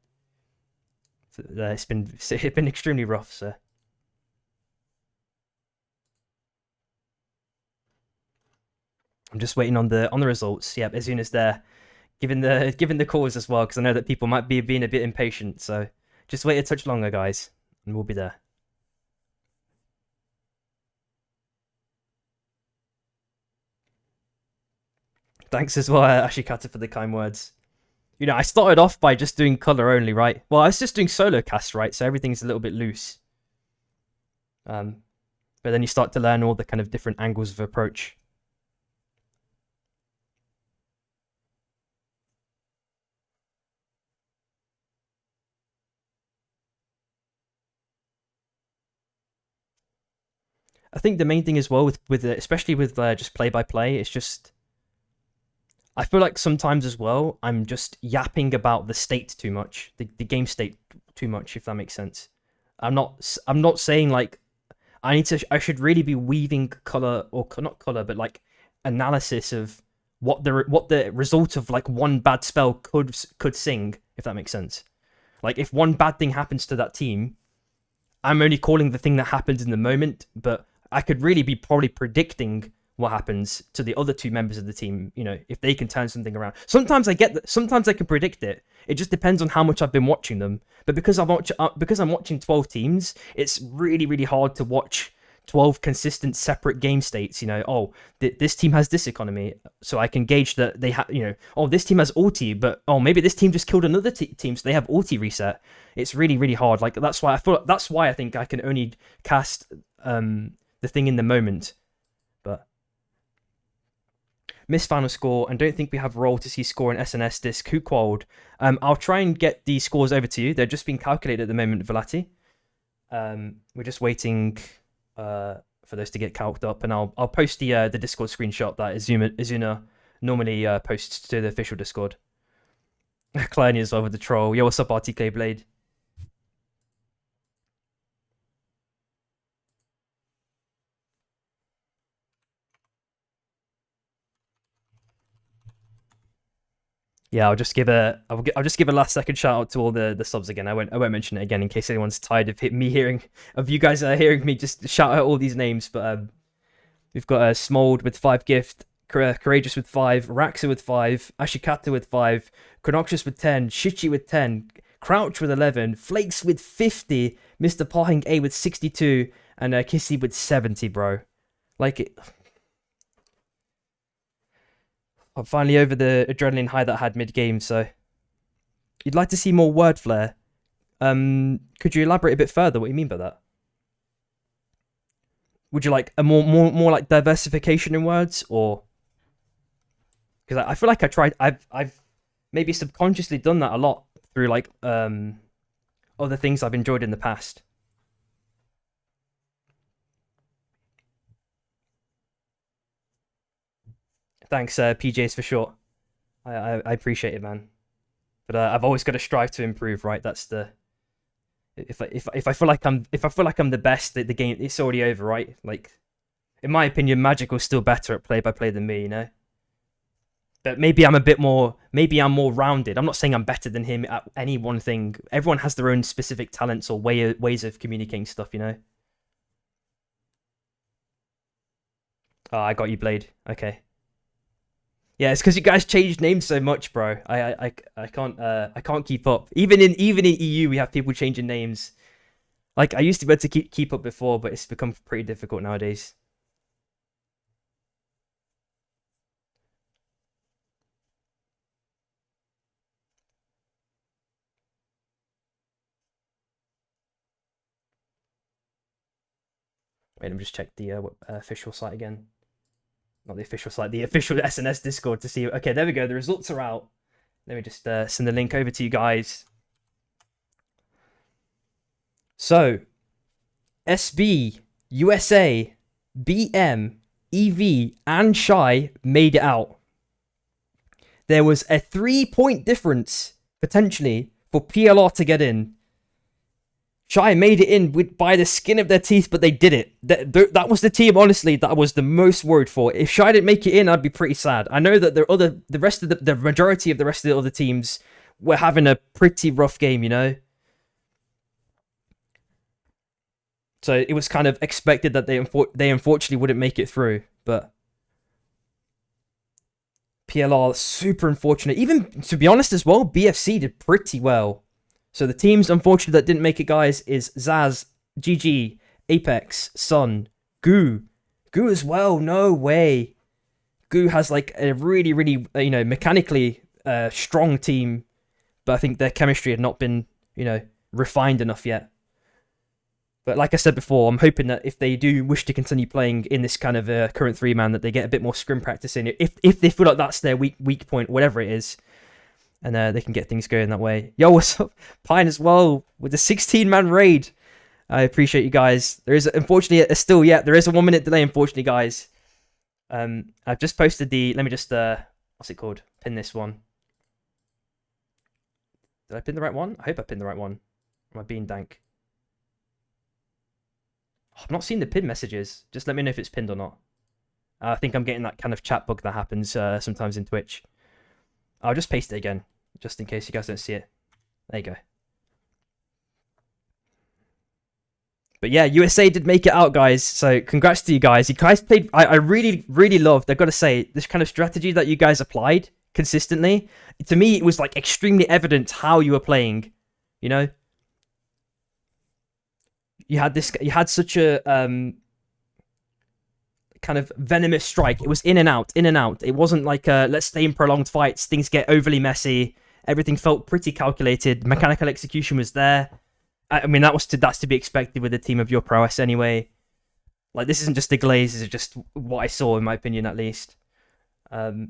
It's been extremely rough, so. I'm just waiting on the results. Yep, Azuna's there, giving the cause as well, because I know that people might be being a bit impatient. So just wait a touch longer, guys, and we'll be there. Thanks as well, Ashikata, for the kind words. You know, I started off by just doing color only, right? Well, I was just doing solo cast, right? So everything's a little bit loose. But then you start to learn all the kind of different angles of approach. I think the main thing as well with especially with just play by play, it's just I feel like sometimes as well I'm just yapping about the state too much, the game state too much, if that makes sense. I'm not saying like I should really be weaving color or not color, but like analysis of what the result of like one bad spell could sing, if that makes sense. Like if one bad thing happens to that team, I'm only calling the thing that happens in the moment, but I could really be probably predicting what happens to the other two members of the team, you know, if they can turn something around. Sometimes I get that, sometimes I can predict it. It just depends on how much I've been watching them. But because I'm watching 12 teams, it's really, really hard to watch 12 consistent separate game states, you know. Oh, this team has this economy, so I can gauge that they have, you know, oh, this team has ulti, but oh, maybe this team just killed another team, so they have ulti reset. It's really, really hard. Like that's why I think I can only cast the thing in the moment. But miss final score, and don't think we have roll to see score in SNS disc. Who qualled? I'll try and get the scores over to you. They're just being calculated at the moment, Velati. We're just waiting for those to get calced up, and I'll post the Discord screenshot that Izuna normally posts to the official Discord. Kleiny as well with the troll. Yo, what's up, RTK Blade? Yeah, I'll just give a last second shout out to all the subs again. I won't mention it again in case anyone's tired of you guys hearing me just shout out all these names. But we've got Smold with 5 gift, Courageous with 5, Raxa with 5, Ashikata with 5, Chronoxus with 10, Shichi with 10, Crouch with 11, Flakes with 50, Mr. Parhing A with 62, and Kissy with 70, bro. Like it. I'm finally over the adrenaline high that I had mid-game, so... You'd like to see more word flair. Could you elaborate a bit further what you mean by that? Would you like a more like diversification in words, or... Because I feel like I've maybe subconsciously done that a lot through, like, other things I've enjoyed in the past. Thanks, PJs, for short. I appreciate it, man. But I've always got to strive to improve, right? That's the if I feel like I'm the best, the game it's already over, right? Like, in my opinion, Magical's still better at play by play than me, you know. But maybe I'm a bit more, maybe I'm more rounded. I'm not saying I'm better than him at any one thing. Everyone has their own specific talents or ways of communicating stuff, you know? Oh, I got you, Blade. Okay. Yeah, it's because you guys changed names so much, bro. I can't keep up. Even in EU, we have people changing names. Like I used to be able to keep up before, but it's become pretty difficult nowadays. Wait, let me just check the official site again. Not the official site, the official SNS Discord to see. Okay, there we go. The results are out. Let me just send the link over to you guys. So, SB, USA, BM, EV, and Shy made it out. There was a 3-point difference, potentially, for PLR to get in. Shy made it in by the skin of their teeth, but they did it. That was the team, honestly, that I was the most worried for. If Shy didn't make it in, I'd be pretty sad. I know that the majority of the rest of the other teams were having a pretty rough game, you know? So it was kind of expected that they unfortunately wouldn't make it through, but PLR, super unfortunate. Even, to be honest as well, BFC did pretty well. So the teams, unfortunately, that didn't make it, guys, is Zaz, GG, Apex, Sun, Goo. Goo as well, no way. Goo has, like, a really, really, mechanically strong team, but I think their chemistry had not been, refined enough yet. But like I said before, I'm hoping that if they do wish to continue playing in this kind of current 3-man, that they get a bit more scrim practice in. If they feel like that's their weak point, whatever it is, and they can get things going that way. Yo, what's up, Pine, as well, with the 16-man raid. I appreciate you guys. There is, unfortunately, there is a 1-minute delay, unfortunately, guys. I've just posted the, let me just, what's it called? Pin this one. Did I pin the right one? I hope I pinned the right one. Am I being dank? I've not seen the pin messages. Just let me know if it's pinned or not. I think I'm getting that kind of chat bug that happens sometimes in Twitch. I'll just paste it again, just in case you guys don't see it. There you go. But yeah, USA did make it out, guys. So congrats to you guys. You guys played... I really, really loved, I've got to say, this kind of strategy that you guys applied consistently. To me, it was like extremely evident how you were playing, you know? You had such a kind of venomous strike. It was in and out, in and out. It wasn't like let's stay in prolonged fights. Things get overly messy. Everything felt pretty calculated. Mechanical execution was there. I mean, that's to be expected with a team of your prowess anyway. Like, this isn't just a glaze. This is just what I saw, in my opinion, at least. So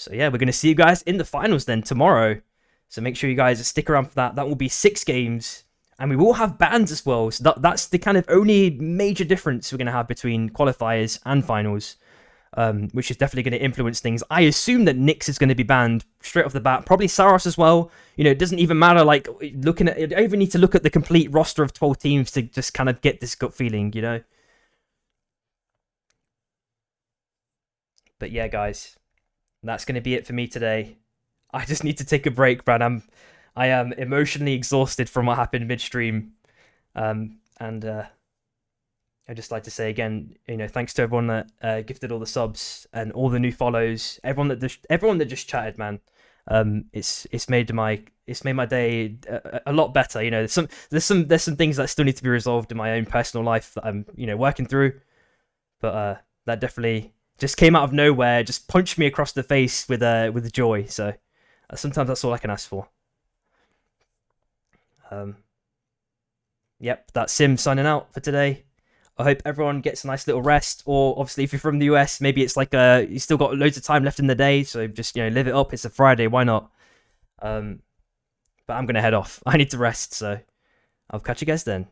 yeah, we're gonna see you guys in the finals then tomorrow. So make sure you guys stick around for that. That will be 6 games. And we will have bans as well, so that's the kind of only major difference we're going to have between qualifiers and finals, which is definitely going to influence things. I assume that Nyx is going to be banned straight off the bat, probably Saros as well. You know, it doesn't even matter, like, looking at it, I even need to look at the complete roster of 12 teams to just kind of get this gut feeling, you know? But yeah, guys, that's going to be it for me today. I just need to take a break, man. I am emotionally exhausted from what happened midstream, and I'd just like to say again, thanks to everyone that gifted all the subs and all the new follows, everyone that just chatted, man. It's made my day a lot better. There's some things that still need to be resolved in my own personal life that I'm working through, but that definitely just came out of nowhere, just punched me across the face with joy. So sometimes that's all I can ask for. Yep, that's Sim signing out for today. I hope everyone gets a nice little rest, or obviously if you're from the US, maybe it's like you still got loads of time left in the day, so just live it up. It's a Friday, why not? But I'm gonna head off. I need to rest, so I'll catch you guys then.